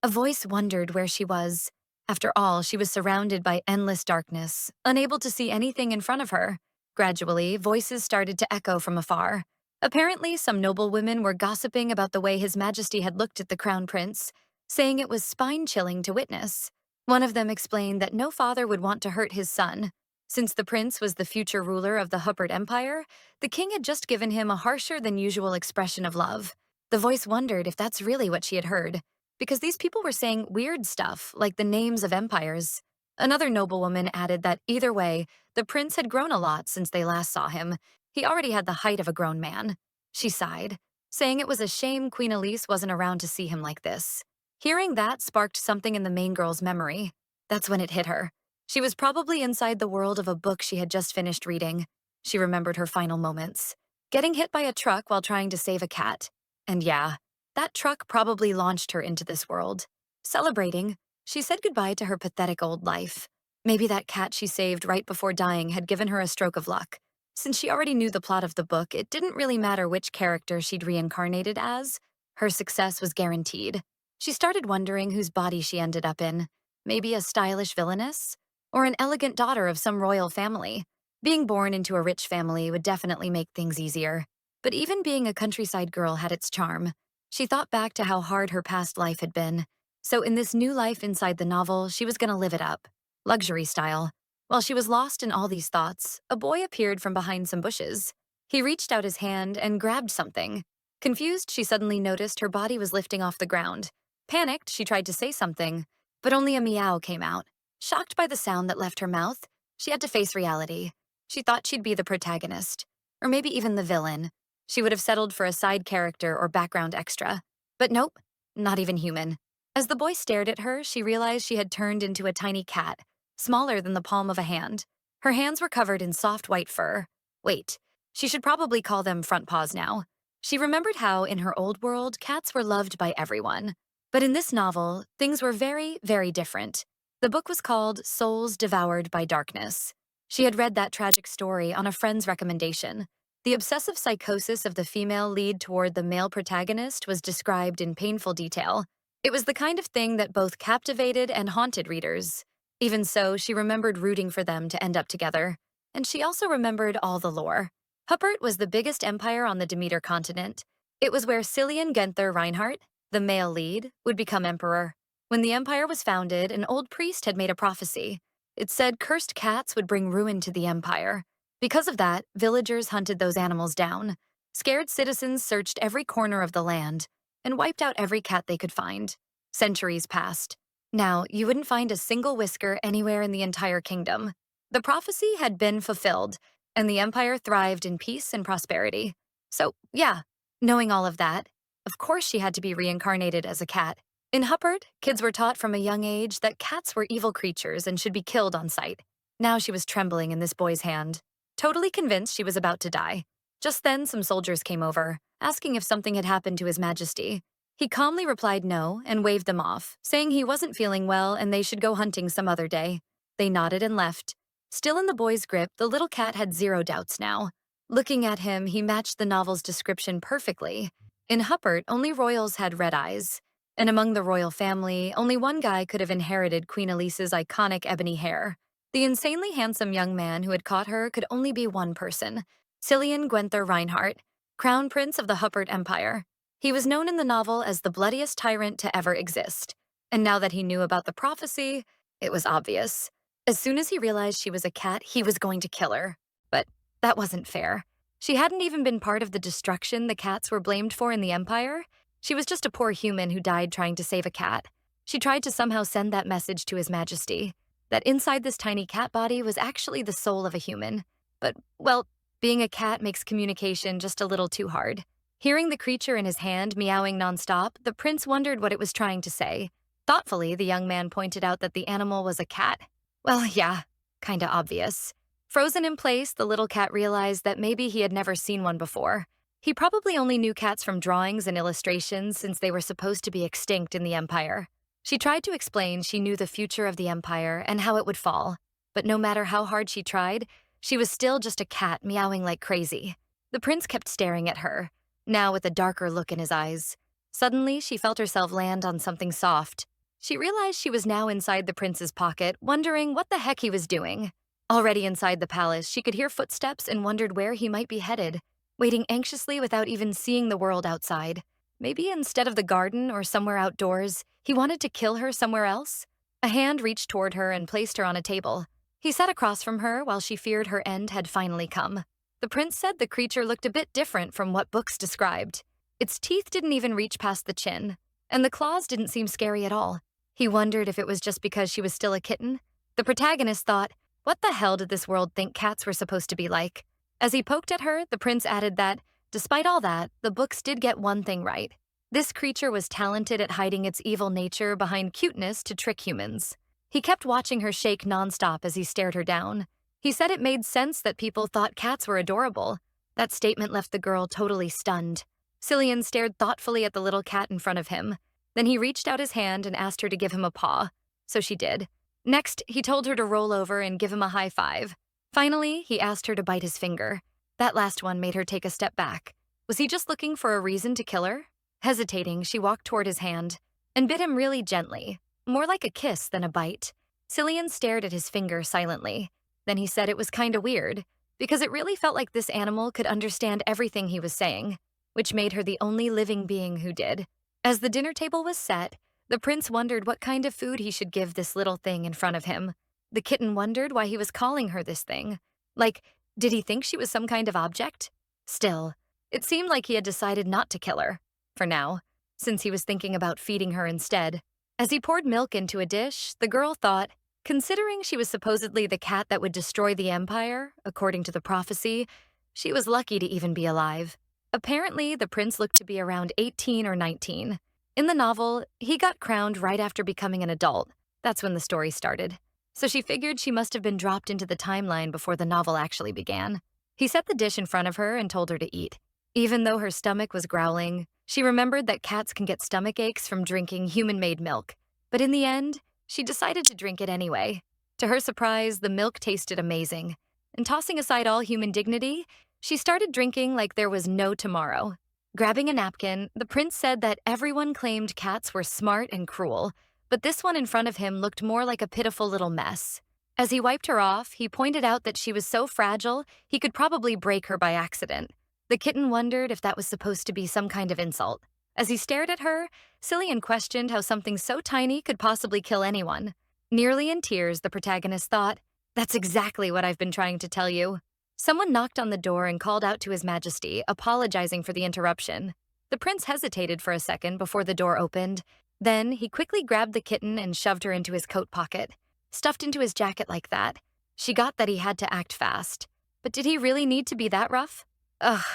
A voice wondered where she was. After all, she was surrounded by endless darkness, unable to see anything in front of her. Gradually, voices started to echo from afar. Apparently, some noblewomen were gossiping about the way His Majesty had looked at the crown prince, saying it was spine-chilling to witness. One of them explained that no father would want to hurt his son. Since the prince was the future ruler of the Huppert Empire, the king had just given him a harsher than usual expression of love. The voice wondered if that's really what she had heard, because these people were saying weird stuff, like the names of empires. Another noblewoman added that either way, the prince had grown a lot since they last saw him. He already had the height of a grown man. She sighed, saying it was a shame Queen Elise wasn't around to see him like this. Hearing that sparked something in the main girl's memory. That's when it hit her. She was probably inside the world of a book she had just finished reading. She remembered her final moments. Getting hit by a truck while trying to save a cat. And yeah, that truck probably launched her into this world. Celebrating, she said goodbye to her pathetic old life. Maybe that cat she saved right before dying had given her a stroke of luck. Since she already knew the plot of the book, it didn't really matter which character she'd reincarnated as. Her success was guaranteed. She started wondering whose body she ended up in. Maybe a stylish villainess? Or an elegant daughter of some royal family. Being born into a rich family would definitely make things easier. But even being a countryside girl had its charm. She thought back to how hard her past life had been. So in this new life inside the novel, she was gonna live it up. Luxury style. While she was lost in all these thoughts, a boy appeared from behind some bushes. He reached out his hand and grabbed something. Confused, she suddenly noticed her body was lifting off the ground. Panicked, she tried to say something, but only a meow came out. Shocked by the sound that left her mouth, she had to face reality. She thought she'd be the protagonist, or maybe even the villain. She would have settled for a side character or background extra. But nope, not even human. As the boy stared at her, she realized she had turned into a tiny cat, smaller than the palm of a hand. Her hands were covered in soft white fur. Wait, she should probably call them front paws now. She remembered how, in her old world, cats were loved by everyone. But in this novel, things were very, very different. The book was called Souls Devoured by Darkness. She had read that tragic story on a friend's recommendation. The obsessive psychosis of the female lead toward the male protagonist was described in painful detail. It was the kind of thing that both captivated and haunted readers. Even so, she remembered rooting for them to end up together. And she also remembered all the lore. Huppert was the biggest empire on the Demeter continent. It was where Cillian Gunther Reinhardt, the male lead, would become emperor. When the empire was founded, an old priest had made a prophecy. It said cursed cats would bring ruin to the empire. Because of that, villagers hunted those animals down. Scared citizens searched every corner of the land and wiped out every cat they could find. Centuries passed. Now, you wouldn't find a single whisker anywhere in the entire kingdom. The prophecy had been fulfilled, and the empire thrived in peace and prosperity. So, yeah, knowing all of that, of course she had to be reincarnated as a cat. In Huppert, kids were taught from a young age that cats were evil creatures and should be killed on sight. Now she was trembling in this boy's hand, totally convinced she was about to die. Just then, some soldiers came over, asking if something had happened to His Majesty. He calmly replied no and waved them off, saying he wasn't feeling well and they should go hunting some other day. They nodded and left. Still in the boy's grip, the little cat had zero doubts now. Looking at him, he matched the novel's description perfectly. In Huppert, only royals had red eyes. And among the royal family, only one guy could have inherited Queen Elise's iconic ebony hair. The insanely handsome young man who had caught her could only be one person, Cillian Gunther Reinhardt, Crown Prince of the Huppert Empire. He was known in the novel as the bloodiest tyrant to ever exist. And now that he knew about the prophecy, it was obvious. As soon as he realized she was a cat, he was going to kill her. But that wasn't fair. She hadn't even been part of the destruction the cats were blamed for in the Empire. She was just a poor human who died trying to save a cat. She tried to somehow send that message to His Majesty, that inside this tiny cat body was actually the soul of a human. But, well, being a cat makes communication just a little too hard. Hearing the creature in his hand meowing nonstop, the prince wondered what it was trying to say. Thoughtfully, the young man pointed out that the animal was a cat. Well, yeah, kinda obvious. Frozen in place, the little cat realized that maybe he had never seen one before. He probably only knew cats from drawings and illustrations since they were supposed to be extinct in the Empire. She tried to explain she knew the future of the Empire and how it would fall, but no matter how hard she tried, she was still just a cat meowing like crazy. The prince kept staring at her, now with a darker look in his eyes. Suddenly, she felt herself land on something soft. She realized she was now inside the prince's pocket, wondering what the heck he was doing. Already inside the palace, she could hear footsteps and wondered where he might be headed, waiting anxiously without even seeing the world outside. Maybe instead of the garden or somewhere outdoors, he wanted to kill her somewhere else? A hand reached toward her and placed her on a table. He sat across from her while she feared her end had finally come. The prince said the creature looked a bit different from what books described. Its teeth didn't even reach past the chin, and the claws didn't seem scary at all. He wondered if it was just because she was still a kitten. The protagonist thought, what the hell did this world think cats were supposed to be like? As he poked at her, the prince added that, despite all that, the books did get one thing right. This creature was talented at hiding its evil nature behind cuteness to trick humans. He kept watching her shake nonstop as he stared her down. He said it made sense that people thought cats were adorable. That statement left the girl totally stunned. Cillian stared thoughtfully at the little cat in front of him. Then he reached out his hand and asked her to give him a paw. So she did. Next, he told her to roll over and give him a high five. Finally, he asked her to bite his finger. That last one made her take a step back. Was he just looking for a reason to kill her? Hesitating, she walked toward his hand and bit him really gently, more like a kiss than a bite. Cillian stared at his finger silently. Then he said it was kinda weird, because it really felt like this animal could understand everything he was saying, which made her the only living being who did. As the dinner table was set, the prince wondered what kind of food he should give this little thing in front of him. The kitten wondered why he was calling her this thing. Like, did he think she was some kind of object? Still, it seemed like he had decided not to kill her, for now, since he was thinking about feeding her instead. As he poured milk into a dish, the girl thought, considering she was supposedly the cat that would destroy the empire, according to the prophecy, she was lucky to even be alive. Apparently, the prince looked to be around 18 or 19. In the novel, he got crowned right after becoming an adult. That's when the story started. So she figured she must have been dropped into the timeline before the novel actually began. He set the dish in front of her and told her to eat. Even though her stomach was growling, she remembered that cats can get stomach aches from drinking human-made milk. But in the end, she decided to drink it anyway. To her surprise, the milk tasted amazing. And tossing aside all human dignity, she started drinking like there was no tomorrow. Grabbing a napkin, the prince said that everyone claimed cats were smart and cruel, but this one in front of him looked more like a pitiful little mess. As he wiped her off, he pointed out that she was so fragile, he could probably break her by accident. The kitten wondered if that was supposed to be some kind of insult. As he stared at her, Cillian questioned how something so tiny could possibly kill anyone. Nearly in tears, the protagonist thought, "That's exactly what I've been trying to tell you." Someone knocked on the door and called out to His Majesty, apologizing for the interruption. The prince hesitated for a second before the door opened. Then, he quickly grabbed the kitten and shoved her into his coat pocket. Stuffed into his jacket like that. She got that he had to act fast. But did he really need to be that rough? Ugh,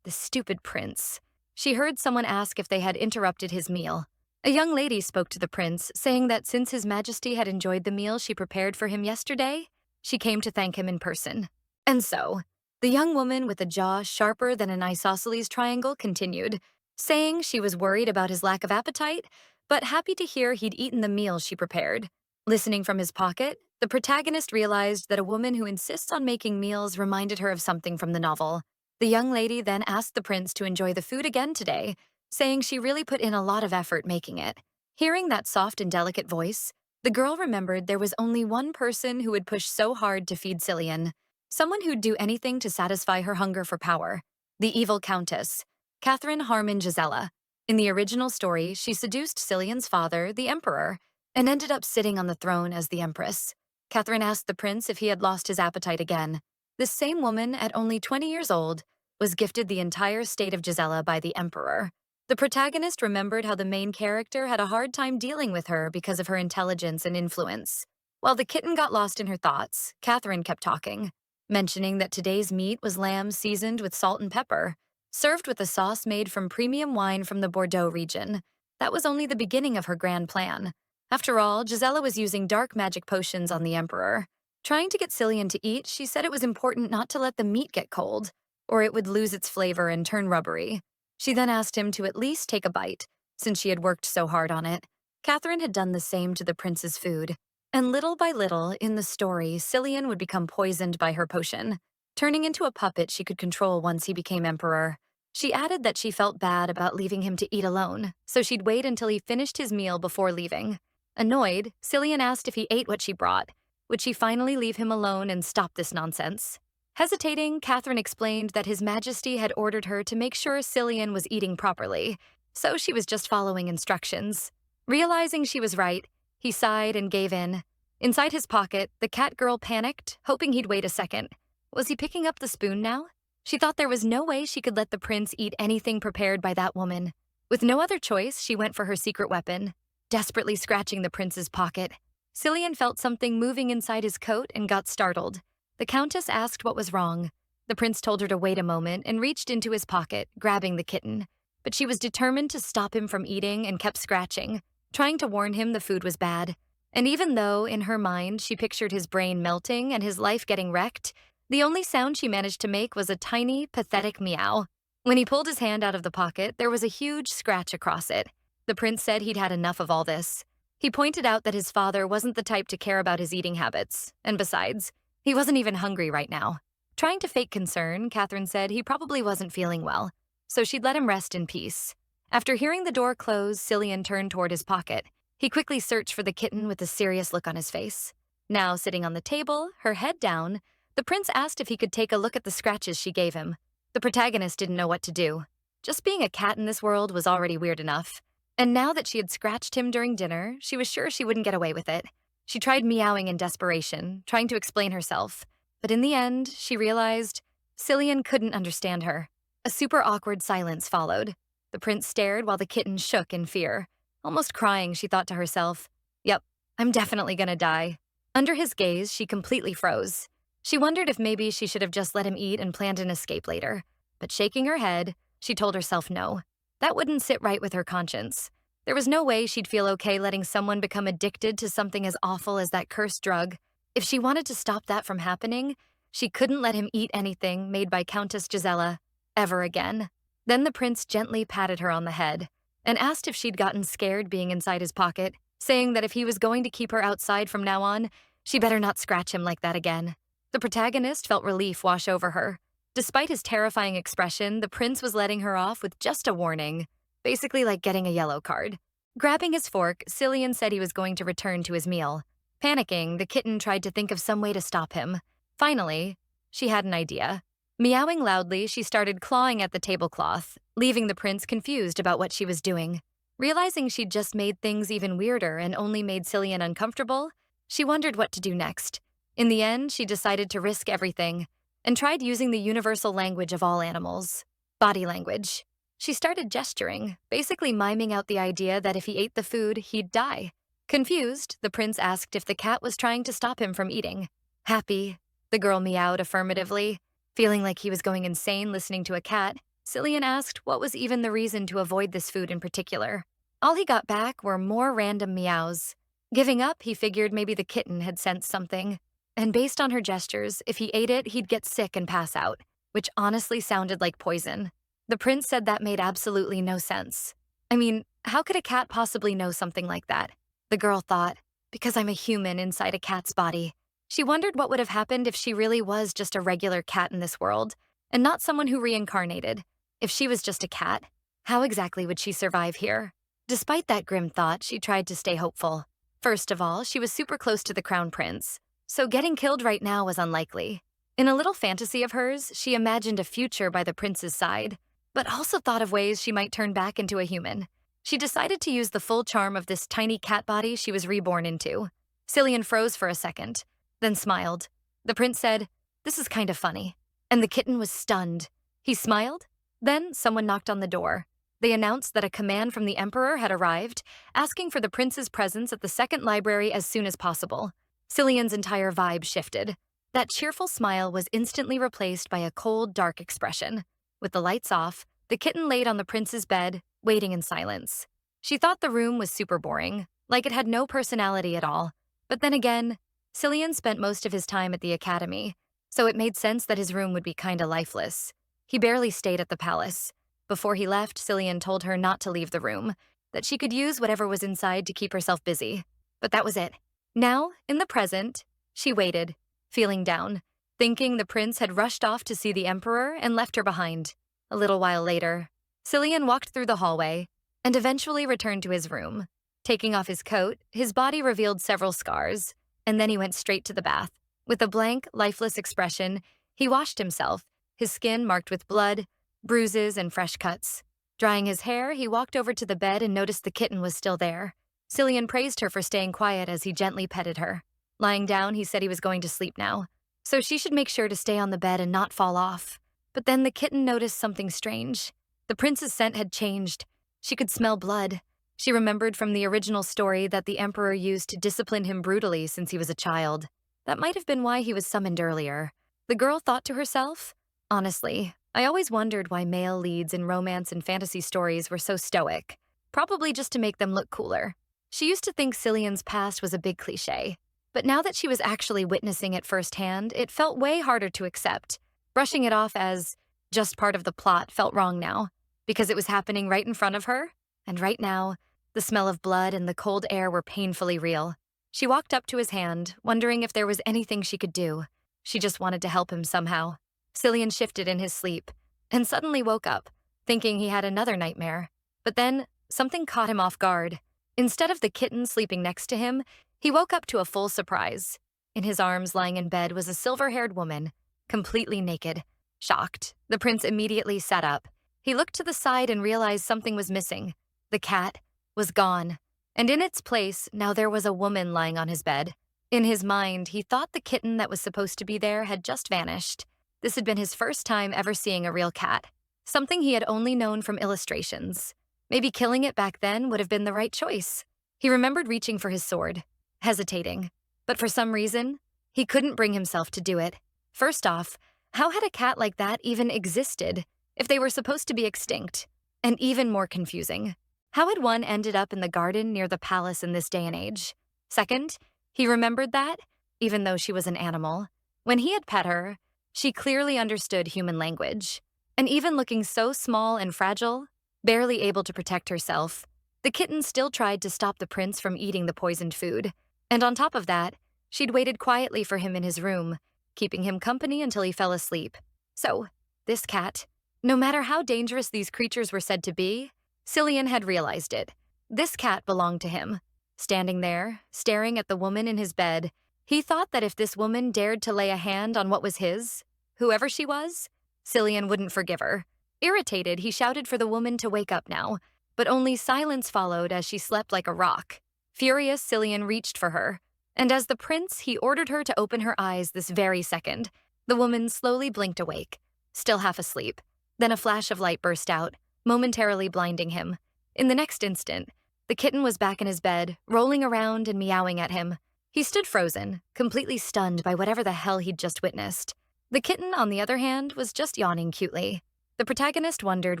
the stupid prince. She heard someone ask if they had interrupted his meal. A young lady spoke to the prince, saying that since His Majesty had enjoyed the meal she prepared for him yesterday, she came to thank him in person. And so, the young woman with a jaw sharper than an isosceles triangle continued, saying she was worried about his lack of appetite, but happy to hear he'd eaten the meal she prepared. Listening from his pocket, the protagonist realized that a woman who insists on making meals reminded her of something from the novel. The young lady then asked the prince to enjoy the food again today, saying she really put in a lot of effort making it. Hearing that soft and delicate voice, the girl remembered there was only one person who would push so hard to feed Cillian. Someone who'd do anything to satisfy her hunger for power. The evil countess, Catherine Harmon Gisela. In the original story, she seduced Cillian's father, the emperor, and ended up sitting on the throne as the empress. Catherine asked the prince if he had lost his appetite again. This same woman, at only 20 years old, was gifted the entire state of Gisela by the emperor. The protagonist remembered how the main character had a hard time dealing with her because of her intelligence and influence. While the kitten got lost in her thoughts, Catherine kept talking, mentioning that today's meat was lamb seasoned with salt and pepper, served with a sauce made from premium wine from the Bordeaux region. That was only the beginning of her grand plan. After all, Gisela was using dark magic potions on the emperor. Trying to get Cillian to eat, she said it was important not to let the meat get cold, or it would lose its flavor and turn rubbery. She then asked him to at least take a bite, since she had worked so hard on it. Catherine had done the same to the prince's food. And little by little, in the story, Cillian would become poisoned by her potion, turning into a puppet she could control once he became emperor. She added that she felt bad about leaving him to eat alone, so she'd wait until he finished his meal before leaving. Annoyed, Cillian asked if he ate what she brought. Would she finally leave him alone and stop this nonsense? Hesitating, Catherine explained that His Majesty had ordered her to make sure Cillian was eating properly, so she was just following instructions. Realizing she was right, he sighed and gave in. Inside his pocket, the cat girl panicked, hoping he'd wait a second. Was he picking up the spoon now? She thought there was no way she could let the prince eat anything prepared by that woman. With no other choice, she went for her secret weapon, desperately scratching the prince's pocket. Cillian felt something moving inside his coat and got startled. The countess asked what was wrong. The prince told her to wait a moment and reached into his pocket, grabbing the kitten. But she was determined to stop him from eating and kept scratching, trying to warn him the food was bad. And even though, in her mind, she pictured his brain melting and his life getting wrecked, the only sound she managed to make was a tiny, pathetic meow. When he pulled his hand out of the pocket, there was a huge scratch across it. The prince said he'd had enough of all this. He pointed out that his father wasn't the type to care about his eating habits, and besides, he wasn't even hungry right now. Trying to fake concern, Catherine said he probably wasn't feeling well, so she'd let him rest in peace. After hearing the door close, Cillian turned toward his pocket. He quickly searched for the kitten with a serious look on his face. Now, sitting on the table, her head down, the prince asked if he could take a look at the scratches she gave him. The protagonist didn't know what to do. Just being a cat in this world was already weird enough. And now that she had scratched him during dinner, she was sure she wouldn't get away with it. She tried meowing in desperation, trying to explain herself. But in the end, she realized Cillian couldn't understand her. A super awkward silence followed. The prince stared while the kitten shook in fear. Almost crying, she thought to herself, "Yep, I'm definitely gonna die." Under his gaze, she completely froze. She wondered if maybe she should have just let him eat and planned an escape later. But shaking her head, she told herself no. That wouldn't sit right with her conscience. There was no way she'd feel okay letting someone become addicted to something as awful as that cursed drug. If she wanted to stop that from happening, she couldn't let him eat anything made by Countess Gisela ever again. Then the prince gently patted her on the head and asked if she'd gotten scared being inside his pocket, saying that if he was going to keep her outside from now on, she better not scratch him like that again. The protagonist felt relief wash over her. Despite his terrifying expression, the prince was letting her off with just a warning, basically like getting a yellow card. Grabbing his fork, Cillian said he was going to return to his meal. Panicking, the kitten tried to think of some way to stop him. Finally, she had an idea. Meowing loudly, she started clawing at the tablecloth, leaving the prince confused about what she was doing. Realizing she'd just made things even weirder and only made Cillian uncomfortable, she wondered what to do next. In the end, she decided to risk everything and tried using the universal language of all animals, body language. She started gesturing, basically miming out the idea that if he ate the food, he'd die. Confused, the prince asked if the cat was trying to stop him from eating. Happy, the girl meowed affirmatively. Feeling like he was going insane listening to a cat, Cillian asked what was even the reason to avoid this food in particular. All he got back were more random meows. Giving up, he figured maybe the kitten had sensed something. And based on her gestures, if he ate it, he'd get sick and pass out, which honestly sounded like poison. The prince said that made absolutely no sense. I mean, how could a cat possibly know something like that? The girl thought, because I'm a human inside a cat's body. She wondered what would have happened if she really was just a regular cat in this world, and not someone who reincarnated. If she was just a cat, how exactly would she survive here? Despite that grim thought, she tried to stay hopeful. First of all, she was super close to the crown prince, so getting killed right now was unlikely. In a little fantasy of hers, she imagined a future by the prince's side, but also thought of ways she might turn back into a human. She decided to use the full charm of this tiny cat body she was reborn into. Cillian froze for a second, then smiled. The prince said, "This is kind of funny." And the kitten was stunned. He smiled. Then someone knocked on the door. They announced that a command from the emperor had arrived, asking for the prince's presence at the second library as soon as possible. Cillian's entire vibe shifted. That cheerful smile was instantly replaced by a cold, dark expression. With the lights off, the kitten laid on the prince's bed, waiting in silence. She thought the room was super boring, like it had no personality at all. But then again, Cillian spent most of his time at the academy, so it made sense that his room would be kinda lifeless. He barely stayed at the palace. Before he left, Cillian told her not to leave the room, that she could use whatever was inside to keep herself busy. But that was it. Now, in the present, she waited, feeling down, thinking the prince had rushed off to see the emperor and left her behind. A little while later, Cillian walked through the hallway and eventually returned to his room. Taking off his coat, his body revealed several scars, and then he went straight to the bath. With a blank, lifeless expression, he washed himself, his skin marked with blood, bruises, and fresh cuts. Drying his hair, he walked over to the bed and noticed the kitten was still there. Cillian praised her for staying quiet as he gently petted her. Lying down, he said he was going to sleep now, so she should make sure to stay on the bed and not fall off. But then the kitten noticed something strange. The prince's scent had changed. She could smell blood. She remembered from the original story that the emperor used to discipline him brutally since he was a child. That might have been why he was summoned earlier. The girl thought to herself, honestly, I always wondered why male leads in romance and fantasy stories were so stoic. Probably just to make them look cooler. She used to think Cillian's past was a big cliché. But now that she was actually witnessing it firsthand, it felt way harder to accept. Brushing it off as just part of the plot felt wrong now, because it was happening right in front of her, and right now, the smell of blood and the cold air were painfully real. She walked up to his hand, wondering if there was anything she could do. She just wanted to help him somehow. Cillian shifted in his sleep, and suddenly woke up, thinking he had another nightmare. But then, something caught him off guard. Instead of the kitten sleeping next to him, he woke up to a full surprise. In his arms, lying in bed, was a silver-haired woman, completely naked. Shocked, the prince immediately sat up. He looked to the side and realized something was missing. The cat was gone, and in its place, now there was a woman lying on his bed. In his mind, he thought the kitten that was supposed to be there had just vanished. This had been his first time ever seeing a real cat, something he had only known from illustrations. Maybe killing it back then would have been the right choice. He remembered reaching for his sword, hesitating, but for some reason, he couldn't bring himself to do it. First off, how had a cat like that even existed if they were supposed to be extinct? And even more confusing, how had one ended up in the garden near the palace in this day and age? Second, he remembered that, even though she was an animal, when he had pet her, she clearly understood human language. And even looking so small and fragile, barely able to protect herself, the kitten still tried to stop the prince from eating the poisoned food. And on top of that, she'd waited quietly for him in his room, keeping him company until he fell asleep. So, this cat, no matter how dangerous these creatures were said to be, Cillian had realized it. This cat belonged to him. Standing there, staring at the woman in his bed, he thought that if this woman dared to lay a hand on what was his, whoever she was, Cillian wouldn't forgive her. Irritated, he shouted for the woman to wake up now, but only silence followed as she slept like a rock. Furious, Cillian reached for her, and as the prince, he ordered her to open her eyes this very second. The woman slowly blinked awake, still half asleep. Then a flash of light burst out, momentarily blinding him. In the next instant, the kitten was back in his bed, rolling around and meowing at him. He stood frozen, completely stunned by whatever the hell he'd just witnessed. The kitten, on the other hand, was just yawning cutely. The protagonist wondered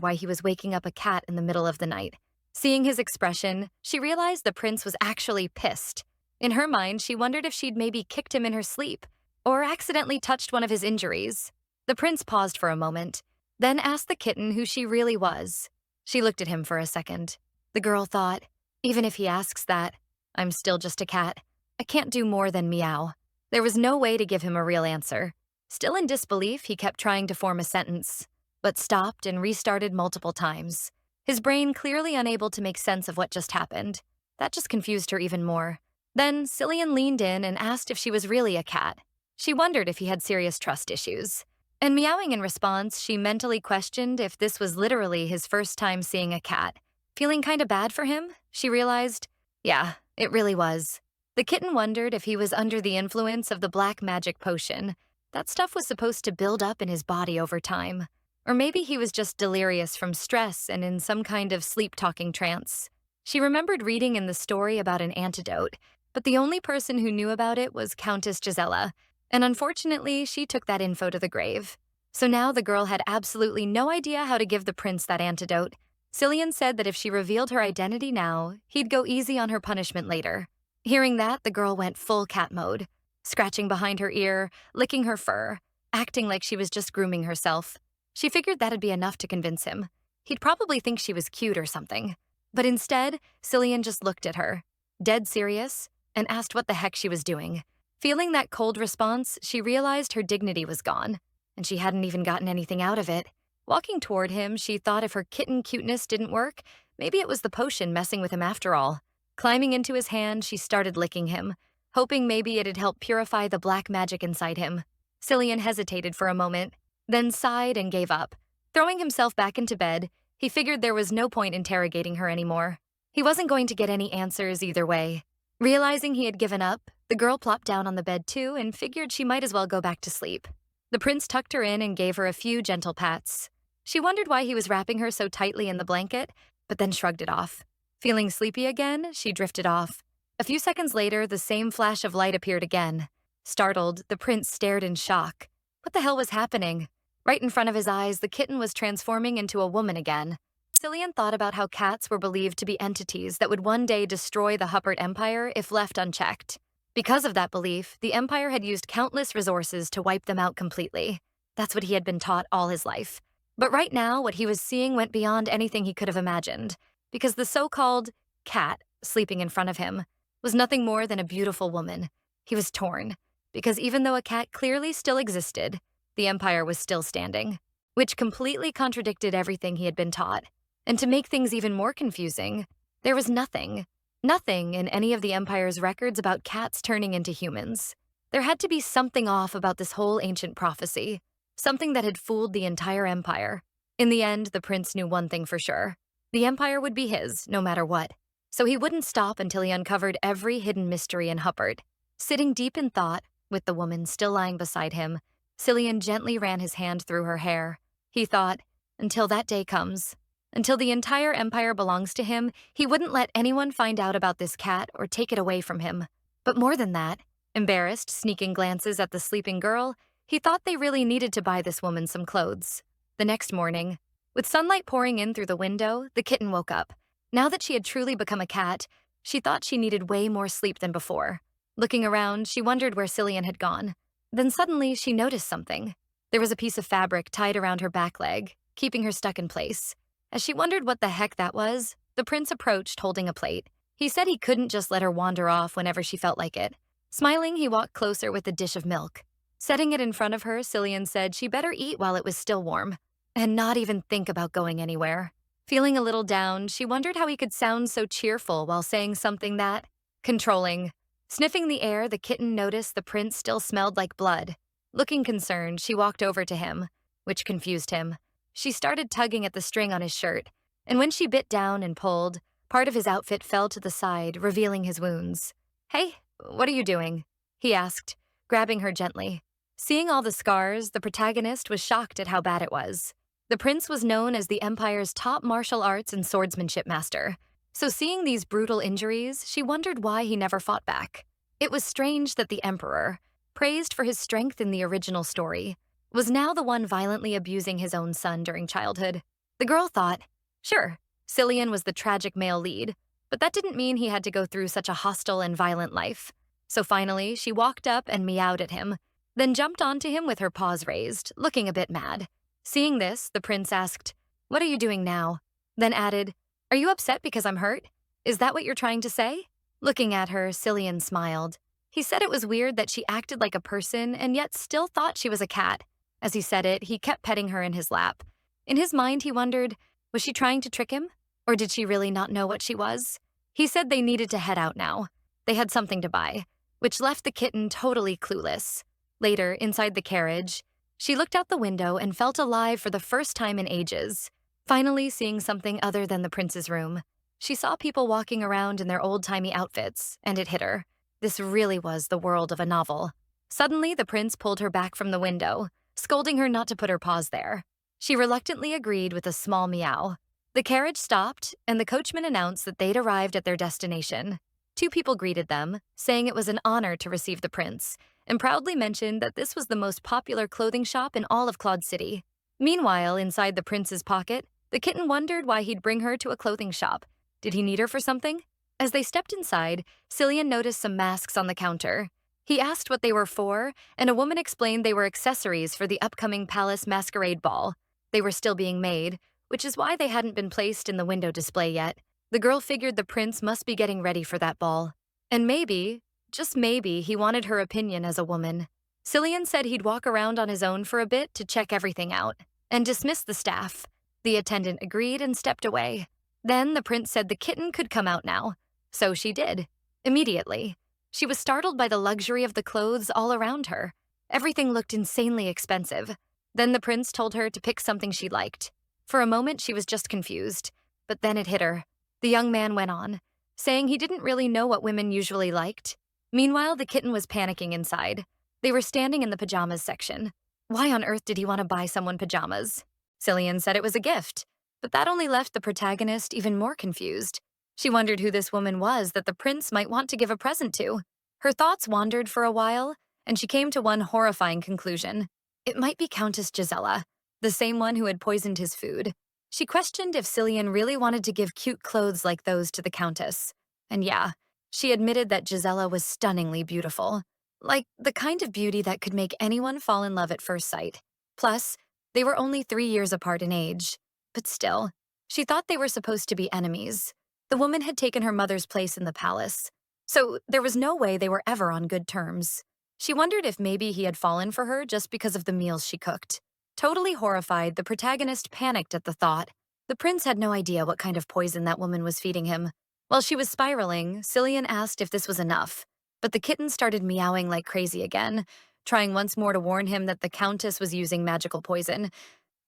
why he was waking up a cat in the middle of the night. Seeing his expression, she realized the prince was actually pissed. In her mind, she wondered if she'd maybe kicked him in her sleep, or accidentally touched one of his injuries. The prince paused for a moment, then asked the kitten who she really was. She looked at him for a second. The girl thought, even if he asks that, I'm still just a cat. I can't do more than meow. There was no way to give him a real answer. Still in disbelief, he kept trying to form a sentence, but stopped and restarted multiple times. His brain clearly unable to make sense of what just happened. That just confused her even more. Then Cillian leaned in and asked if she was really a cat. She wondered if he had serious trust issues. And meowing in response, she mentally questioned if this was literally his first time seeing a cat. Feeling kinda bad for him, she realized, yeah, it really was. The kitten wondered if he was under the influence of the black magic potion. That stuff was supposed to build up in his body over time. Or maybe he was just delirious from stress and in some kind of sleep-talking trance. She remembered reading in the story about an antidote, but the only person who knew about it was Countess Gisela, and unfortunately, she took that info to the grave. So now the girl had absolutely no idea how to give the prince that antidote. Cillian said that if she revealed her identity now, he'd go easy on her punishment later. Hearing that, the girl went full cat mode, scratching behind her ear, licking her fur, acting like she was just grooming herself. She figured that'd be enough to convince him. He'd probably think she was cute or something. But instead, Cillian just looked at her, dead serious, and asked what the heck she was doing. Feeling that cold response, she realized her dignity was gone, and she hadn't even gotten anything out of it. Walking toward him, she thought if her kitten cuteness didn't work, maybe it was the potion messing with him after all. Climbing into his hand, she started licking him, hoping maybe it'd help purify the black magic inside him. Cillian hesitated for a moment, then sighed and gave up. Throwing himself back into bed, he figured there was no point interrogating her anymore. He wasn't going to get any answers either way. Realizing he had given up, the girl plopped down on the bed too and figured she might as well go back to sleep. The prince tucked her in and gave her a few gentle pats. She wondered why he was wrapping her so tightly in the blanket, but then shrugged it off. Feeling sleepy again, she drifted off. A few seconds later, the same flash of light appeared again. Startled, the prince stared in shock. What the hell was happening? Right in front of his eyes, the kitten was transforming into a woman again. Cillian thought about how cats were believed to be entities that would one day destroy the Huppert Empire if left unchecked. Because of that belief, the Empire had used countless resources to wipe them out completely. That's what he had been taught all his life. But right now, what he was seeing went beyond anything he could have imagined, because the so-called cat sleeping in front of him was nothing more than a beautiful woman. He was torn, because even though a cat clearly still existed, the Empire was still standing, which completely contradicted everything he had been taught. And to make things even more confusing, there was nothing in any of the Empire's records about cats turning into humans. There had to be something off about this whole ancient prophecy, something that had fooled the entire Empire. In the end, the prince knew one thing for sure. The Empire would be his, no matter what. So he wouldn't stop until he uncovered every hidden mystery in Huppert. Sitting deep in thought, with the woman still lying beside him, Cillian gently ran his hand through her hair. He thought, until that day comes, until the entire Empire belongs to him, he wouldn't let anyone find out about this cat or take it away from him. But more than that, embarrassed, sneaking glances at the sleeping girl, he thought they really needed to buy this woman some clothes. The next morning, with sunlight pouring in through the window, the kitten woke up. Now that she had truly become a cat, she thought she needed way more sleep than before. Looking around, she wondered where Cillian had gone. Then suddenly, she noticed something. There was a piece of fabric tied around her back leg, keeping her stuck in place. As she wondered what the heck that was, the prince approached holding a plate. He said he couldn't just let her wander off whenever she felt like it. Smiling, he walked closer with a dish of milk. Setting it in front of her, Cillian said she better eat while it was still warm, and not even think about going anywhere. Feeling a little down, she wondered how he could sound so cheerful while saying something that controlling. Sniffing the air, the kitten noticed the prince still smelled like blood. Looking concerned, she walked over to him, which confused him. She started tugging at the string on his shirt, and when she bit down and pulled, part of his outfit fell to the side, revealing his wounds. "Hey, what are you doing?" he asked, grabbing her gently. Seeing all the scars, the protagonist was shocked at how bad it was. The prince was known as the Empire's top martial arts and swordsmanship master, so seeing these brutal injuries, she wondered why he never fought back. It was strange that the Emperor, praised for his strength in the original story, was now the one violently abusing his own son during childhood. The girl thought, sure, Cillian was the tragic male lead, but that didn't mean he had to go through such a hostile and violent life. So finally, she walked up and meowed at him, then jumped onto him with her paws raised, looking a bit mad. Seeing this, the prince asked, "What are you doing now?" Then added, "Are you upset because I'm hurt? Is that what you're trying to say?" Looking at her, Cillian smiled. He said it was weird that she acted like a person and yet still thought she was a cat. As he said it, he kept petting her in his lap. In his mind, he wondered, was she trying to trick him? Or did she really not know what she was? He said they needed to head out now. They had something to buy, which left the kitten totally clueless. Later, inside the carriage, she looked out the window and felt alive for the first time in ages, finally seeing something other than the prince's room. She saw people walking around in their old-timey outfits, and it hit her. This really was the world of a novel. Suddenly, the prince pulled her back from the window, scolding her not to put her paws there. She reluctantly agreed with a small meow. The carriage stopped, and the coachman announced that they'd arrived at their destination. Two people greeted them, saying it was an honor to receive the prince, and proudly mentioned that this was the most popular clothing shop in all of Claude City. Meanwhile, inside the prince's pocket, the kitten wondered why he'd bring her to a clothing shop. Did he need her for something? As they stepped inside, Cillian noticed some masks on the counter. He asked what they were for, and a woman explained they were accessories for the upcoming palace masquerade ball. They were still being made, which is why they hadn't been placed in the window display yet. The girl figured the prince must be getting ready for that ball. And maybe, just maybe, he wanted her opinion as a woman. Cillian said he'd walk around on his own for a bit to check everything out, and dismiss the staff. The attendant agreed and stepped away. Then the prince said the kitten could come out now. So she did. Immediately. She was startled by the luxury of the clothes all around her. Everything looked insanely expensive. Then the prince told her to pick something she liked. For a moment, she was just confused. But then it hit her. The young man went on, saying he didn't really know what women usually liked. Meanwhile, the kitten was panicking inside. They were standing in the pajamas section. Why on earth did he want to buy someone pajamas? Cillian said it was a gift, but that only left the protagonist even more confused. She wondered who this woman was that the prince might want to give a present to. Her thoughts wandered for a while, and she came to one horrifying conclusion. It might be Countess Gisela, the same one who had poisoned his food. She questioned if Cillian really wanted to give cute clothes like those to the Countess. And yeah, she admitted that Gisela was stunningly beautiful. Like the kind of beauty that could make anyone fall in love at first sight. Plus, they were only 3 years apart in age. But still, she thought they were supposed to be enemies. The woman had taken her mother's place in the palace, so there was no way they were ever on good terms. She wondered if maybe he had fallen for her just because of the meals she cooked. Totally horrified, the protagonist panicked at the thought. The prince had no idea what kind of poison that woman was feeding him. While she was spiraling, Cillian asked if this was enough, but the kitten started meowing like crazy again, trying once more to warn him that the Countess was using magical poison.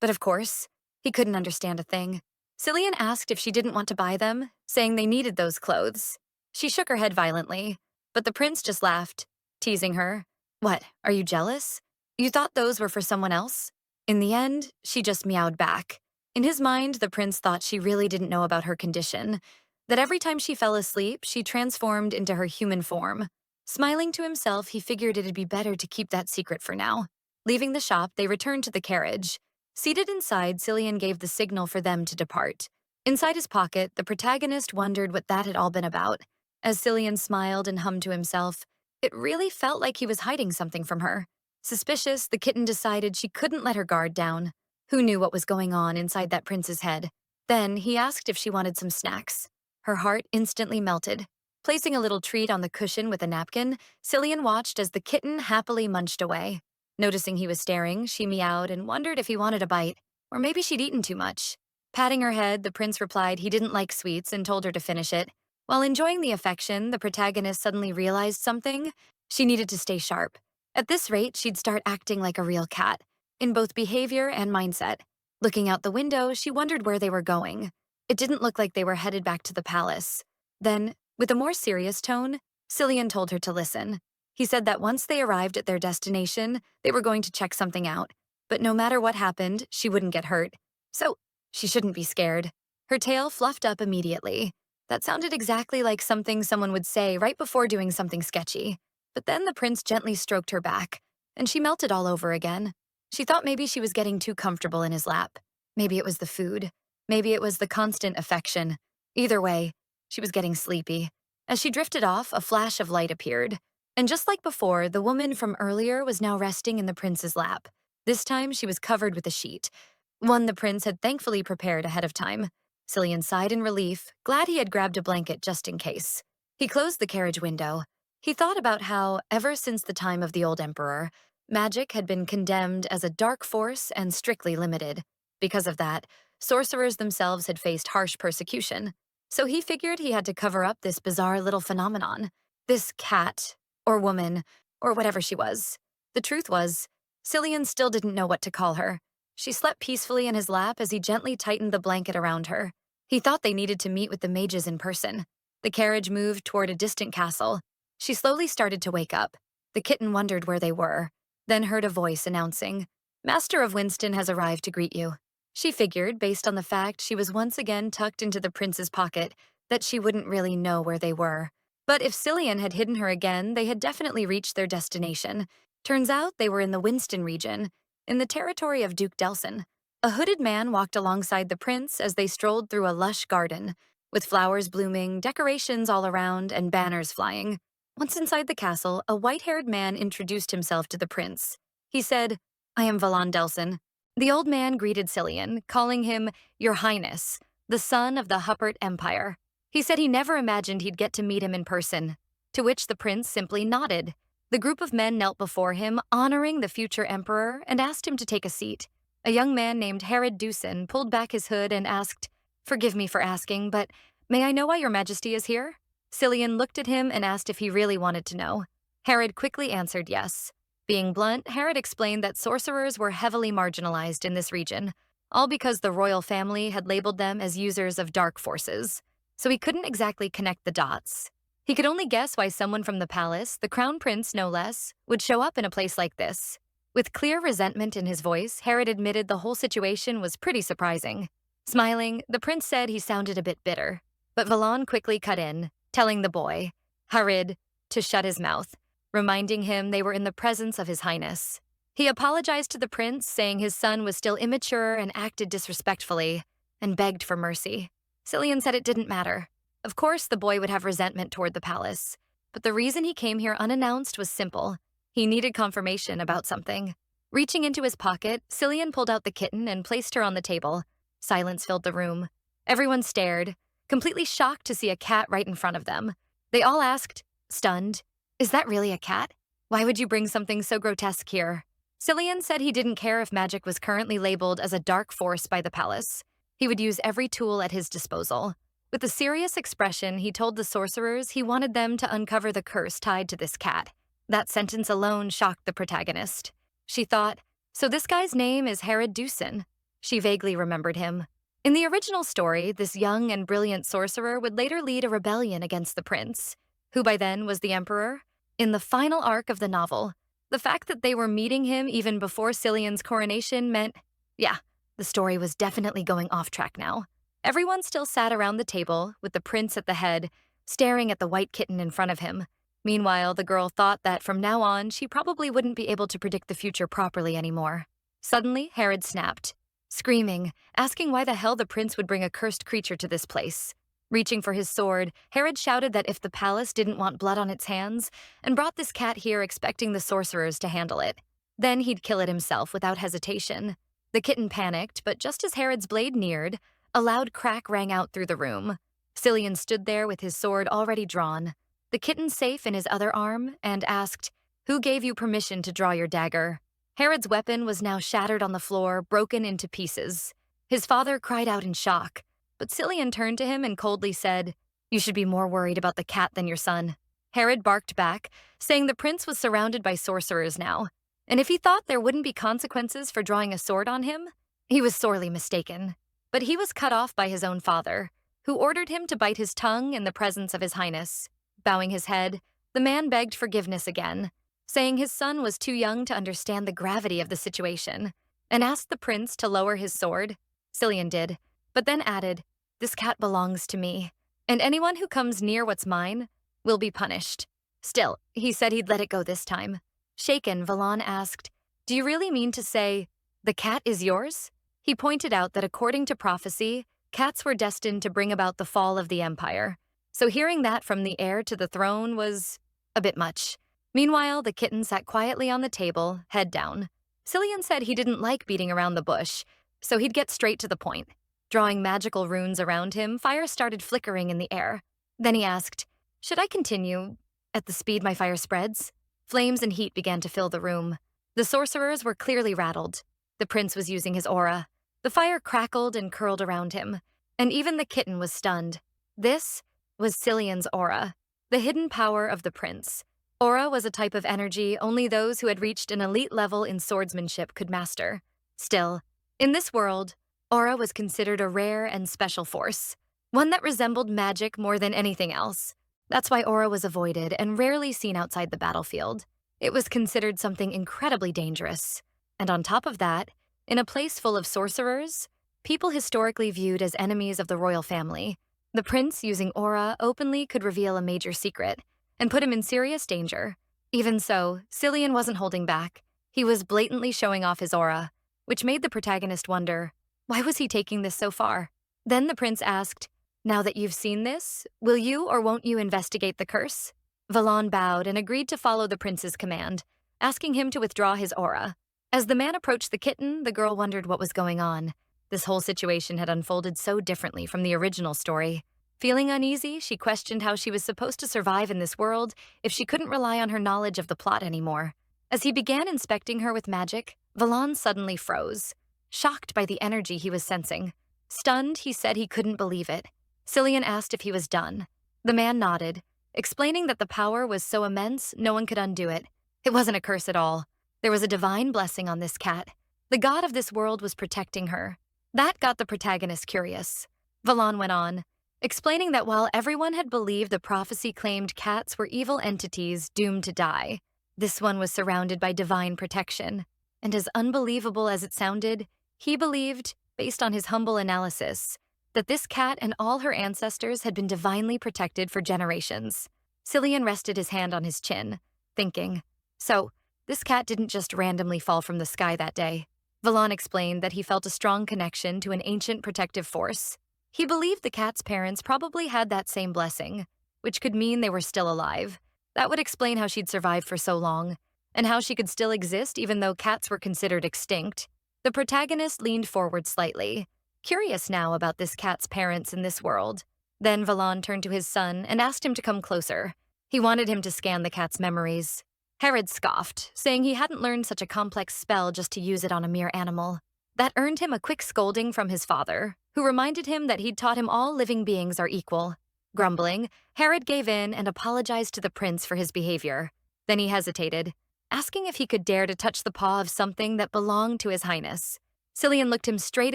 But of course, he couldn't understand a thing. Cillian asked if she didn't want to buy them, saying they needed those clothes. She shook her head violently, but the prince just laughed, teasing her. What, are you jealous? You thought those were for someone else? In the end, she just meowed back. In his mind, the prince thought she really didn't know about her condition, that every time she fell asleep, she transformed into her human form. Smiling to himself, he figured it'd be better to keep that secret for now. Leaving the shop, they returned to the carriage. Seated inside, Cillian gave the signal for them to depart. Inside his pocket, the protagonist wondered what that had all been about. As Cillian smiled and hummed to himself, it really felt like he was hiding something from her. Suspicious, the kitten decided she couldn't let her guard down. Who knew what was going on inside that prince's head? Then he asked if she wanted some snacks. Her heart instantly melted. Placing a little treat on the cushion with a napkin, Cillian watched as the kitten happily munched away. Noticing he was staring, she meowed and wondered if he wanted a bite, or maybe she'd eaten too much. Patting her head, the prince replied he didn't like sweets and told her to finish it. While enjoying the affection, the protagonist suddenly realized something. She needed to stay sharp. At this rate, she'd start acting like a real cat, in both behavior and mindset. Looking out the window, she wondered where they were going. It didn't look like they were headed back to the palace. Then, with a more serious tone, Cillian told her to listen. He said that once they arrived at their destination, they were going to check something out. But no matter what happened, she wouldn't get hurt. So, she shouldn't be scared. Her tail fluffed up immediately. That sounded exactly like something someone would say right before doing something sketchy. But then the prince gently stroked her back, and she melted all over again. She thought maybe she was getting too comfortable in his lap. Maybe it was the food. Maybe it was the constant affection. Either way, she was getting sleepy. As she drifted off, a flash of light appeared. And just like before, the woman from earlier was now resting in the prince's lap. This time, she was covered with a sheet, one the prince had thankfully prepared ahead of time. Cillian sighed in relief, glad he had grabbed a blanket just in case. He closed the carriage window. He thought about how, ever since the time of the old emperor, magic had been condemned as a dark force and strictly limited. Because of that, sorcerers themselves had faced harsh persecution. So he figured he had to cover up this bizarre little phenomenon. This cat, or woman, or whatever she was. The truth was, Cillian still didn't know what to call her. She slept peacefully in his lap as he gently tightened the blanket around her. He thought they needed to meet with the mages in person. The carriage moved toward a distant castle. She slowly started to wake up. The kitten wondered where they were, then heard a voice announcing, "Master of Winston has arrived to greet you." She figured, based on the fact she was once again tucked into the prince's pocket, that she wouldn't really know where they were. But if Cillian had hidden her again, they had definitely reached their destination. Turns out they were in the Winston region, in the territory of Duke Delson. A hooded man walked alongside the prince as they strolled through a lush garden, with flowers blooming, decorations all around, and banners flying. Once inside the castle, a white-haired man introduced himself to the prince. He said, "I am Valan Delson." The old man greeted Cillian, calling him Your Highness, the son of the Huppert Empire. He said he never imagined he'd get to meet him in person, to which the prince simply nodded. The group of men knelt before him, honoring the future emperor, and asked him to take a seat. A young man named Herod Deucin pulled back his hood and asked, "Forgive me for asking, but may I know why your majesty is here?" Cillian looked at him and asked if he really wanted to know. Herod quickly answered yes. Being blunt, Herod explained that sorcerers were heavily marginalized in this region, all because the royal family had labeled them as users of dark forces. So he couldn't exactly connect the dots. He could only guess why someone from the palace, the crown prince no less, would show up in a place like this. With clear resentment in his voice, Herod admitted the whole situation was pretty surprising. Smiling, the prince said he sounded a bit bitter. But Valon quickly cut in, telling the boy, Harid, to shut his mouth, reminding him they were in the presence of His Highness. He apologized to the prince, saying his son was still immature and acted disrespectfully, and begged for mercy. Cillian said it didn't matter. Of course, the boy would have resentment toward the palace, but the reason he came here unannounced was simple. He needed confirmation about something. Reaching into his pocket, Cillian pulled out the kitten and placed her on the table. Silence filled the room. Everyone stared, completely shocked to see a cat right in front of them. They all asked, stunned, "Is that really a cat? Why would you bring something so grotesque here?" Cillian said he didn't care if magic was currently labeled as a dark force by the palace. He would use every tool at his disposal. With a serious expression, he told the sorcerers he wanted them to uncover the curse tied to this cat. That sentence alone shocked the protagonist. She thought, so this guy's name is Herod Deucin. She vaguely remembered him. In the original story, this young and brilliant sorcerer would later lead a rebellion against the prince, who by then was the emperor. In the final arc of the novel, the fact that they were meeting him even before Cillian's coronation meant, yeah, the story was definitely going off track now. Everyone still sat around the table, with the prince at the head, staring at the white kitten in front of him. Meanwhile, the girl thought that from now on, she probably wouldn't be able to predict the future properly anymore. Suddenly, Herod snapped, screaming, asking why the hell the prince would bring a cursed creature to this place. Reaching for his sword, Herod shouted that if the palace didn't want blood on its hands, and brought this cat here expecting the sorcerers to handle it, then he'd kill it himself without hesitation. The kitten panicked, but just as Herod's blade neared, a loud crack rang out through the room. Cillian stood there with his sword already drawn, the kitten safe in his other arm, and asked, "Who gave you permission to draw your dagger?" Herod's weapon was now shattered on the floor, broken into pieces. His father cried out in shock, but Cillian turned to him and coldly said, "You should be more worried about the cat than your son." Herod barked back, saying the prince was surrounded by sorcerers now, and if he thought there wouldn't be consequences for drawing a sword on him, he was sorely mistaken. But he was cut off by his own father, who ordered him to bite his tongue in the presence of His Highness. Bowing his head, the man begged forgiveness again, saying his son was too young to understand the gravity of the situation, and asked the prince to lower his sword. Cillian did, but then added, "This cat belongs to me, and anyone who comes near what's mine will be punished." Still, he said he'd let it go this time. Shaken, Valon asked, "Do you really mean to say, the cat is yours?" He pointed out that according to prophecy, cats were destined to bring about the fall of the empire. So hearing that from the heir to the throne was a bit much. Meanwhile, the kitten sat quietly on the table, head down. Cillian said he didn't like beating around the bush, so he'd get straight to the point. Drawing magical runes around him, fire started flickering in the air. Then he asked, "Should I continue at the speed my fire spreads?" Flames and heat began to fill the room. The sorcerers were clearly rattled. The prince was using his aura. The fire crackled and curled around him, and even the kitten was stunned. This was Cillian's aura, the hidden power of the prince. Aura was a type of energy only those who had reached an elite level in swordsmanship could master. Still, in this world, aura was considered a rare and special force, one that resembled magic more than anything else. That's why aura was avoided and rarely seen outside the battlefield. It was considered something incredibly dangerous. And on top of that, in a place full of sorcerers, people historically viewed as enemies of the royal family, the prince using aura openly could reveal a major secret and put him in serious danger. Even so, Cillian wasn't holding back. He was blatantly showing off his aura, which made the protagonist wonder, why was he taking this so far? Then the prince asked, "Now that you've seen this, will you or won't you investigate the curse?" Valon bowed and agreed to follow the prince's command, asking him to withdraw his aura. As the man approached the kitten, the girl wondered what was going on. This whole situation had unfolded so differently from the original story. Feeling uneasy, she questioned how she was supposed to survive in this world if she couldn't rely on her knowledge of the plot anymore. As he began inspecting her with magic, Valon suddenly froze, shocked by the energy he was sensing. Stunned, he said he couldn't believe it. Cillian asked if he was done. The man nodded, explaining that the power was so immense no one could undo it. It wasn't a curse at all. There was a divine blessing on this cat. The god of this world was protecting her. That got the protagonist curious. Valon went on, explaining that while everyone had believed the prophecy claimed cats were evil entities doomed to die, this one was surrounded by divine protection. And as unbelievable as it sounded, he believed, based on his humble analysis, that this cat and all her ancestors had been divinely protected for generations. Cillian rested his hand on his chin, thinking, so, this cat didn't just randomly fall from the sky that day. Valon explained that he felt a strong connection to an ancient protective force. He believed the cat's parents probably had that same blessing, which could mean they were still alive. That would explain how she'd survived for so long, and how she could still exist even though cats were considered extinct. The protagonist leaned forward slightly, curious now about this cat's parents in this world. Then Valon turned to his son and asked him to come closer. He wanted him to scan the cat's memories. Herod scoffed, saying he hadn't learned such a complex spell just to use it on a mere animal. That earned him a quick scolding from his father, who reminded him that he'd taught him all living beings are equal. Grumbling, Herod gave in and apologized to the prince for his behavior. Then he hesitated, asking if he could dare to touch the paw of something that belonged to his highness. Cillian looked him straight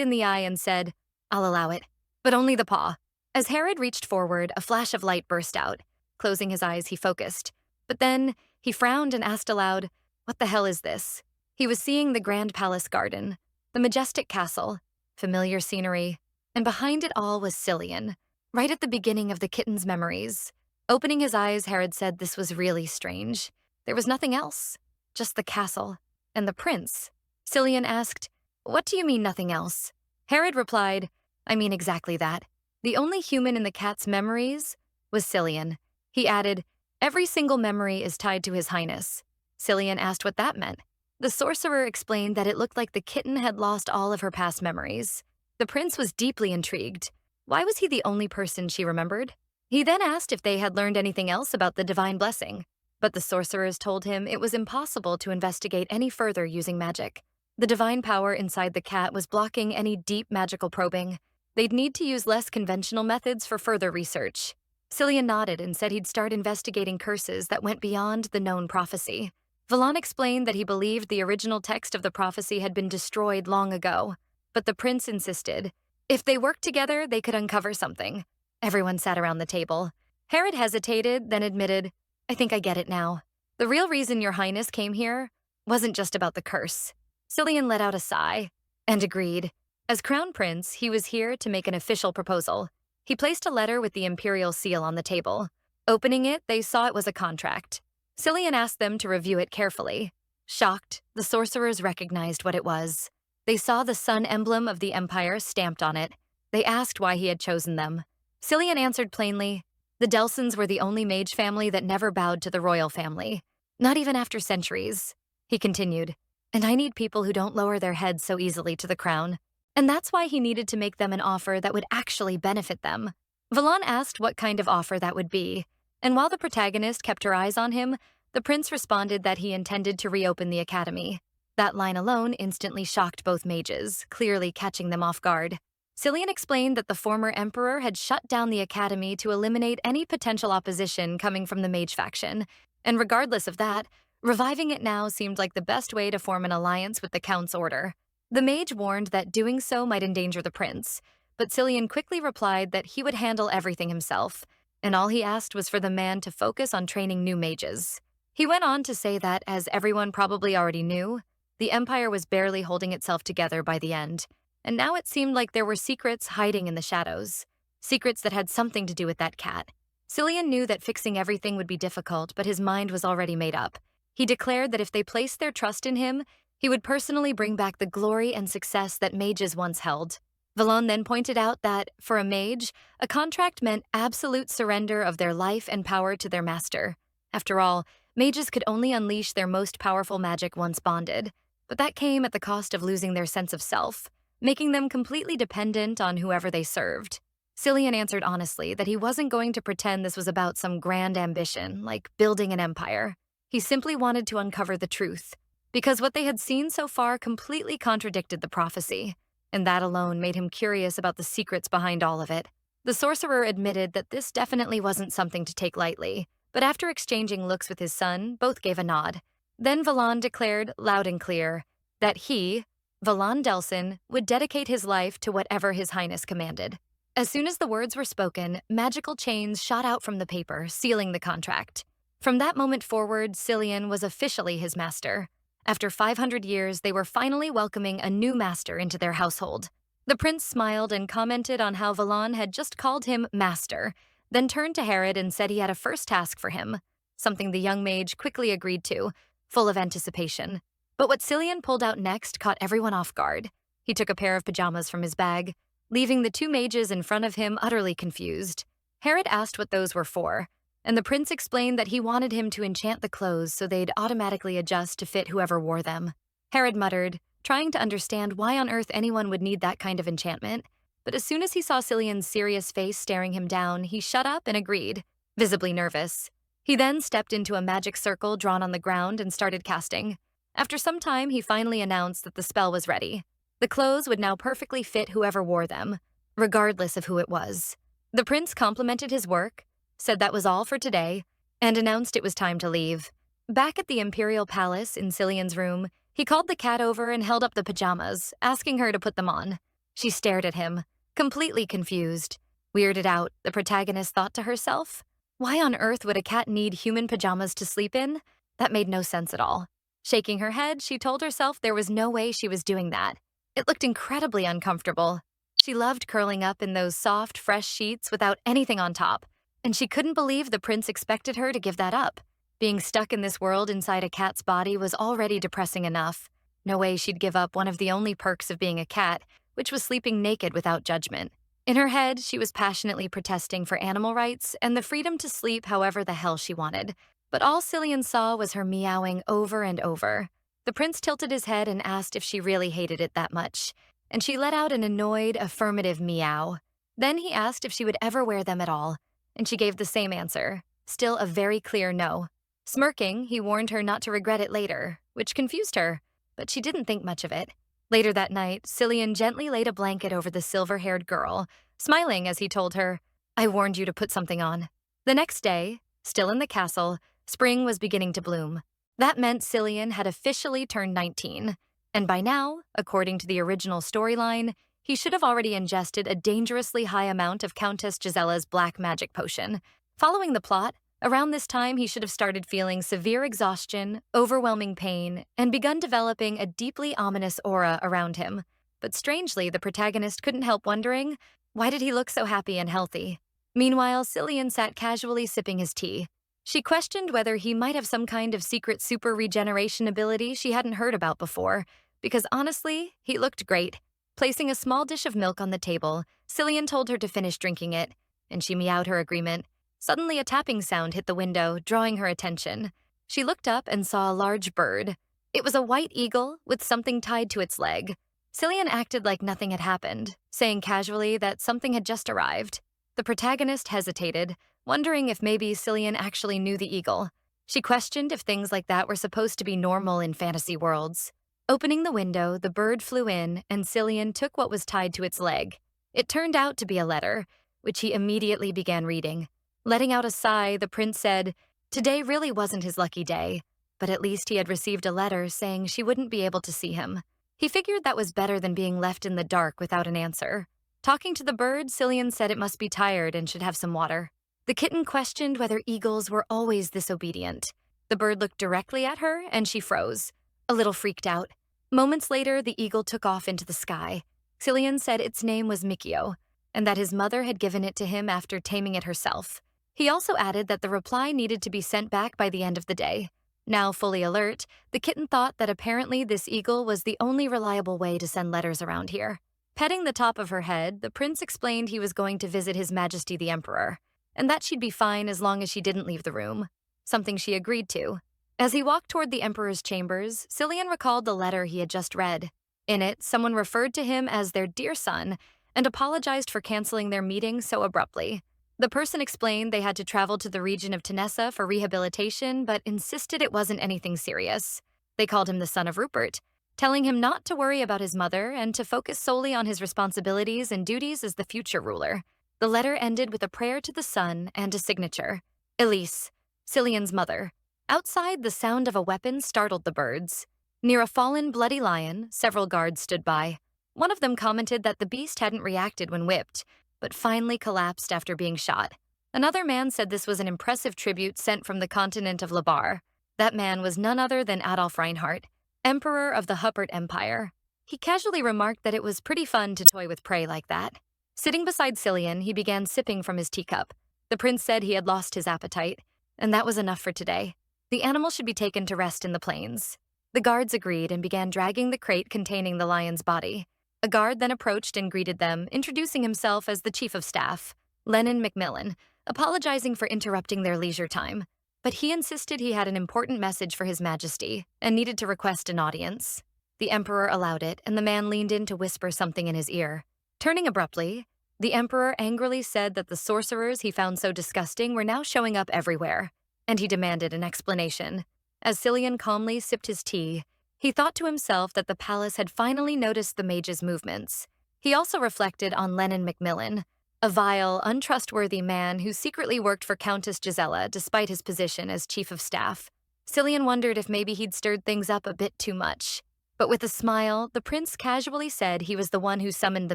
in the eye and said, I'll allow it, but only the paw. As Herod reached forward, a flash of light burst out. Closing his eyes, he focused. But then, he frowned and asked aloud, what the hell is this? He was seeing the grand palace garden, the majestic castle, familiar scenery, and behind it all was Cillian, right at the beginning of the kitten's memories. Opening his eyes, Herod said this was really strange. There was nothing else, just the castle and the prince. Cillian asked, what do you mean nothing else? Herod replied, I mean exactly that. The only human in the cat's memories was Cillian. He added, every single memory is tied to his highness. Cillian asked what that meant. The sorcerer explained that it looked like the kitten had lost all of her past memories. The prince was deeply intrigued. Why was he the only person she remembered? He then asked if they had learned anything else about the divine blessing, but the sorcerers told him it was impossible to investigate any further using magic. The divine power inside the cat was blocking any deep magical probing. They'd need to use less conventional methods for further research. Cillian nodded and said he'd start investigating curses that went beyond the known prophecy. Valon explained that he believed the original text of the prophecy had been destroyed long ago, but the prince insisted. If they worked together, they could uncover something. Everyone sat around the table. Herod hesitated, then admitted, I think I get it now. The real reason your highness came here wasn't just about the curse. Cillian let out a sigh and agreed. As crown prince, he was here to make an official proposal. He placed a letter with the imperial seal on the table. Opening it, they saw it was a contract. Cillian asked them to review it carefully. Shocked, the sorcerers recognized what it was. They saw the sun emblem of the empire stamped on it. They asked why he had chosen them. Cillian answered plainly, the Delsons were the only mage family that never bowed to the royal family, not even after centuries. He continued, and I need people who don't lower their heads so easily to the crown. And that's why he needed to make them an offer that would actually benefit them. Valon asked what kind of offer that would be, and while the protagonist kept her eyes on him, the prince responded that he intended to reopen the academy. That line alone instantly shocked both mages, clearly catching them off guard. Cillian explained that the former emperor had shut down the academy to eliminate any potential opposition coming from the mage faction, and regardless of that, reviving it now seemed like the best way to form an alliance with the count's order. The mage warned that doing so might endanger the prince, but Cillian quickly replied that he would handle everything himself, and all he asked was for the man to focus on training new mages. He went on to say that, as everyone probably already knew, the empire was barely holding itself together by the end, and now it seemed like there were secrets hiding in the shadows. Secrets that had something to do with that cat. Cillian knew that fixing everything would be difficult, but his mind was already made up. He declared that if they placed their trust in him, he would personally bring back the glory and success that mages once held. Valon then pointed out that, for a mage, a contract meant absolute surrender of their life and power to their master. After all, mages could only unleash their most powerful magic once bonded, but that came at the cost of losing their sense of self, making them completely dependent on whoever they served. Cillian answered honestly that he wasn't going to pretend this was about some grand ambition, like building an empire. He simply wanted to uncover the truth, because what they had seen so far completely contradicted the prophecy, and that alone made him curious about the secrets behind all of it. The sorcerer admitted that this definitely wasn't something to take lightly, but after exchanging looks with his son, both gave a nod. Then Valan declared, loud and clear, that he, Valan Delson, would dedicate his life to whatever His Highness commanded. As soon as the words were spoken, magical chains shot out from the paper, sealing the contract. From that moment forward, Cillian was officially his master. After 500 years, they were finally welcoming a new master into their household. The prince smiled and commented on how Valan had just called him master, then turned to Herod and said he had a first task for him, something the young mage quickly agreed to, full of anticipation. But what Cillian pulled out next caught everyone off guard. He took a pair of pajamas from his bag, leaving the two mages in front of him utterly confused. Herod asked what those were for, and the prince explained that he wanted him to enchant the clothes so they'd automatically adjust to fit whoever wore them. Herod muttered, trying to understand why on earth anyone would need that kind of enchantment, but as soon as he saw Cillian's serious face staring him down, he shut up and agreed, visibly nervous. He then stepped into a magic circle drawn on the ground and started casting. After some time, he finally announced that the spell was ready. The clothes would now perfectly fit whoever wore them, regardless of who it was. The prince complimented his work, said that was all for today, and announced it was time to leave. Back at the Imperial Palace in Cillian's room, he called the cat over and held up the pajamas, asking her to put them on. She stared at him, completely confused. Weirded out, the protagonist thought to herself, why on earth would a cat need human pajamas to sleep in? That made no sense at all. Shaking her head, she told herself there was no way she was doing that. It looked incredibly uncomfortable. She loved curling up in those soft, fresh sheets without anything on top, and she couldn't believe the prince expected her to give that up. Being stuck in this world inside a cat's body was already depressing enough. No way she'd give up one of the only perks of being a cat, which was sleeping naked without judgment. In her head, she was passionately protesting for animal rights and the freedom to sleep however the hell she wanted. But all Cillian saw was her meowing over and over. The prince tilted his head and asked if she really hated it that much, and she let out an annoyed, affirmative meow. Then he asked if she would ever wear them at all, and she gave the same answer, still a very clear no. Smirking, he warned her not to regret it later, which confused her, but she didn't think much of it. Later that night, Cillian gently laid a blanket over the silver-haired girl, smiling as he told her, I warned you to put something on. The next day, still in the castle, spring was beginning to bloom. That meant Cillian had officially turned 19, and by now, according to the original storyline, he should have already ingested a dangerously high amount of Countess Gisella's black magic potion. Following the plot, around this time he should have started feeling severe exhaustion, overwhelming pain, and begun developing a deeply ominous aura around him. But strangely, the protagonist couldn't help wondering, why did he look so happy and healthy? Meanwhile, Cillian sat casually sipping his tea. She questioned whether he might have some kind of secret super regeneration ability she hadn't heard about before, because honestly, he looked great. Placing a small dish of milk on the table, Cillian told her to finish drinking it, and she meowed her agreement. Suddenly, a tapping sound hit the window, drawing her attention. She looked up and saw a large bird. It was a white eagle with something tied to its leg. Cillian acted like nothing had happened, saying casually that something had just arrived. The protagonist hesitated, wondering if maybe Cillian actually knew the eagle. She questioned if things like that were supposed to be normal in fantasy worlds. Opening the window, the bird flew in, and Cillian took what was tied to its leg. It turned out to be a letter, which he immediately began reading. Letting out a sigh, the prince said, today really wasn't his lucky day, but at least he had received a letter saying she wouldn't be able to see him. He figured that was better than being left in the dark without an answer. Talking to the bird, Cillian said it must be tired and should have some water. The kitten questioned whether eagles were always this obedient. The bird looked directly at her, and she froze, a little freaked out. Moments later, the eagle took off into the sky. Cillian said its name was Mikio, and that his mother had given it to him after taming it herself. He also added that the reply needed to be sent back by the end of the day. Now fully alert, the kitten thought that apparently this eagle was the only reliable way to send letters around here. Petting the top of her head, the prince explained he was going to visit His Majesty the Emperor, and that she'd be fine as long as she didn't leave the room, something she agreed to. As he walked toward the Emperor's chambers, Cillian recalled the letter he had just read. In it, someone referred to him as their dear son and apologized for canceling their meeting so abruptly. The person explained they had to travel to the region of Tanessa for rehabilitation, but insisted it wasn't anything serious. They called him the son of Rupert, telling him not to worry about his mother and to focus solely on his responsibilities and duties as the future ruler. The letter ended with a prayer to the sun and a signature. Elise, Cillian's mother. Outside, the sound of a weapon startled the birds. Near a fallen, bloody lion, several guards stood by. One of them commented that the beast hadn't reacted when whipped, but finally collapsed after being shot. Another man said this was an impressive tribute sent from the continent of Labar. That man was none other than Adolf Reinhardt, Emperor of the Huppert Empire. He casually remarked that it was pretty fun to toy with prey like that. Sitting beside Cillian, he began sipping from his teacup. The prince said he had lost his appetite, and that was enough for today. The animal should be taken to rest in the plains. The guards agreed and began dragging the crate containing the lion's body. A guard then approached and greeted them, introducing himself as the chief of staff, Lennon Macmillan, apologizing for interrupting their leisure time. But he insisted he had an important message for His Majesty and needed to request an audience. The emperor allowed it, and the man leaned in to whisper something in his ear. Turning abruptly, the emperor angrily said that the sorcerers he found so disgusting were now showing up everywhere, and he demanded an explanation. As Cillian calmly sipped his tea, he thought to himself that the palace had finally noticed the mage's movements. He also reflected on Lennon Macmillan, a vile, untrustworthy man who secretly worked for Countess Gisela despite his position as chief of staff. Cillian wondered if maybe he'd stirred things up a bit too much. But with a smile, the prince casually said he was the one who summoned the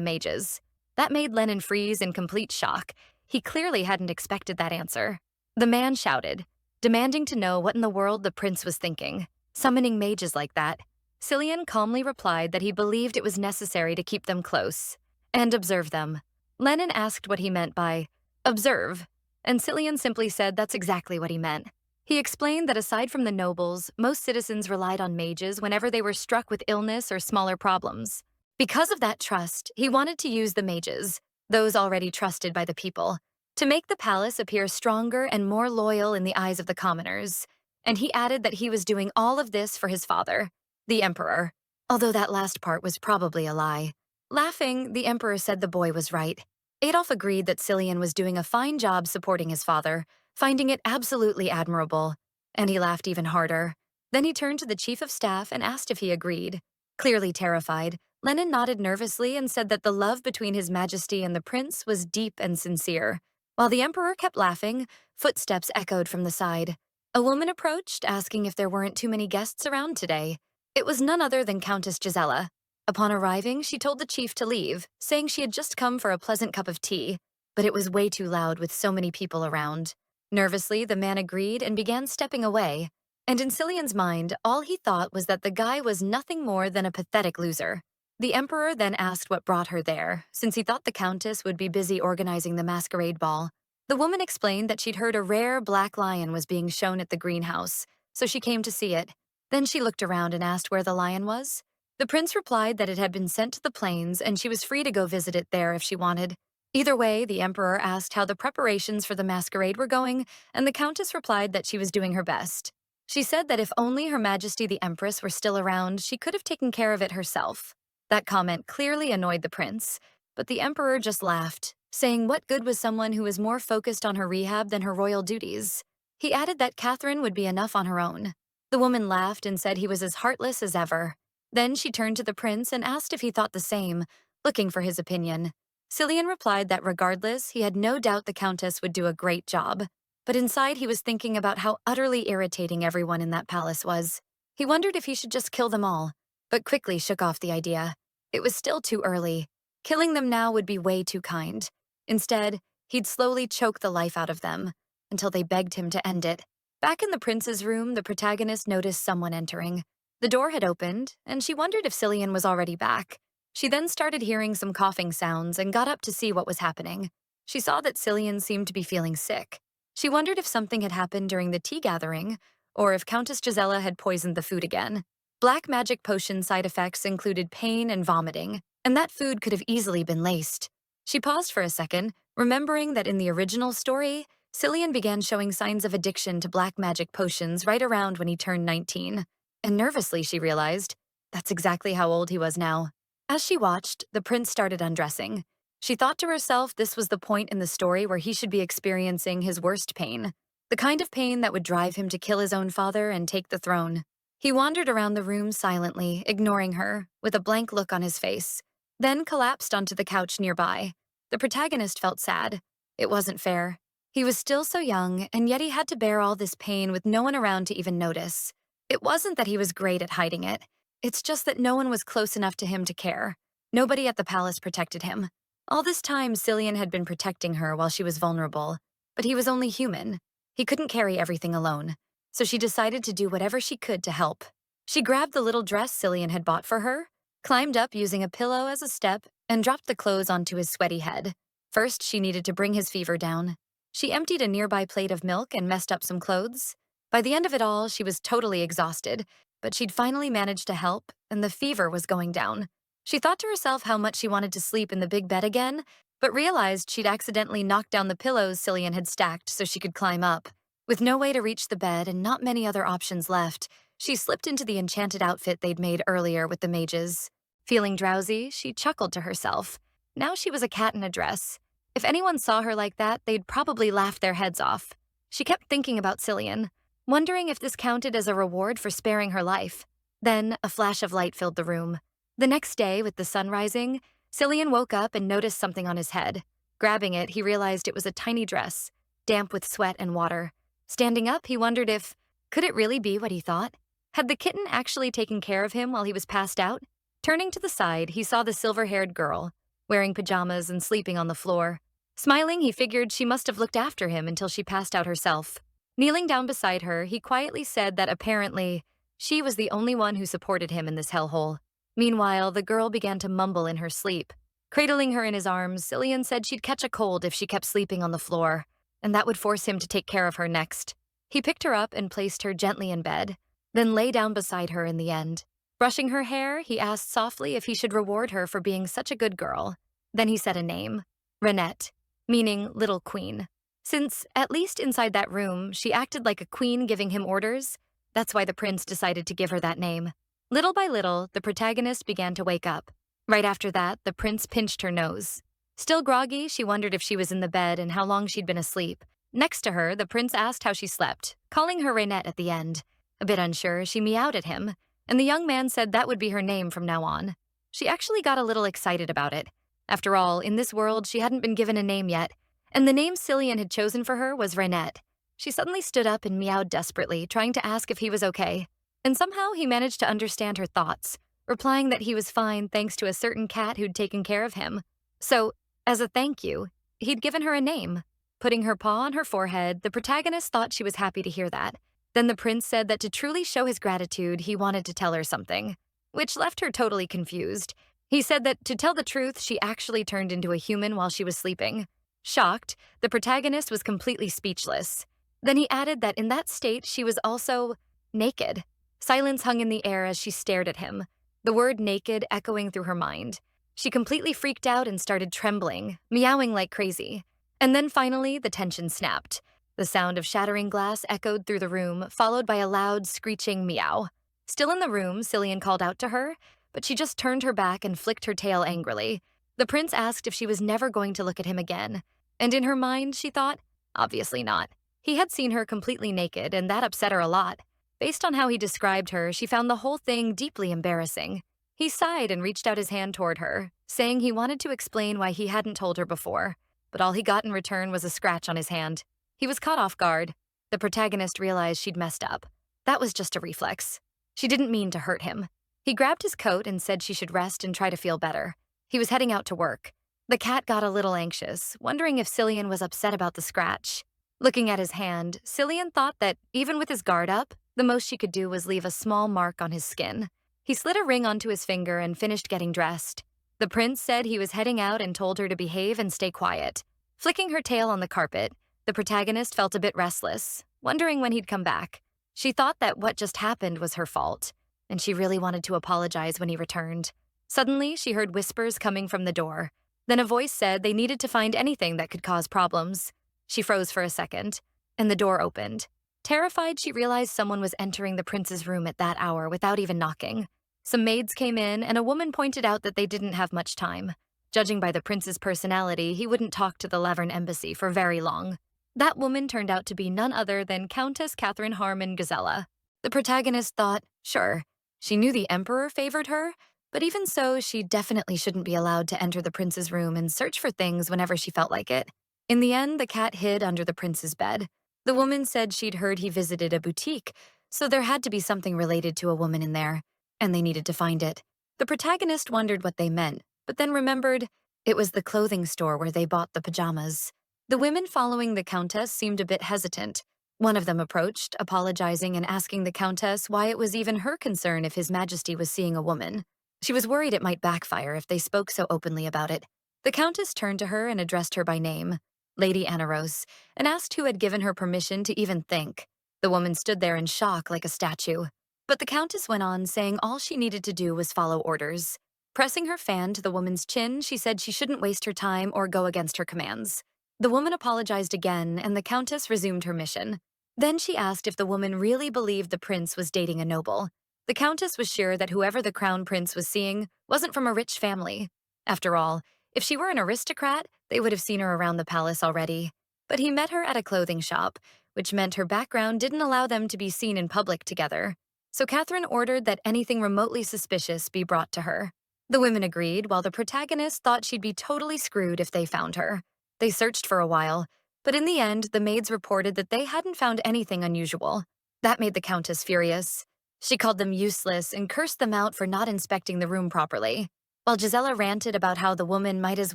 mages. That made Lennon freeze in complete shock. He clearly hadn't expected that answer. The man shouted, demanding to know what in the world the prince was thinking, summoning mages like that. Cillian calmly replied that he believed it was necessary to keep them close and observe them. Lennon asked what he meant by observe, and Cillian simply said that's exactly what he meant. He explained that aside from the nobles, most citizens relied on mages whenever they were struck with illness or smaller problems. Because of that trust, he wanted to use the mages, those already trusted by the people, to make the palace appear stronger and more loyal in the eyes of the commoners. And he added that he was doing all of this for his father, the emperor, although that last part was probably a lie. Laughing, the emperor said the boy was right. Adolf agreed that Cillian was doing a fine job supporting his father, finding it absolutely admirable, and he laughed even harder. Then he turned to the chief of staff and asked if he agreed. Clearly terrified, Lennon nodded nervously and said that the love between His Majesty and the prince was deep and sincere. While the emperor kept laughing, footsteps echoed from the side. A woman approached, asking if there weren't too many guests around today. It was none other than Countess Gisela. Upon arriving, she told the chief to leave, saying she had just come for a pleasant cup of tea, but it was way too loud with so many people around. Nervously, the man agreed and began stepping away, and in Cillian's mind, all he thought was that the guy was nothing more than a pathetic loser. The emperor then asked what brought her there, since he thought the countess would be busy organizing the masquerade ball. The woman explained that she'd heard a rare black lion was being shown at the greenhouse, so she came to see it. Then she looked around and asked where the lion was. The prince replied that it had been sent to the plains and she was free to go visit it there if she wanted. Either way, the emperor asked how the preparations for the masquerade were going, and the countess replied that she was doing her best. She said that if only Her Majesty the Empress were still around, she could have taken care of it herself. That comment clearly annoyed the prince, but the emperor just laughed, saying what good was someone who was more focused on her rehab than her royal duties. He added that Catherine would be enough on her own. The woman laughed and said he was as heartless as ever. Then she turned to the prince and asked if he thought the same, looking for his opinion. Cillian replied that regardless, he had no doubt the countess would do a great job. But inside he was thinking about how utterly irritating everyone in that palace was. He wondered if he should just kill them all, but quickly shook off the idea. It was still too early. Killing them now would be way too kind. Instead, he'd slowly choke the life out of them, until they begged him to end it. Back in the prince's room, the protagonist noticed someone entering. The door had opened, and she wondered if Cillian was already back. She then started hearing some coughing sounds and got up to see what was happening. She saw that Cillian seemed to be feeling sick. She wondered if something had happened during the tea gathering, or if Countess Gisela had poisoned the food again. Black magic potion side effects included pain and vomiting, and that food could have easily been laced. She paused for a second, remembering that in the original story, Cillian began showing signs of addiction to black magic potions right around when he turned 19. And nervously, she realized, that's exactly how old he was now. As she watched, the prince started undressing. She thought to herself this was the point in the story where he should be experiencing his worst pain, the kind of pain that would drive him to kill his own father and take the throne. He wandered around the room silently, ignoring her, with a blank look on his face, then collapsed onto the couch nearby. The protagonist felt sad. It wasn't fair. He was still so young, and yet he had to bear all this pain with no one around to even notice. It wasn't that he was great at hiding it. It's just that no one was close enough to him to care. Nobody at the palace protected him. All this time, Cillian had been protecting her while she was vulnerable. But he was only human. He couldn't carry everything alone. So she decided to do whatever she could to help. She grabbed the little dress Cillian had bought for her, climbed up using a pillow as a step, and dropped the clothes onto his sweaty head. First, she needed to bring his fever down. She emptied a nearby plate of milk and messed up some clothes. By the end of it all, she was totally exhausted, but she'd finally managed to help, and the fever was going down. She thought to herself how much she wanted to sleep in the big bed again, but realized she'd accidentally knocked down the pillows Cillian had stacked so she could climb up. With no way to reach the bed and not many other options left, she slipped into the enchanted outfit they'd made earlier with the mages. Feeling drowsy, she chuckled to herself. Now she was a cat in a dress. If anyone saw her like that, they'd probably laugh their heads off. She kept thinking about Cillian, wondering if this counted as a reward for sparing her life. Then, a flash of light filled the room. The next day, with the sun rising, Cillian woke up and noticed something on his head. Grabbing it, he realized it was a tiny dress, damp with sweat and water. Standing up, he wondered if, could it really be what he thought? Had the kitten actually taken care of him while he was passed out? Turning to the side, he saw the silver-haired girl, wearing pajamas and sleeping on the floor. Smiling, he figured she must have looked after him until she passed out herself. Kneeling down beside her, he quietly said that apparently, she was the only one who supported him in this hellhole. Meanwhile, the girl began to mumble in her sleep. Cradling her in his arms, Cillian said she'd catch a cold if she kept sleeping on the floor, and that would force him to take care of her next. He picked her up and placed her gently in bed, then lay down beside her in the end. Brushing her hair, he asked softly if he should reward her for being such a good girl. Then he said a name, Renette, meaning Little Queen. Since, at least inside that room, she acted like a queen giving him orders, that's why the prince decided to give her that name. Little by little, the protagonist began to wake up. Right after that, the prince pinched her nose. Still groggy, she wondered if she was in the bed and how long she'd been asleep. Next to her, the prince asked how she slept, calling her Renette at the end. A bit unsure, she meowed at him, and the young man said that would be her name from now on. She actually got a little excited about it. After all, in this world, she hadn't been given a name yet, and the name Cillian had chosen for her was Renette. She suddenly stood up and meowed desperately, trying to ask if he was okay. And somehow he managed to understand her thoughts, replying that he was fine thanks to a certain cat who'd taken care of him. So, as a thank you, he'd given her a name. Putting her paw on her forehead, the protagonist thought she was happy to hear that. Then the prince said that to truly show his gratitude, he wanted to tell her something, which left her totally confused. He said that, to tell the truth, she actually turned into a human while she was sleeping. Shocked, the protagonist was completely speechless. Then he added that in that state, she was also naked. Silence hung in the air as she stared at him, the word naked echoing through her mind. She completely freaked out and started trembling, meowing like crazy. And then finally, the tension snapped. The sound of shattering glass echoed through the room, followed by a loud, screeching meow. Still in the room, Cillian called out to her, but she just turned her back and flicked her tail angrily. The prince asked if she was never going to look at him again, and in her mind, she thought, obviously not. He had seen her completely naked, and that upset her a lot. Based on how he described her, she found the whole thing deeply embarrassing. He sighed and reached out his hand toward her, saying he wanted to explain why he hadn't told her before, but all he got in return was a scratch on his hand. He was caught off guard. The protagonist realized she'd messed up. That was just a reflex. She didn't mean to hurt him. He grabbed his coat and said she should rest and try to feel better. He was heading out to work. The cat got a little anxious, wondering if Cillian was upset about the scratch. Looking at his hand, Cillian thought that, even with his guard up, the most she could do was leave a small mark on his skin. He slid a ring onto his finger and finished getting dressed. The prince said he was heading out and told her to behave and stay quiet. Flicking her tail on the carpet, the protagonist felt a bit restless, wondering when he'd come back. She thought that what just happened was her fault, and she really wanted to apologize when he returned. Suddenly, she heard whispers coming from the door. Then a voice said they needed to find anything that could cause problems. She froze for a second, and the door opened. Terrified, she realized someone was entering the prince's room at that hour without even knocking. Some maids came in, and a woman pointed out that they didn't have much time. Judging by the prince's personality, he wouldn't talk to the Lavern embassy for very long. That woman turned out to be none other than Countess Catherine Harmon Gazella. The protagonist thought, sure, she knew the emperor favored her, But even so, she definitely shouldn't be allowed to enter the prince's room and search for things whenever she felt like it. In the end, the cat hid under the prince's bed. The woman said she'd heard he visited a boutique, so there had to be something related to a woman in there, and they needed to find it. The protagonist wondered what they meant, but then remembered it was the clothing store where they bought the pajamas. The women following the countess seemed a bit hesitant. One of them approached, apologizing and asking the countess why it was even her concern if His Majesty was seeing a woman. She was worried it might backfire if they spoke so openly about it. The countess turned to her and addressed her by name, Lady Anaros, and asked who had given her permission to even think. The woman stood there in shock like a statue. But the countess went on, saying all she needed to do was follow orders. Pressing her fan to the woman's chin, she said she shouldn't waste her time or go against her commands. The woman apologized again, and the countess resumed her mission. Then she asked if the woman really believed the prince was dating a noble. The countess was sure that whoever the crown prince was seeing wasn't from a rich family. After all, if she were an aristocrat, they would have seen her around the palace already. But he met her at a clothing shop, which meant her background didn't allow them to be seen in public together. So Catherine ordered that anything remotely suspicious be brought to her. The women agreed, while the protagonist thought she'd be totally screwed if they found her. They searched for a while, but in the end, the maids reported that they hadn't found anything unusual. That made the countess furious. She called them useless and cursed them out for not inspecting the room properly. While Gisela ranted about how the woman might as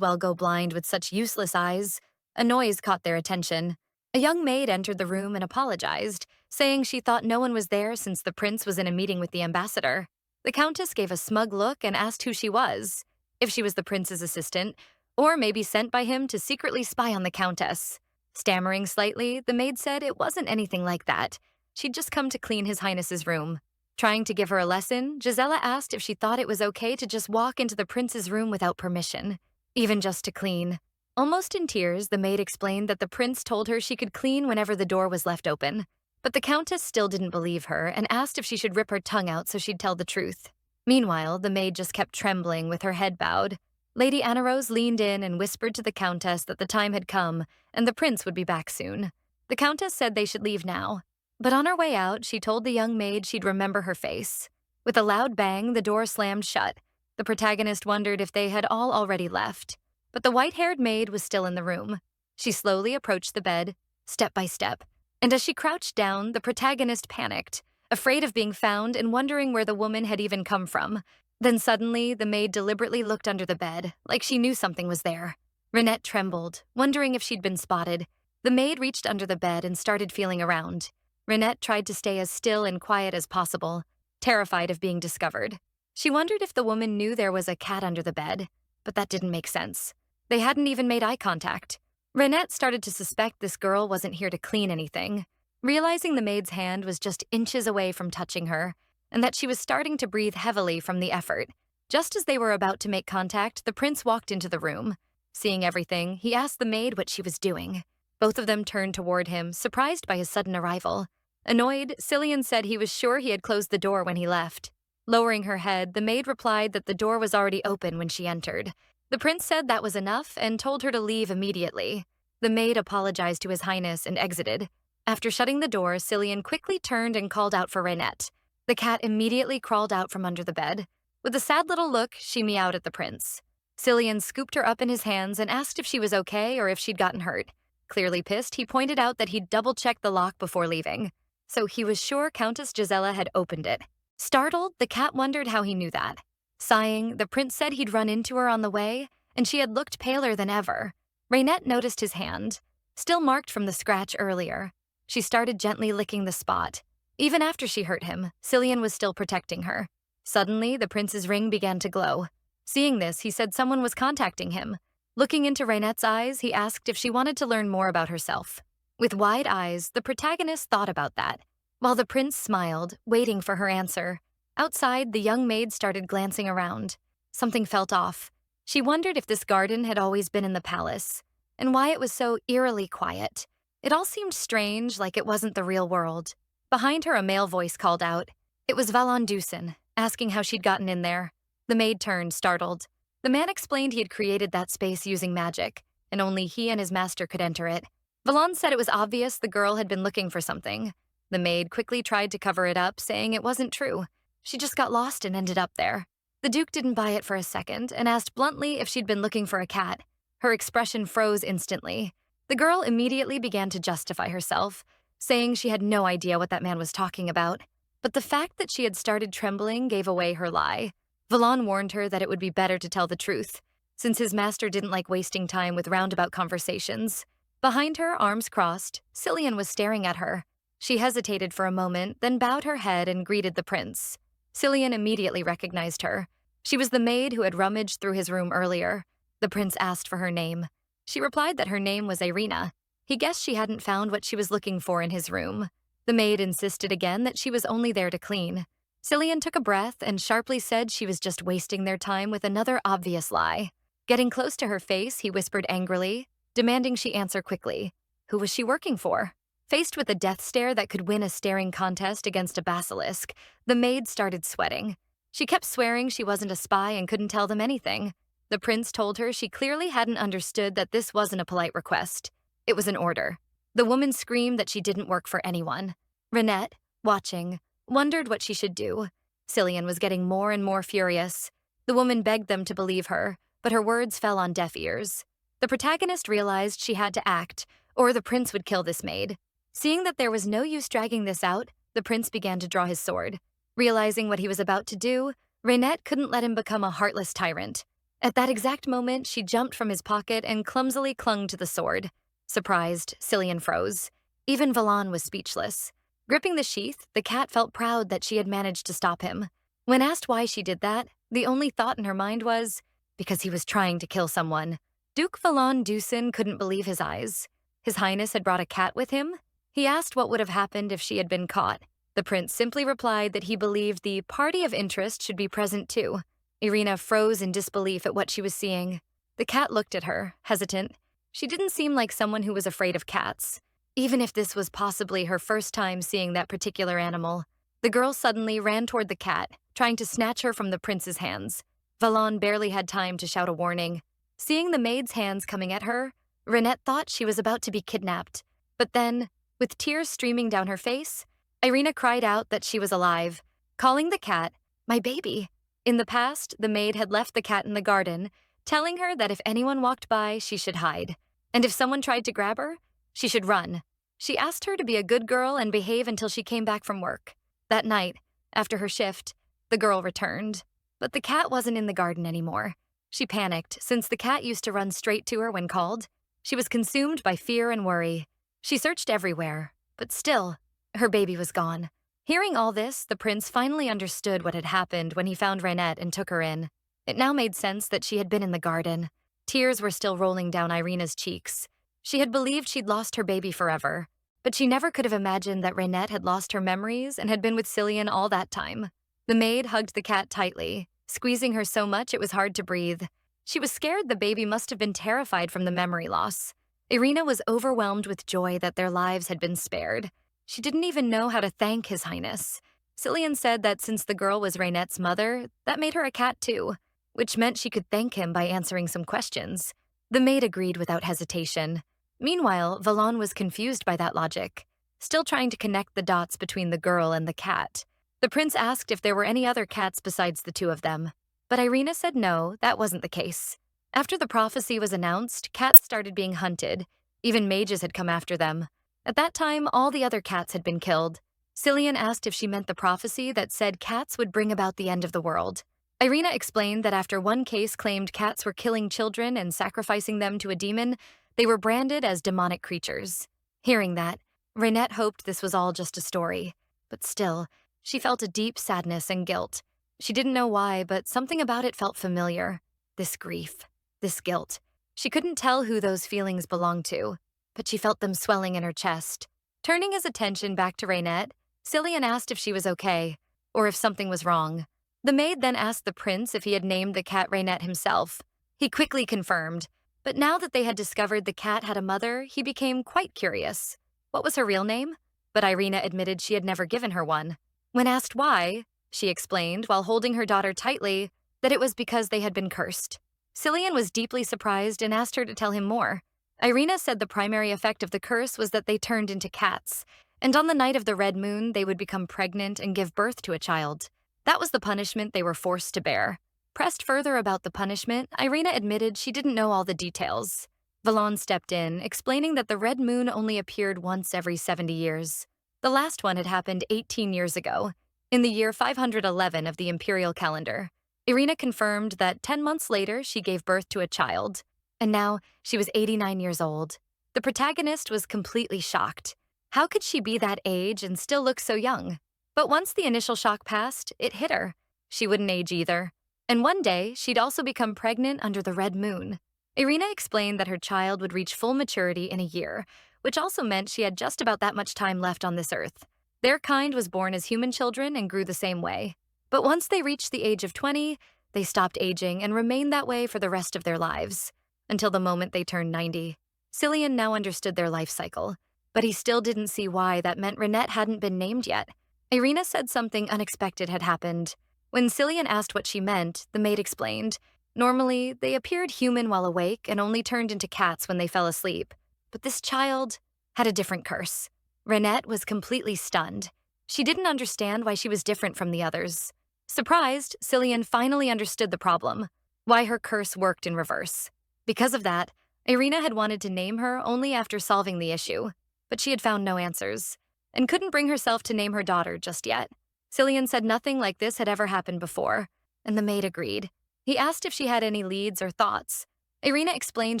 well go blind with such useless eyes, a noise caught their attention. A young maid entered the room and apologized, saying she thought no one was there since the prince was in a meeting with the ambassador. The countess gave a smug look and asked who she was, if she was the prince's assistant, or maybe sent by him to secretly spy on the countess. Stammering slightly, the maid said it wasn't anything like that. She'd just come to clean His Highness's room. Trying to give her a lesson, Gisela asked if she thought it was okay to just walk into the prince's room without permission, even just to clean. Almost in tears, the maid explained that the prince told her she could clean whenever the door was left open. But the countess still didn't believe her and asked if she should rip her tongue out so she'd tell the truth. Meanwhile, the maid just kept trembling with her head bowed. Lady Anaros leaned in and whispered to the countess that the time had come and the prince would be back soon. The countess said they should leave now. But on her way out, she told the young maid she'd remember her face. With a loud bang, the door slammed shut. The protagonist wondered if they had all already left. But the white-haired maid was still in the room. She slowly approached the bed, step by step. And as she crouched down, the protagonist panicked, afraid of being found and wondering where the woman had even come from. Then suddenly, the maid deliberately looked under the bed, like she knew something was there. Renette trembled, wondering if she'd been spotted. The maid reached under the bed and started feeling around. Renette tried to stay as still and quiet as possible, terrified of being discovered. She wondered if the woman knew there was a cat under the bed, but that didn't make sense. They hadn't even made eye contact. Renette started to suspect this girl wasn't here to clean anything, realizing the maid's hand was just inches away from touching her, and that she was starting to breathe heavily from the effort. Just as they were about to make contact, the prince walked into the room. Seeing everything, he asked the maid what she was doing. Both of them turned toward him, surprised by his sudden arrival. Annoyed, Cillian said he was sure he had closed the door when he left. Lowering her head, the maid replied that the door was already open when she entered. The prince said that was enough and told her to leave immediately. The maid apologized to His Highness and exited. After shutting the door, Cillian quickly turned and called out for Renette. The cat immediately crawled out from under the bed. With a sad little look, she meowed at the prince. Cillian scooped her up in his hands and asked if she was okay or if she'd gotten hurt. Clearly pissed, he pointed out that he'd double-checked the lock before leaving. So he was sure Countess Gisela had opened it. Startled, the cat wondered how he knew that. Sighing, the prince said he'd run into her on the way, and she had looked paler than ever. Renette noticed his hand, still marked from the scratch earlier. She started gently licking the spot. Even after she hurt him, Cillian was still protecting her. Suddenly, the prince's ring began to glow. Seeing this, he said someone was contacting him. Looking into Renette's eyes, he asked if she wanted to learn more about herself. With wide eyes, the protagonist thought about that, while the prince smiled, waiting for her answer. Outside, the young maid started glancing around. Something felt off. She wondered if this garden had always been in the palace, and why it was so eerily quiet. It all seemed strange, like it wasn't the real world. Behind her, a male voice called out. It was Valon Dusen, asking how she'd gotten in there. The maid turned, startled. The man explained he had created that space using magic, and only he and his master could enter it. Valon said it was obvious the girl had been looking for something. The maid quickly tried to cover it up, saying it wasn't true. She just got lost and ended up there. The Duke didn't buy it for a second and asked bluntly if she'd been looking for a cat. Her expression froze instantly. The girl immediately began to justify herself, saying she had no idea what that man was talking about. But the fact that she had started trembling gave away her lie. Valon warned her that it would be better to tell the truth, since his master didn't like wasting time with roundabout conversations. Behind her, arms crossed, Cillian was staring at her. She hesitated for a moment, then bowed her head and greeted the prince. Cillian immediately recognized her. She was the maid who had rummaged through his room earlier. The prince asked for her name. She replied that her name was Irina. He guessed she hadn't found what she was looking for in his room. The maid insisted again that she was only there to clean. Cillian took a breath and sharply said she was just wasting their time with another obvious lie. Getting close to her face, he whispered angrily, demanding she answer quickly. Who was she working for? Faced with a death stare that could win a staring contest against a basilisk, the maid started sweating. She kept swearing she wasn't a spy and couldn't tell them anything. The prince told her she clearly hadn't understood that this wasn't a polite request. It was an order. The woman screamed that she didn't work for anyone. Renette, watching, wondered what she should do. Cillian was getting more and more furious. The woman begged them to believe her, but her words fell on deaf ears. The protagonist realized she had to act, or the prince would kill this maid. Seeing that there was no use dragging this out, the prince began to draw his sword. Realizing what he was about to do, Renette couldn't let him become a heartless tyrant. At that exact moment, she jumped from his pocket and clumsily clung to the sword. Surprised, Cillian froze. Even Valon was speechless. Gripping the sheath, the cat felt proud that she had managed to stop him. When asked why she did that, the only thought in her mind was, because he was trying to kill someone. Duke Valon Dusin couldn't believe his eyes. His Highness had brought a cat with him? He asked what would have happened if she had been caught. The prince simply replied that he believed the party of interest should be present too. Irina froze in disbelief at what she was seeing. The cat looked at her, hesitant. She didn't seem like someone who was afraid of cats, even if this was possibly her first time seeing that particular animal. The girl suddenly ran toward the cat, trying to snatch her from the prince's hands. Valon barely had time to shout a warning. Seeing the maid's hands coming at her, Renette thought she was about to be kidnapped. But then, with tears streaming down her face, Irina cried out that she was alive, calling the cat, "My baby." In the past, the maid had left the cat in the garden, telling her that if anyone walked by, she should hide. And if someone tried to grab her, she should run. She asked her to be a good girl and behave until she came back from work. That night, after her shift, the girl returned. But the cat wasn't in the garden anymore. She panicked, since the cat used to run straight to her when called. She was consumed by fear and worry. She searched everywhere, but still, her baby was gone. Hearing all this, the prince finally understood what had happened when he found Renette and took her in. It now made sense that she had been in the garden. Tears were still rolling down Irina's cheeks. She had believed she'd lost her baby forever, but she never could have imagined that Renette had lost her memories and had been with Cillian all that time. The maid hugged the cat tightly, squeezing her so much it was hard to breathe. She was scared the baby must have been terrified from the memory loss. Irina was overwhelmed with joy that their lives had been spared. She didn't even know how to thank His Highness. Cillian said that since the girl was Renette's mother, that made her a cat too, which meant she could thank him by answering some questions. The maid agreed without hesitation. Meanwhile, Valon was confused by that logic, still trying to connect the dots between the girl and the cat. The prince asked if there were any other cats besides the two of them, but Irina said no, that wasn't the case. After the prophecy was announced, cats started being hunted. Even mages had come after them. At that time, all the other cats had been killed. Cillian asked if she meant the prophecy that said cats would bring about the end of the world. Irina explained that after one case claimed cats were killing children and sacrificing them to a demon, they were branded as demonic creatures. Hearing that, Renette hoped this was all just a story. But still, she felt a deep sadness and guilt. She didn't know why, but something about it felt familiar. This grief, this guilt. She couldn't tell who those feelings belonged to, but she felt them swelling in her chest. Turning his attention back to Renette, Cillian asked if she was okay, or if something was wrong. The maid then asked the prince if he had named the cat Renette himself. He quickly confirmed, but now that they had discovered the cat had a mother, he became quite curious. What was her real name? But Irina admitted she had never given her one. When asked why, she explained, while holding her daughter tightly, that it was because they had been cursed. Cillian was deeply surprised and asked her to tell him more. Irina said the primary effect of the curse was that they turned into cats, and on the night of the red moon, they would become pregnant and give birth to a child. That was the punishment they were forced to bear. Pressed further about the punishment, Irina admitted she didn't know all the details. Valon stepped in, explaining that the red moon only appeared once every 70 years. The last one had happened 18 years ago, in the year 511 of the imperial calendar. Irina confirmed that 10 months later she gave birth to a child, and now she was 89 years old. The protagonist was completely shocked. How could she be that age and still look so young? But once the initial shock passed, it hit her. She wouldn't age either. And one day, she'd also become pregnant under the red moon. Irina explained that her child would reach full maturity in a year, which also meant she had just about that much time left on this earth. Their kind was born as human children and grew the same way. But once they reached the age of 20, they stopped aging and remained that way for the rest of their lives, until the moment they turned 90. Cillian now understood their life cycle, but he still didn't see why that meant Renette hadn't been named yet. Irina said something unexpected had happened. When Cillian asked what she meant, the maid explained, normally, they appeared human while awake and only turned into cats when they fell asleep. But this child had a different curse. Renette was completely stunned. She didn't understand why she was different from the others. Surprised, Cillian finally understood the problem, why her curse worked in reverse. Because of that, Irina had wanted to name her only after solving the issue, but she had found no answers, and couldn't bring herself to name her daughter just yet. Cillian said nothing like this had ever happened before, and the maid agreed. He asked if she had any leads or thoughts. Irina explained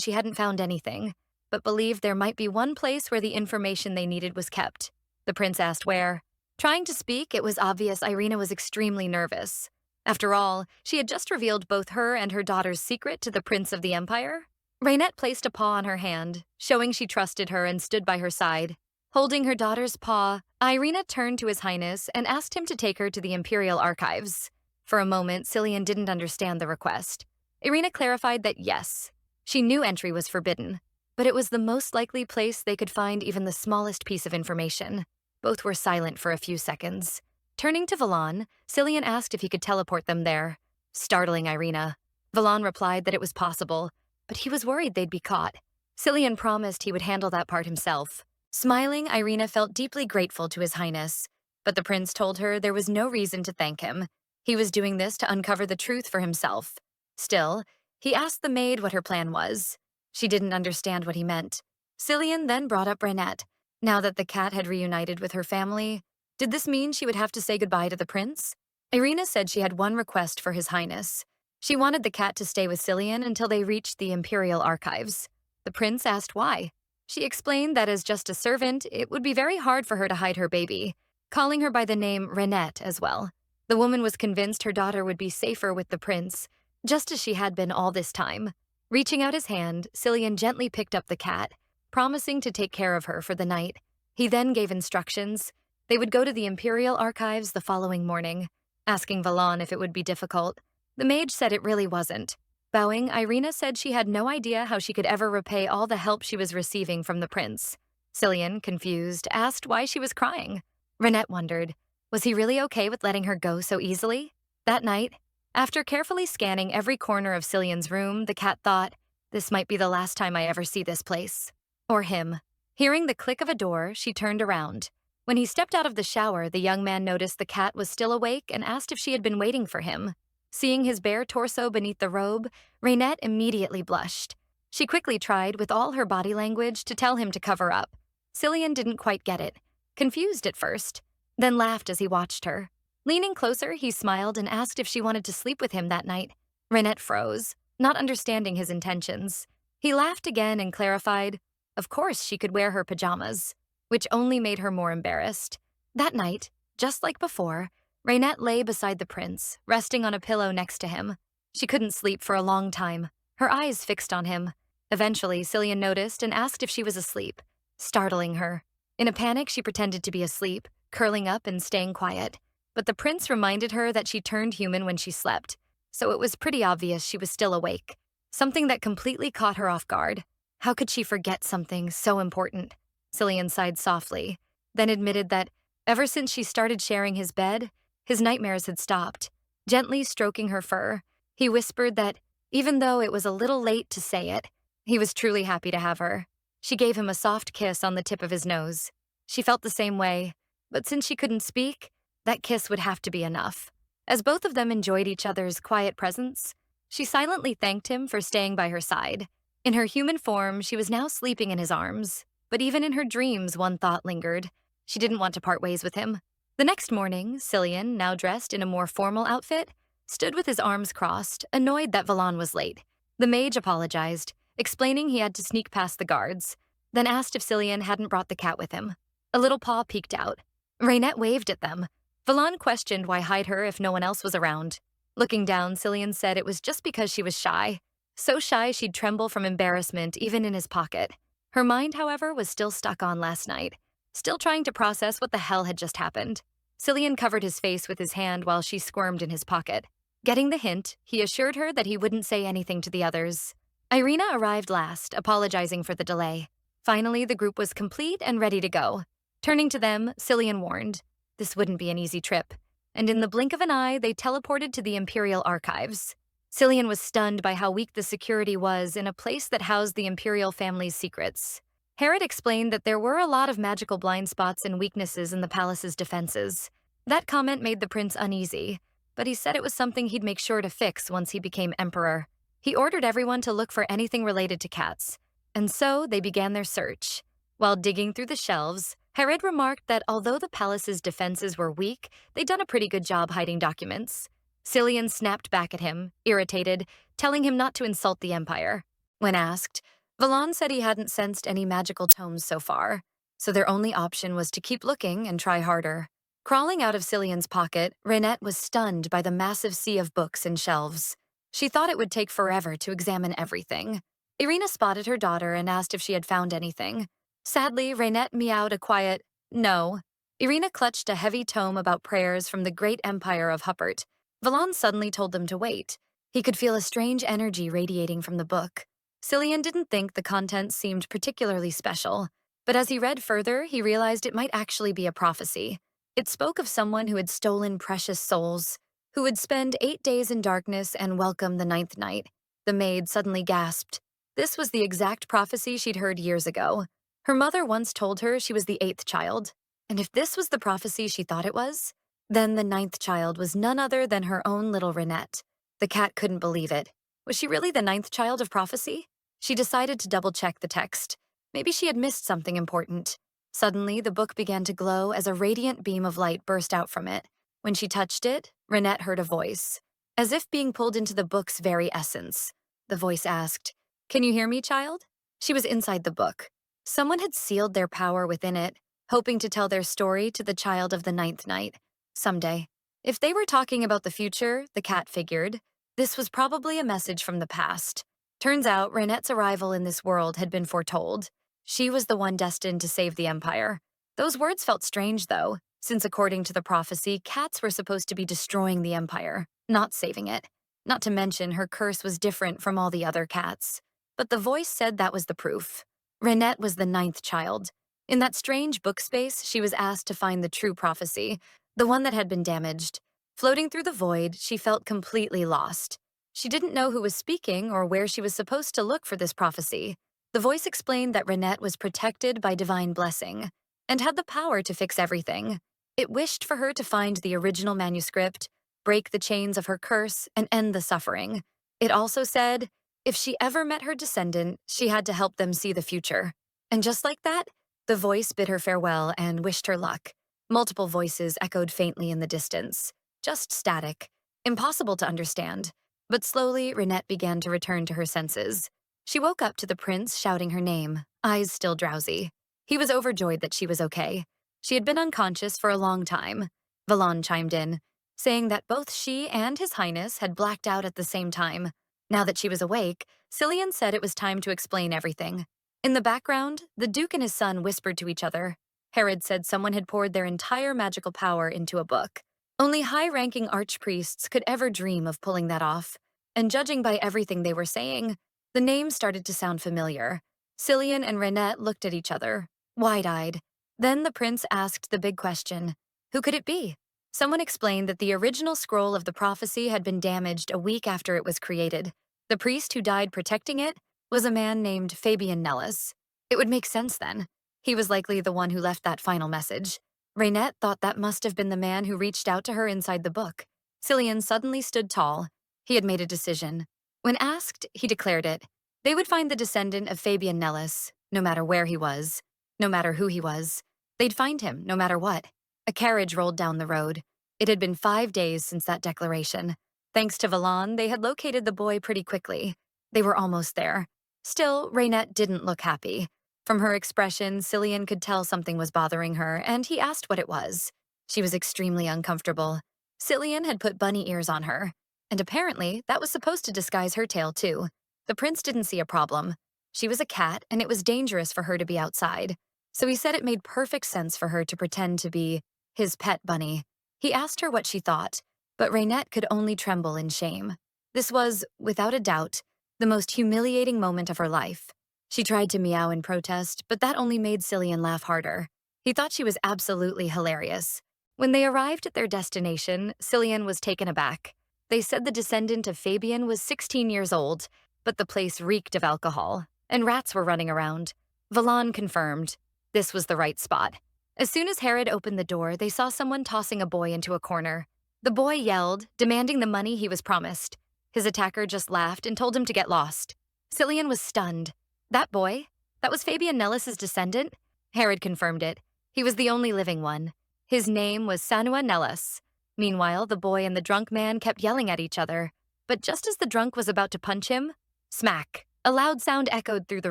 she hadn't found anything, but believed there might be one place where the information they needed was kept. The prince asked where. Trying to speak, it was obvious Irina was extremely nervous. After all, she had just revealed both her and her daughter's secret to the prince of the empire. Raynette placed a paw on her hand, showing she trusted her and stood by her side. Holding her daughter's paw, Irina turned to His Highness and asked him to take her to the imperial archives. For a moment, Cillian didn't understand the request. Irina clarified that yes, she knew entry was forbidden, but it was the most likely place they could find even the smallest piece of information. Both were silent for a few seconds. Turning to Valon, Cillian asked if he could teleport them there, startling Irina. Valon replied that it was possible, but he was worried they'd be caught. Cillian promised he would handle that part himself. Smiling, Irina felt deeply grateful to His Highness, but the prince told her there was no reason to thank him. He was doing this to uncover the truth for himself. Still, he asked the maid what her plan was. She didn't understand what he meant. Cillian then brought up Renette. Now that the cat had reunited with her family, did this mean she would have to say goodbye to the prince? Irina said she had one request for His Highness. She wanted the cat to stay with Cillian until they reached the imperial archives. The prince asked why. She explained that as just a servant, it would be very hard for her to hide her baby, calling her by the name Renette as well. The woman was convinced her daughter would be safer with the prince, just as she had been all this time. Reaching out his hand, Cillian gently picked up the cat, promising to take care of her for the night. He then gave instructions. They would go to the imperial archives the following morning, asking Valon if it would be difficult. The mage said it really wasn't. Bowing, Irina said she had no idea how she could ever repay all the help she was receiving from the prince. Cillian, confused, asked why she was crying. Renette wondered, was he really okay with letting her go so easily? That night, after carefully scanning every corner of Cillian's room, the cat thought, this might be the last time I ever see this place. Or him. Hearing the click of a door, she turned around. When he stepped out of the shower, the young man noticed the cat was still awake and asked if she had been waiting for him. Seeing his bare torso beneath the robe, Renette immediately blushed. She quickly tried, with all her body language, to tell him to cover up. Cillian didn't quite get it, confused at first, then laughed as he watched her. Leaning closer, he smiled and asked if she wanted to sleep with him that night. Renette froze, not understanding his intentions. He laughed again and clarified, of course she could wear her pajamas, which only made her more embarrassed. That night, just like before, Renette lay beside the prince, resting on a pillow next to him. She couldn't sleep for a long time, her eyes fixed on him. Eventually, Cillian noticed and asked if she was asleep, startling her. In a panic, she pretended to be asleep, curling up and staying quiet. But the prince reminded her that she turned human when she slept, so it was pretty obvious she was still awake, something that completely caught her off guard. How could she forget something so important? Cillian sighed softly, then admitted that ever since she started sharing his bed, his nightmares had stopped. Gently stroking her fur, he whispered that, even though it was a little late to say it, he was truly happy to have her. She gave him a soft kiss on the tip of his nose. She felt the same way, but since she couldn't speak, that kiss would have to be enough. As both of them enjoyed each other's quiet presence, she silently thanked him for staying by her side. In her human form, she was now sleeping in his arms, but even in her dreams, one thought lingered. She didn't want to part ways with him. The next morning, Cillian, now dressed in a more formal outfit, stood with his arms crossed, annoyed that Valan was late. The mage apologized, explaining he had to sneak past the guards, then asked if Cillian hadn't brought the cat with him. A little paw peeked out. Raynette waved at them. Valan questioned why hide her if no one else was around. Looking down, Cillian said it was just because she was shy. So shy she'd tremble from embarrassment even in his pocket. Her mind, however, was still stuck on last night, still trying to process what the hell had just happened. Cillian covered his face with his hand while she squirmed in his pocket. Getting the hint, he assured her that he wouldn't say anything to the others. Irina arrived last, apologizing for the delay. Finally, the group was complete and ready to go. Turning to them, Cillian warned, this wouldn't be an easy trip, and in the blink of an eye, they teleported to the Imperial Archives. Cillian was stunned by how weak the security was in a place that housed the Imperial family's secrets. Herod explained that there were a lot of magical blind spots and weaknesses in the palace's defenses. That comment made the prince uneasy, but he said it was something he'd make sure to fix once he became emperor. He ordered everyone to look for anything related to cats, and so they began their search. While digging through the shelves, Herod remarked that although the palace's defenses were weak, they'd done a pretty good job hiding documents. Cillian snapped back at him, irritated, telling him not to insult the Empire. When asked, Valan said he hadn't sensed any magical tomes so far, so their only option was to keep looking and try harder. Crawling out of Cillian's pocket, Raynette was stunned by the massive sea of books and shelves. She thought it would take forever to examine everything. Irina spotted her daughter and asked if she had found anything. Sadly, Raynette meowed a quiet, no. Irina clutched a heavy tome about prayers from the great empire of Huppert. Valan suddenly told them to wait. He could feel a strange energy radiating from the book. Cillian didn't think the contents seemed particularly special, but as he read further, he realized it might actually be a prophecy. It spoke of someone who had stolen precious souls, who would spend 8 days in darkness and welcome the 9th night. The maid suddenly gasped. This was the exact prophecy she'd heard years ago. Her mother once told her she was the 8th child, and if this was the prophecy she thought it was, then the 9th child was none other than her own little Raynette. The cat couldn't believe it. Was she really the 9th child of prophecy? She decided to double-check the text. Maybe she had missed something important. Suddenly, the book began to glow as a radiant beam of light burst out from it. When she touched it, Raynette heard a voice. As if being pulled into the book's very essence. The voice asked, "Can you hear me, child?" She was inside the book. Someone had sealed their power within it, hoping to tell their story to the child of the 9th night. Someday. If they were talking about the future, the cat figured, this was probably a message from the past. Turns out, Raynette's arrival in this world had been foretold. She was the one destined to save the Empire. Those words felt strange, though, since according to the prophecy, cats were supposed to be destroying the Empire, not saving it. Not to mention, her curse was different from all the other cats. But the voice said that was the proof. Raynette was the 9th child. In that strange book space, she was asked to find the true prophecy, the one that had been damaged. Floating through the void, she felt completely lost. She didn't know who was speaking or where she was supposed to look for this prophecy. The voice explained that Raynette was protected by divine blessing and had the power to fix everything. It wished for her to find the original manuscript, break the chains of her curse, and end the suffering. It also said, if she ever met her descendant, she had to help them see the future. And just like that, the voice bid her farewell and wished her luck. Multiple voices echoed faintly in the distance. Just static. Impossible to understand. But slowly, Raynette began to return to her senses. She woke up to the prince shouting her name, eyes still drowsy. He was overjoyed that she was okay. She had been unconscious for a long time. Valan chimed in, saying that both she and His Highness had blacked out at the same time. Now that she was awake, Cillian said it was time to explain everything. In the background, the Duke and his son whispered to each other. Herod said someone had poured their entire magical power into a book. Only high-ranking archpriests could ever dream of pulling that off. And judging by everything they were saying, the name started to sound familiar. Cillian and Raynette looked at each other, wide-eyed. Then the prince asked the big question, who could it be? Someone explained that the original scroll of the prophecy had been damaged a week after it was created. The priest who died protecting it was a man named Fabian Nellis. It would make sense then. He was likely the one who left that final message. Raynette thought that must have been the man who reached out to her inside the book. Cillian suddenly stood tall. He had made a decision. When asked, he declared it. They would find the descendant of Fabian Nellis, no matter where he was, no matter who he was. They'd find him, no matter what. A carriage rolled down the road. It had been 5 days since that declaration. Thanks to Valon, they had located the boy pretty quickly. They were almost there. Still, Raynette didn't look happy. From her expression, Cillian could tell something was bothering her, and he asked what it was. She was extremely uncomfortable. Cillian had put bunny ears on her, and apparently that was supposed to disguise her tail too. The prince didn't see a problem. She was a cat, and it was dangerous for her to be outside. So he said it made perfect sense for her to pretend to be his pet bunny. He asked her what she thought, but Raynette could only tremble in shame. This was, without a doubt, the most humiliating moment of her life. She tried to meow in protest, but that only made Cillian laugh harder. He thought she was absolutely hilarious. When they arrived at their destination, Cillian was taken aback. They said the descendant of Fabian was 16 years old, but the place reeked of alcohol, and rats were running around. Valon confirmed. This was the right spot. As soon as Herod opened the door, they saw someone tossing a boy into a corner. The boy yelled, demanding the money he was promised. His attacker just laughed and told him to get lost. Cillian was stunned. That boy? That was Fabian Nellis's descendant? Herod confirmed it. He was the only living one. His name was Sanua Nellis. Meanwhile, the boy and the drunk man kept yelling at each other. But just as the drunk was about to punch him, smack! A loud sound echoed through the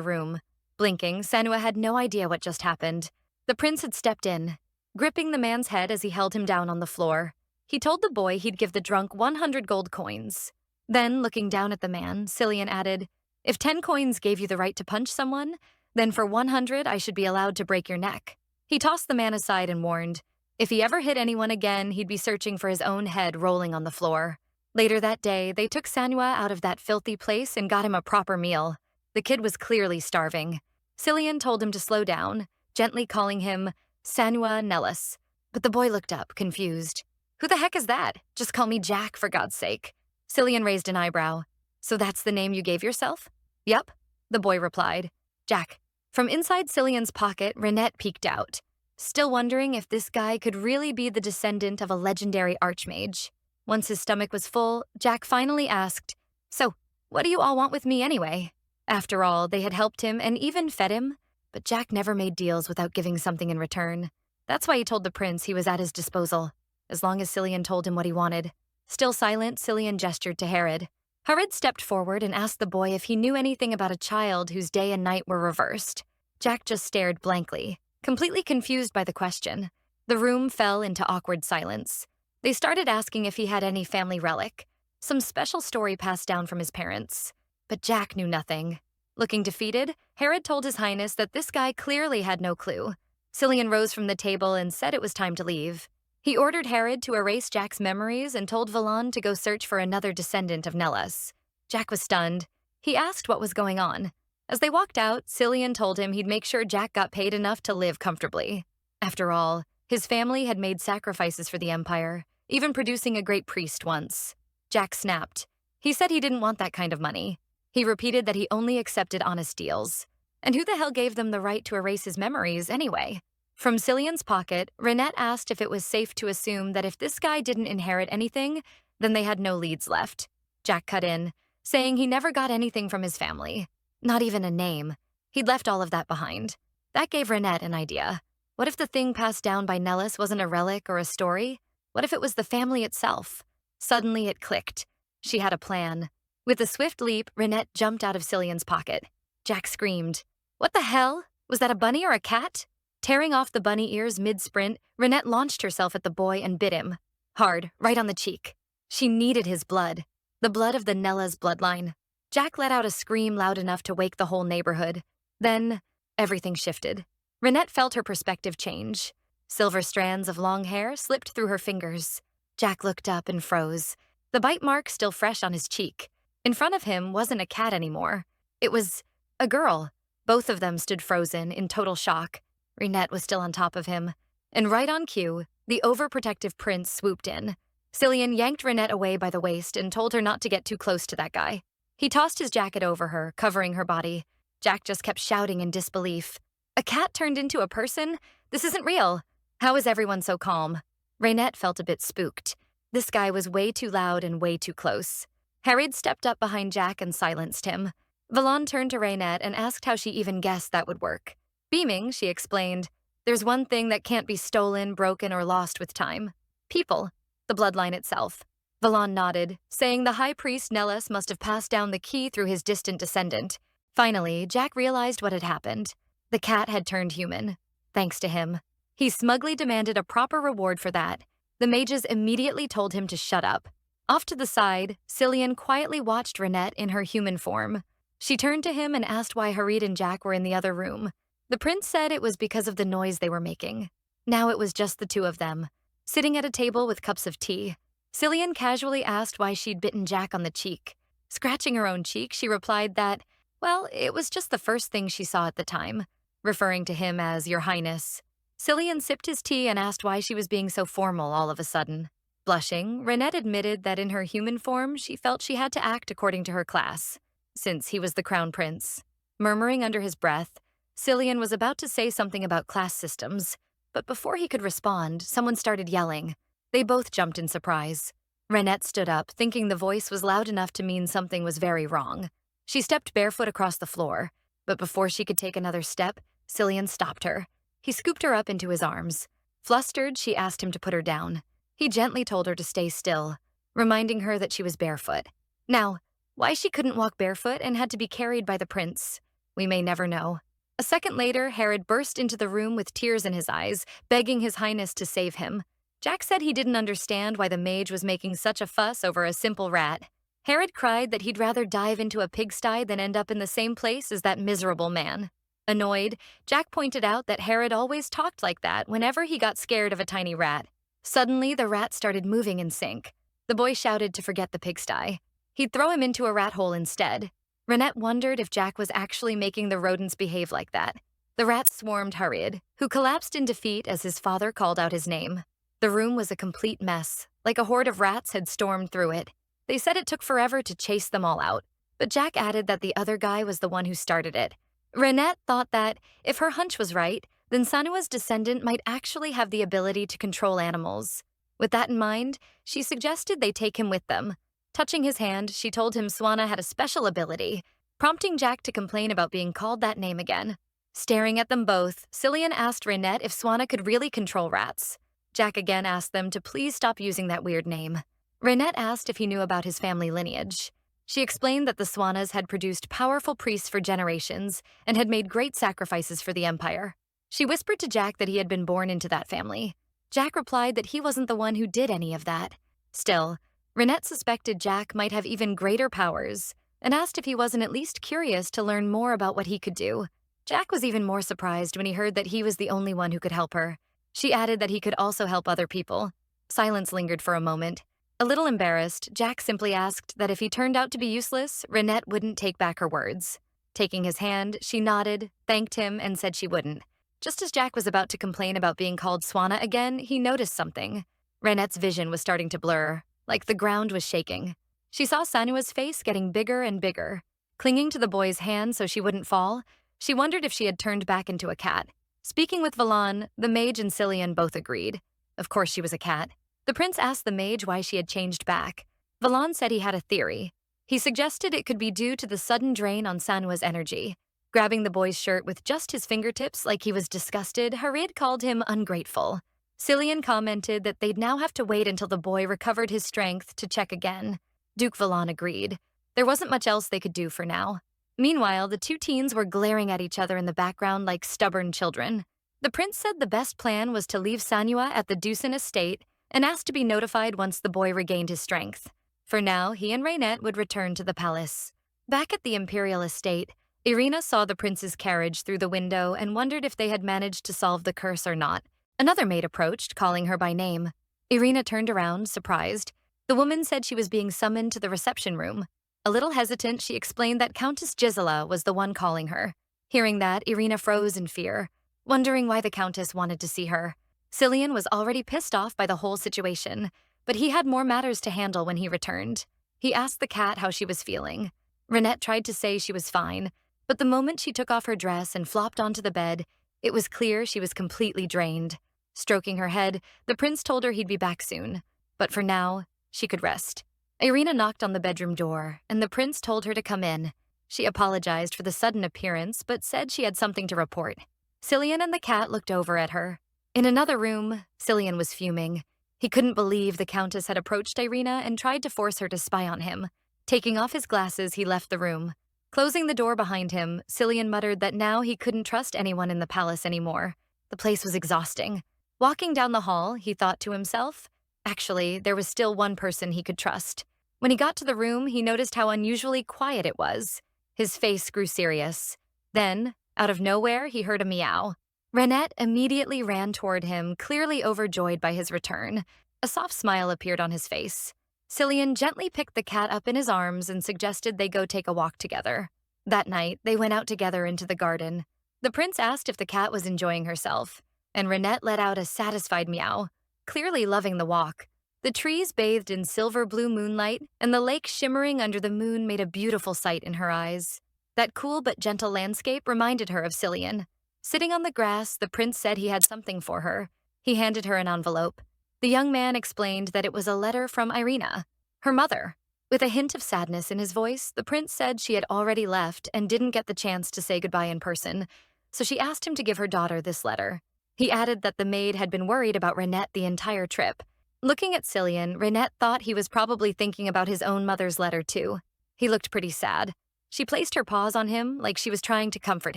room. Blinking, Sanua had no idea what just happened. The prince had stepped in, gripping the man's head as he held him down on the floor. He told the boy he'd give the drunk 100 gold coins. Then, looking down at the man, Cillian added, "If 10 coins gave you the right to punch someone, then for 100 I should be allowed to break your neck." He tossed the man aside and warned, if he ever hit anyone again, he'd be searching for his own head rolling on the floor. Later that day, they took Sanua out of that filthy place and got him a proper meal. The kid was clearly starving. Cillian told him to slow down, gently calling him Sanua Nellis. But the boy looked up, confused. "Who the heck is that? Just call me Jack, for God's sake." Cillian raised an eyebrow. "So that's the name you gave yourself?" "Yup," the boy replied. "Jack." From inside Cillian's pocket, Raynette peeked out, still wondering if this guy could really be the descendant of a legendary archmage. Once his stomach was full, Jack finally asked, "So, what do you all want with me anyway?" After all, they had helped him and even fed him, but Jack never made deals without giving something in return. That's why he told the prince he was at his disposal, as long as Cillian told him what he wanted. Still silent, Cillian gestured to Herod. Herod stepped forward and asked the boy if he knew anything about a child whose day and night were reversed. Jack just stared blankly, completely confused by the question. The room fell into awkward silence. They started asking if he had any family relic, some special story passed down from his parents. But Jack knew nothing. Looking defeated, Herod told His Highness that this guy clearly had no clue. Cillian rose from the table and said it was time to leave. He ordered Herod to erase Jack's memories and told Valon to go search for another descendant of Nellis. Jack was stunned. He asked what was going on. As they walked out, Cillian told him he'd make sure Jack got paid enough to live comfortably. After all, his family had made sacrifices for the Empire, even producing a great priest once. Jack snapped. He said he didn't want that kind of money. He repeated that he only accepted honest deals. And who the hell gave them the right to erase his memories anyway? From Cillian's pocket, Raynette asked if it was safe to assume that if this guy didn't inherit anything, then they had no leads left. Jack cut in, saying he never got anything from his family. Not even a name. He'd left all of that behind. That gave Raynette an idea. What if the thing passed down by Nellis wasn't a relic or a story? What if it was the family itself? Suddenly it clicked. She had a plan. With a swift leap, Raynette jumped out of Cillian's pocket. Jack screamed. "What the hell? Was that a bunny or a cat?" Tearing off the bunny ears mid-sprint, Raynette launched herself at the boy and bit him. Hard, right on the cheek. She needed his blood. The blood of the Nellas bloodline. Jack let out a scream loud enough to wake the whole neighborhood. Then, everything shifted. Raynette felt her perspective change. Silver strands of long hair slipped through her fingers. Jack looked up and froze, the bite mark still fresh on his cheek. In front of him wasn't a cat anymore. It was a girl. Both of them stood frozen, in total shock. Raynette was still on top of him. And right on cue, the overprotective prince swooped in. Cillian yanked Raynette away by the waist and told her not to get too close to that guy. He tossed his jacket over her, covering her body. Jack just kept shouting in disbelief. A cat turned into a person? This isn't real. How is everyone so calm? Raynette felt a bit spooked. This guy was way too loud and way too close. Harriet stepped up behind Jack and silenced him. Valon turned to Raynette and asked how she even guessed that would work. Beaming, she explained, "There's one thing that can't be stolen, broken, or lost with time. People. The bloodline itself." Valon nodded, saying the high priest Nellis must have passed down the key through his distant descendant. Finally, Jack realized what had happened. The cat had turned human. Thanks to him. He smugly demanded a proper reward for that. The mages immediately told him to shut up. Off to the side, Cillian quietly watched Reinette in her human form. She turned to him and asked why Harid and Jack were in the other room. The prince said it was because of the noise they were making. Now it was just the two of them, sitting at a table with cups of tea. Cillian casually asked why she'd bitten Jack on the cheek. Scratching her own cheek, she replied that, well, it was just the first thing she saw at the time, referring to him as Your Highness. Cillian sipped his tea and asked why she was being so formal all of a sudden. Blushing, Reinette admitted that in her human form, she felt she had to act according to her class, since he was the crown prince. Murmuring under his breath, Cillian was about to say something about class systems, but before he could respond, someone started yelling. They both jumped in surprise. Reinette stood up, thinking the voice was loud enough to mean something was very wrong. She stepped barefoot across the floor, but before she could take another step, Cillian stopped her. He scooped her up into his arms. Flustered, she asked him to put her down. He gently told her to stay still, reminding her that she was barefoot. Now, why she couldn't walk barefoot and had to be carried by the prince, we may never know. A second later, Herod burst into the room with tears in his eyes, begging His Highness to save him. Jack said he didn't understand why the mage was making such a fuss over a simple rat. Herod cried that he'd rather dive into a pigsty than end up in the same place as that miserable man. Annoyed, Jack pointed out that Herod always talked like that whenever he got scared of a tiny rat. Suddenly, the rat started moving in sync. The boy shouted to forget the pigsty. He'd throw him into a rat hole instead. Reinette wondered if Jack was actually making the rodents behave like that. The rats swarmed Harid, who collapsed in defeat as his father called out his name. The room was a complete mess, like a horde of rats had stormed through it. They said it took forever to chase them all out, but Jack added that the other guy was the one who started it. Reinette thought that, if her hunch was right, then Sanua's descendant might actually have the ability to control animals. With that in mind, she suggested they take him with them. Touching his hand, she told him Swana had a special ability, prompting Jack to complain about being called that name again. Staring at them both, Cillian asked Reinette if Swana could really control rats. Jack again asked them to please stop using that weird name. Reinette asked if he knew about his family lineage. She explained that the Swanas had produced powerful priests for generations and had made great sacrifices for the Empire. She whispered to Jack that he had been born into that family. Jack replied that he wasn't the one who did any of that. Still, Reinette suspected Jack might have even greater powers and asked if he wasn't at least curious to learn more about what he could do. Jack was even more surprised when he heard that he was the only one who could help her. She added that he could also help other people. Silence lingered for a moment. A little embarrassed, Jack simply asked that if he turned out to be useless, Reinette wouldn't take back her words. Taking his hand, she nodded, thanked him, and said she wouldn't. Just as Jack was about to complain about being called Swana again, he noticed something. Reinette's vision was starting to blur, like the ground was shaking. She saw Sanua's face getting bigger and bigger. Clinging to the boy's hand so she wouldn't fall, she wondered if she had turned back into a cat. Speaking with Valon, the mage and Cillian both agreed. Of course she was a cat. The prince asked the mage why she had changed back. Valon said he had a theory. He suggested it could be due to the sudden drain on Sanua's energy. Grabbing the boy's shirt with just his fingertips like he was disgusted, Harid called him ungrateful. Cillian commented that they'd now have to wait until the boy recovered his strength to check again. Duke Valon agreed. There wasn't much else they could do for now. Meanwhile, the two teens were glaring at each other in the background like stubborn children. The prince said the best plan was to leave Sanua at the Deucin estate and asked to be notified once the boy regained his strength. For now, he and Reinette would return to the palace. Back at the imperial estate, Irina saw the prince's carriage through the window and wondered if they had managed to solve the curse or not. Another maid approached, calling her by name. Irina turned around, surprised. The woman said she was being summoned to the reception room. A little hesitant, she explained that Countess Gisela was the one calling her. Hearing that, Irina froze in fear, wondering why the Countess wanted to see her. Cillian was already pissed off by the whole situation, but he had more matters to handle when he returned. He asked the cat how she was feeling. Reinette tried to say she was fine, but the moment she took off her dress and flopped onto the bed, it was clear she was completely drained. Stroking her head, the prince told her he'd be back soon. But for now, she could rest. Irina knocked on the bedroom door, and the prince told her to come in. She apologized for the sudden appearance, but said she had something to report. Cillian and the cat looked over at her. In another room, Cillian was fuming. He couldn't believe the Countess had approached Irina and tried to force her to spy on him. Taking off his glasses, he left the room. Closing the door behind him, Cillian muttered that now he couldn't trust anyone in the palace anymore. The place was exhausting. Walking down the hall, he thought to himself, actually, there was still one person he could trust. When he got to the room, he noticed how unusually quiet it was. His face grew serious. Then, out of nowhere, he heard a meow. Renette immediately ran toward him, clearly overjoyed by his return. A soft smile appeared on his face. Cillian gently picked the cat up in his arms and suggested they go take a walk together. That night, they went out together into the garden. The prince asked if the cat was enjoying herself, and Renette let out a satisfied meow, clearly loving the walk. The trees bathed in silver-blue moonlight, and the lake shimmering under the moon made a beautiful sight in her eyes. That cool but gentle landscape reminded her of Cillian. Sitting on the grass, the prince said he had something for her. He handed her an envelope. The young man explained that it was a letter from Irina, her mother. With a hint of sadness in his voice, the prince said she had already left and didn't get the chance to say goodbye in person, so she asked him to give her daughter this letter. He added that the maid had been worried about Renette the entire trip. Looking at Cillian, Renette thought he was probably thinking about his own mother's letter too. He looked pretty sad. She placed her paws on him like she was trying to comfort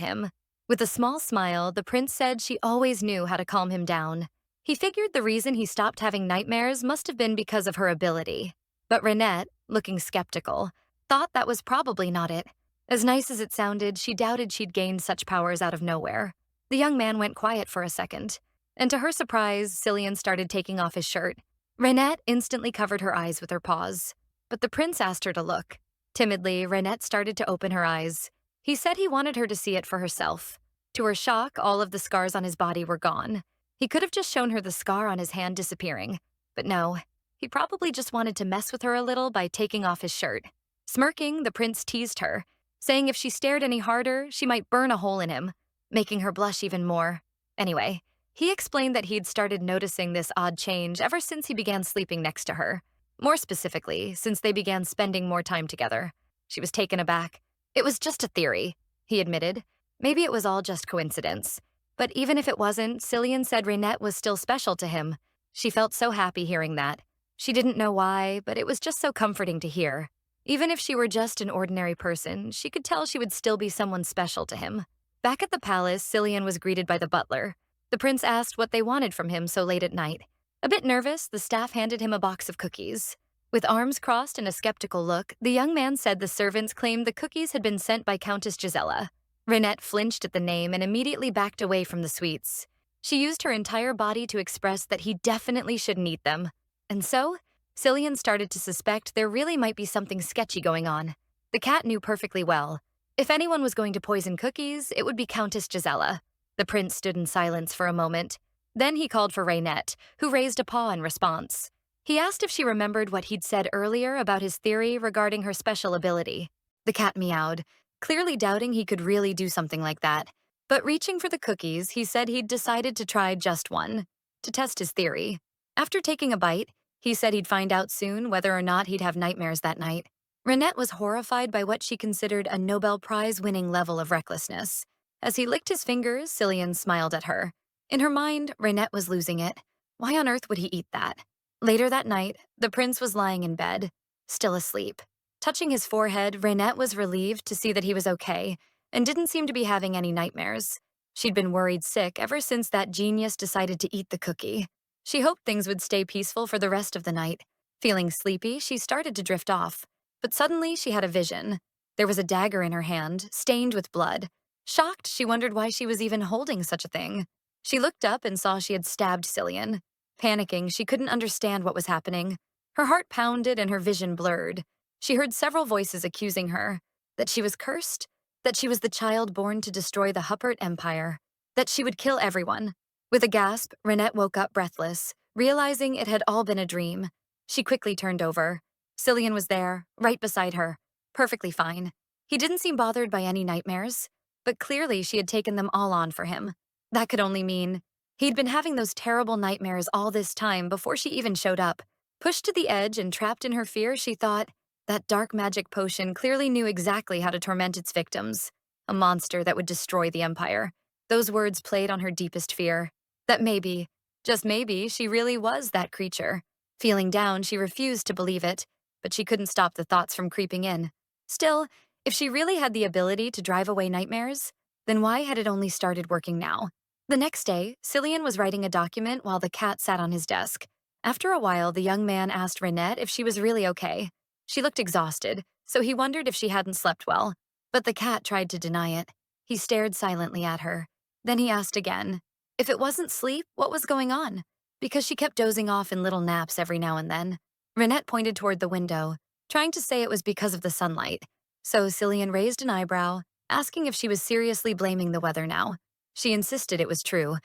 him. With a small smile, the prince said she always knew how to calm him down. He figured the reason he stopped having nightmares must have been because of her ability. But Renette, looking skeptical, thought that was probably not it. As nice as it sounded, she doubted she'd gained such powers out of nowhere. The young man went quiet for a second, and to her surprise, Cillian started taking off his shirt. Renette instantly covered her eyes with her paws, but the prince asked her to look. Timidly, Renette started to open her eyes. He said he wanted her to see it for herself. To her shock, all of the scars on his body were gone. He could have just shown her the scar on his hand disappearing, but no, he probably just wanted to mess with her a little by taking off his shirt. Smirking, the prince teased her, saying if she stared any harder, she might burn a hole in him, making her blush even more. Anyway, he explained that he'd started noticing this odd change ever since he began sleeping next to her. More specifically, since they began spending more time together. She was taken aback. It was just a theory, he admitted. Maybe it was all just coincidence. But even if it wasn't, Cillian said Renette was still special to him. She felt so happy hearing that. She didn't know why, but it was just so comforting to hear. Even if she were just an ordinary person, she could tell she would still be someone special to him. Back at the palace, Cillian was greeted by the butler. The prince asked what they wanted from him so late at night. A bit nervous, the staff handed him a box of cookies. With arms crossed and a skeptical look, the young man said the servants claimed the cookies had been sent by Countess Gisela. Renette flinched at the name and immediately backed away from the sweets. She used her entire body to express that he definitely shouldn't eat them. And so, Cillian started to suspect there really might be something sketchy going on. The cat knew perfectly well. If anyone was going to poison cookies, it would be Countess Gisela. The prince stood in silence for a moment. Then he called for Renette, who raised a paw in response. He asked if she remembered what he'd said earlier about his theory regarding her special ability. The cat meowed, clearly doubting he could really do something like that. But reaching for the cookies, he said he'd decided to try just one, to test his theory. After taking a bite, he said he'd find out soon whether or not he'd have nightmares that night. Renette was horrified by what she considered a Nobel Prize-winning level of recklessness. As he licked his fingers, Cillian smiled at her. In her mind, Renette was losing it. Why on earth would he eat that? Later that night, the prince was lying in bed, still asleep. Touching his forehead, Renette was relieved to see that he was okay and didn't seem to be having any nightmares. She'd been worried sick ever since that genius decided to eat the cookie. She hoped things would stay peaceful for the rest of the night. Feeling sleepy, she started to drift off. But suddenly, she had a vision. There was a dagger in her hand, stained with blood. Shocked, she wondered why she was even holding such a thing. She looked up and saw she had stabbed Cillian. Panicking, she couldn't understand what was happening. Her heart pounded and her vision blurred. She heard several voices accusing her. That she was cursed, that she was the child born to destroy the Huppert Empire, that she would kill everyone. With a gasp, Renette woke up breathless, realizing it had all been a dream. She quickly turned over. Cillian was there, right beside her, perfectly fine. He didn't seem bothered by any nightmares, but clearly she had taken them all on for him. That could only mean he'd been having those terrible nightmares all this time before she even showed up. Pushed to the edge and trapped in her fear, she thought, that dark magic potion clearly knew exactly how to torment its victims. A monster that would destroy the Empire. Those words played on her deepest fear. That maybe, just maybe, she really was that creature. Feeling down, she refused to believe it, but she couldn't stop the thoughts from creeping in. Still, if she really had the ability to drive away nightmares, then why had it only started working now? The next day, Cillian was writing a document while the cat sat on his desk. After a while, the young man asked Renette if she was really okay. She looked exhausted, so he wondered if she hadn't slept well. But the cat tried to deny it. He stared silently at her. Then he asked again. If it wasn't sleep, what was going on? Because she kept dozing off in little naps every now and then. Renette pointed toward the window, trying to say it was because of the sunlight. So Cillian raised an eyebrow, asking if she was seriously blaming the weather now. She insisted it was true.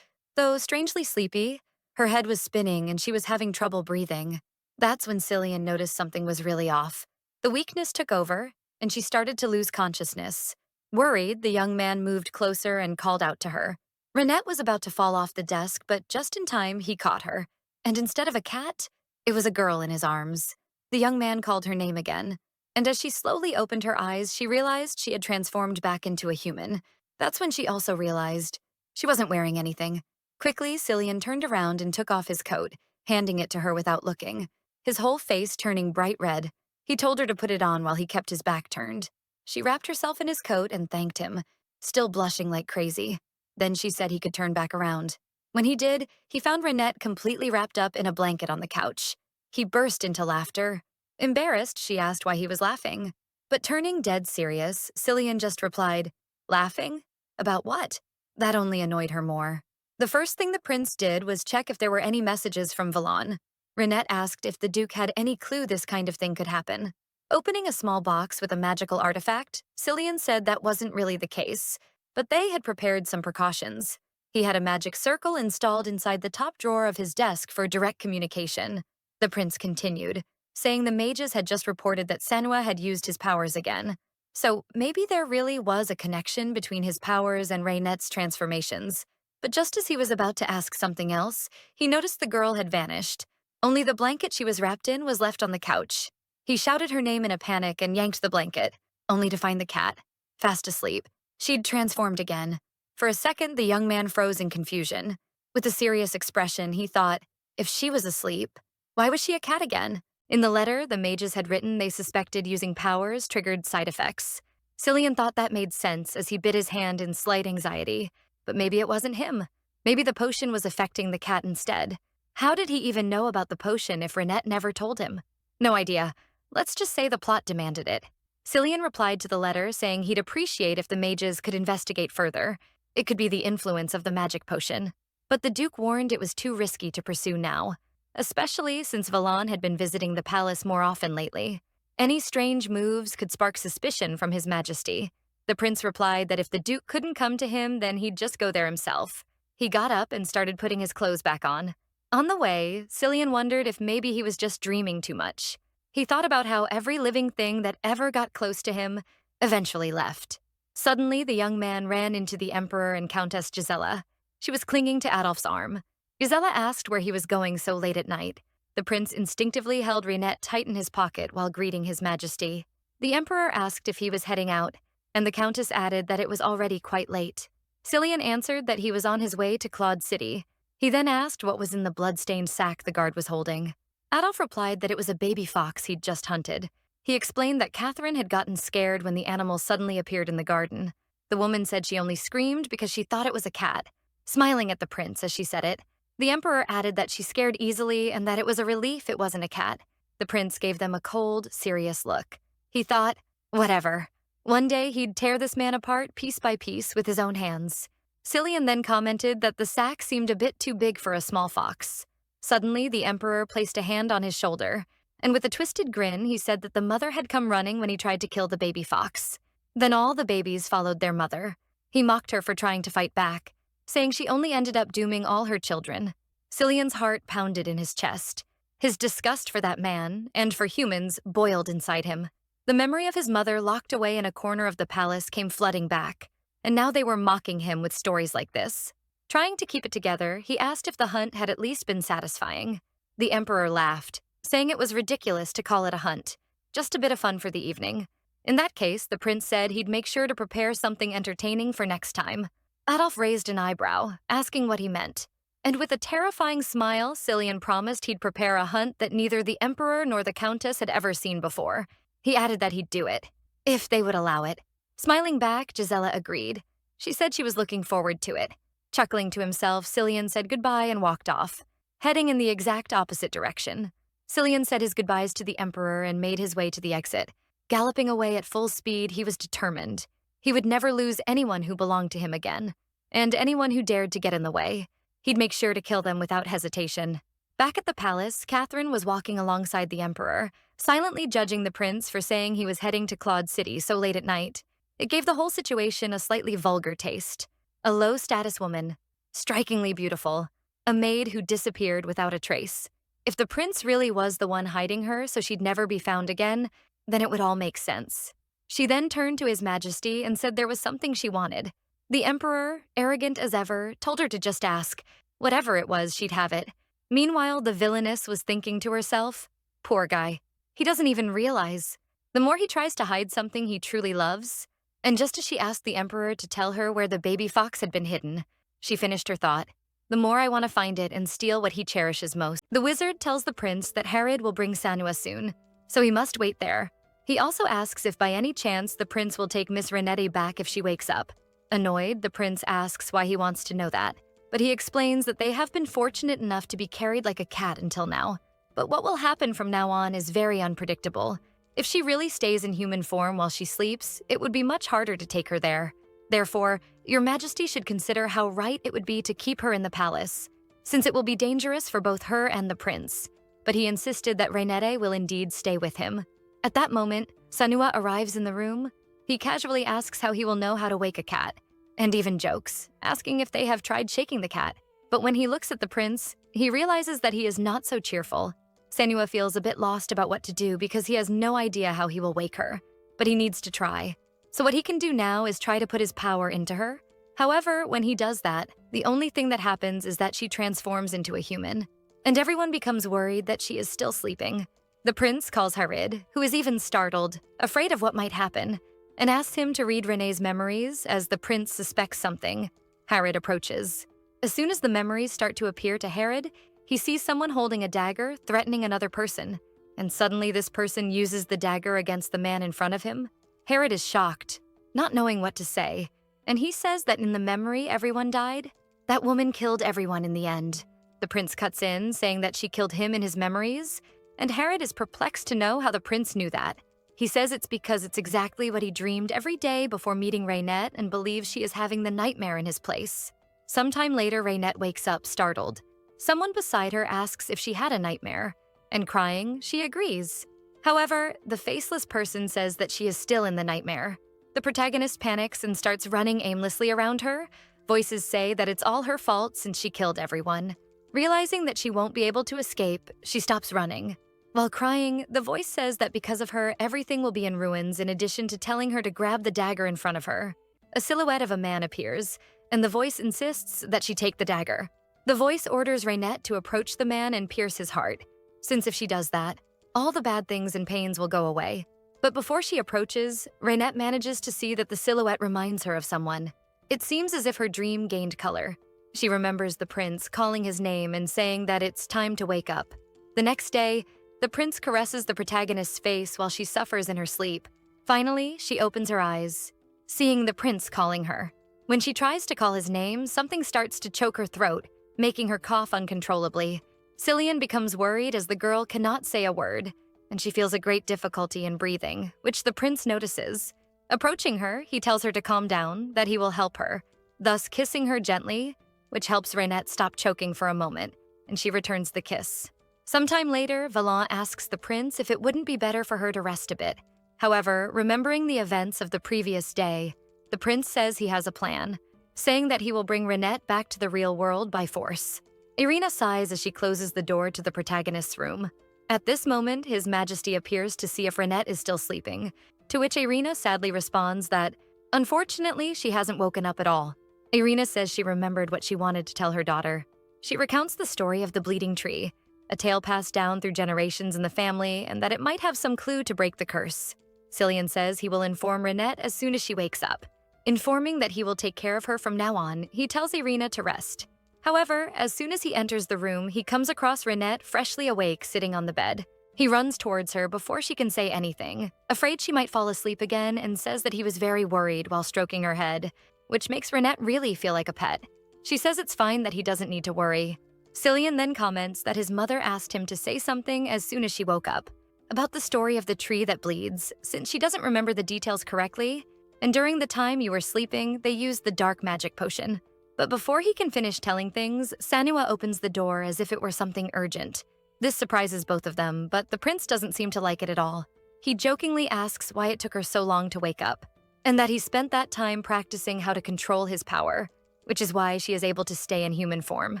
Though strangely sleepy, her head was spinning and she was having trouble breathing. That's when Cillian noticed something was really off. The weakness took over, and she started to lose consciousness. Worried, the young man moved closer and called out to her. Renette was about to fall off the desk, but just in time, he caught her. And instead of a cat, it was a girl in his arms. The young man called her name again. And as she slowly opened her eyes, she realized she had transformed back into a human. That's when she also realized she wasn't wearing anything. Quickly, Cillian turned around and took off his coat, handing it to her without looking, his whole face turning bright red. He told her to put it on while he kept his back turned. She wrapped herself in his coat and thanked him, still blushing like crazy. Then she said he could turn back around. When he did, he found Renette completely wrapped up in a blanket on the couch. He burst into laughter. Embarrassed, she asked why he was laughing. But turning dead serious, Cillian just replied, "Laughing? About what?" That only annoyed her more. The first thing the prince did was check if there were any messages from Valon. Renette asked if the Duke had any clue this kind of thing could happen. Opening a small box with a magical artifact, Cillian said that wasn't really the case, but they had prepared some precautions. He had a magic circle installed inside the top drawer of his desk for direct communication. The prince continued, saying the mages had just reported that Manhwa had used his powers again. So maybe there really was a connection between his powers and Renette's transformations. But just as he was about to ask something else, he noticed the girl had vanished. Only the blanket she was wrapped in was left on the couch. He shouted her name in a panic and yanked the blanket, only to find the cat, fast asleep. She'd transformed again. For a second, the young man froze in confusion. With a serious expression, he thought, if she was asleep, why was she a cat again? In the letter, the mages had written they suspected using powers triggered side effects. Cillian thought that made sense as he bit his hand in slight anxiety. But maybe it wasn't him. Maybe the potion was affecting the cat instead. How did he even know about the potion if Renette never told him? No idea. Let's just say the plot demanded it. Cillian replied to the letter saying he'd appreciate if the mages could investigate further. It could be the influence of the magic potion. But the Duke warned it was too risky to pursue now, especially since Valon had been visiting the palace more often lately. Any strange moves could spark suspicion from His Majesty. The prince replied that if the Duke couldn't come to him, then he'd just go there himself. He got up and started putting his clothes back on. On the way, Cillian wondered if maybe he was just dreaming too much. He thought about how every living thing that ever got close to him eventually left. Suddenly, the young man ran into the Emperor and Countess Gisela. She was clinging to Adolf's arm. Gisela asked where he was going so late at night. The prince instinctively held Renette tight in his pocket while greeting His Majesty. The Emperor asked if he was heading out, and the Countess added that it was already quite late. Cillian answered that he was on his way to Claude City. He then asked what was in the blood-stained sack the guard was holding. Adolf replied that it was a baby fox he'd just hunted. He explained that Catherine had gotten scared when the animal suddenly appeared in the garden. The woman said she only screamed because she thought it was a cat, smiling at the prince as she said it. The Emperor added that she scared easily and that it was a relief it wasn't a cat. The prince gave them a cold, serious look. He thought, whatever. One day he'd tear this man apart piece by piece with his own hands. Cillian then commented that the sack seemed a bit too big for a small fox. Suddenly, the Emperor placed a hand on his shoulder, and with a twisted grin, he said that the mother had come running when he tried to kill the baby fox. Then all the babies followed their mother. He mocked her for trying to fight back, saying she only ended up dooming all her children. Cillian's heart pounded in his chest. His disgust for that man, and for humans, boiled inside him. The memory of his mother locked away in a corner of the palace came flooding back, and now they were mocking him with stories like this. Trying to keep it together, he asked if the hunt had at least been satisfying. The Emperor laughed. saying it was ridiculous to call it a hunt, just a bit of fun for the evening. In that case, the prince said he'd make sure to prepare something entertaining for next time. Adolf raised an eyebrow, asking what he meant. And with a terrifying smile, Cillian promised he'd prepare a hunt that neither the emperor nor the countess had ever seen before. He added that he'd do it, if they would allow it. Smiling back, Gisela agreed. She said she was looking forward to it. Chuckling to himself, Cillian said goodbye and walked off, heading in the exact opposite direction. Cillian said his goodbyes to the emperor and made his way to the exit. Galloping away at full speed, he was determined. He would never lose anyone who belonged to him again, and anyone who dared to get in the way. He'd make sure to kill them without hesitation. Back at the palace, Catherine was walking alongside the emperor, silently judging the prince for saying he was heading to Claude City so late at night. It gave the whole situation a slightly vulgar taste. A low-status woman, strikingly beautiful, a maid who disappeared without a trace. If the prince really was the one hiding her so she'd never be found again, then it would all make sense. She then turned to His Majesty and said there was something she wanted. The emperor, arrogant as ever, told her to just ask. Whatever it was, she'd have it. Meanwhile, the villainess was thinking to herself, poor guy. He doesn't even realize. The more he tries to hide something he truly loves. And just as she asked the emperor to tell her where the baby fox had been hidden, she finished her thought. The more I want to find it and steal what he cherishes most. The wizard tells the prince that Herod will bring Sanua soon, so he must wait there. He also asks if by any chance the prince will take Miss Renetti back if she wakes up. Annoyed, the prince asks why he wants to know that, but he explains that they have been fortunate enough to be carried like a cat until now. But what will happen from now on is very unpredictable. If she really stays in human form while she sleeps, it would be much harder to take her there. Therefore, Your Majesty should consider how right it would be to keep her in the palace, since it will be dangerous for both her and the prince. But he insisted that Renette will indeed stay with him. At that moment, Sanua arrives in the room. He casually asks how he will know how to wake a cat, and even jokes, asking if they have tried shaking the cat. But when he looks at the prince, he realizes that he is not so cheerful. Sanua feels a bit lost about what to do because he has no idea how he will wake her, but he needs to try. So what he can do now is try to put his power into her. However, when he does that, the only thing that happens is that she transforms into a human, and everyone becomes worried that she is still sleeping. The prince calls Harid, who is even startled, afraid of what might happen, and asks him to read Renee's memories as the prince suspects something. Harid approaches. As soon as the memories start to appear to Harid, he sees someone holding a dagger threatening another person, and suddenly this person uses the dagger against the man in front of him. Harid is shocked, not knowing what to say, and he says that in the memory everyone died. That woman killed everyone in the end. The prince cuts in, saying that she killed him in his memories, and Harid is perplexed to know how the prince knew that. He says it's because it's exactly what he dreamed every day before meeting Raynette and believes she is having the nightmare in his place. Sometime later, Raynette wakes up, startled. Someone beside her asks if she had a nightmare, and crying, she agrees. However, the faceless person says that she is still in the nightmare. The protagonist panics and starts running aimlessly around her. Voices say that it's all her fault since she killed everyone. Realizing that she won't be able to escape, she stops running. While crying, the voice says that because of her, everything will be in ruins, in addition to telling her to grab the dagger in front of her. A silhouette of a man appears, and the voice insists that she take the dagger. The voice orders Raynette to approach the man and pierce his heart, since if she does that, all the bad things and pains will go away. But before she approaches, Raynette manages to see that the silhouette reminds her of someone. It seems as if her dream gained color. She remembers the prince calling his name and saying that it's time to wake up. The next day, the prince caresses the protagonist's face while she suffers in her sleep. Finally, she opens her eyes, seeing the prince calling her. When she tries to call his name, something starts to choke her throat, making her cough uncontrollably. Cillian becomes worried as the girl cannot say a word, and she feels a great difficulty in breathing, which the prince notices. Approaching her, he tells her to calm down, that he will help her, thus kissing her gently, which helps Raynette stop choking for a moment, and she returns the kiss. Sometime later, Valant asks the prince if it wouldn't be better for her to rest a bit. However, remembering the events of the previous day, the prince says he has a plan, saying that he will bring Raynette back to the real world by force. Irina sighs as she closes the door to the protagonist's room. At this moment, His Majesty appears to see if Raynette is still sleeping, to which Irina sadly responds that, unfortunately, she hasn't woken up at all. Irina says she remembered what she wanted to tell her daughter. She recounts the story of the bleeding tree, a tale passed down through generations in the family, and that it might have some clue to break the curse. Cillian says he will inform Renette as soon as she wakes up. Informing that he will take care of her from now on, he tells Irina to rest. However, as soon as he enters the room, he comes across Renette freshly awake sitting on the bed. He runs towards her before she can say anything, afraid she might fall asleep again, and says that he was very worried while stroking her head, which makes Renette really feel like a pet. She says it's fine that he doesn't need to worry. Cillian then comments that his mother asked him to say something as soon as she woke up, about the story of the tree that bleeds, since she doesn't remember the details correctly, and during the time you were sleeping, they used the dark magic potion. But before he can finish telling things, Sanua opens the door as if it were something urgent. This surprises both of them, but the prince doesn't seem to like it at all. He jokingly asks why it took her so long to wake up, and that he spent that time practicing how to control his power, which is why she is able to stay in human form.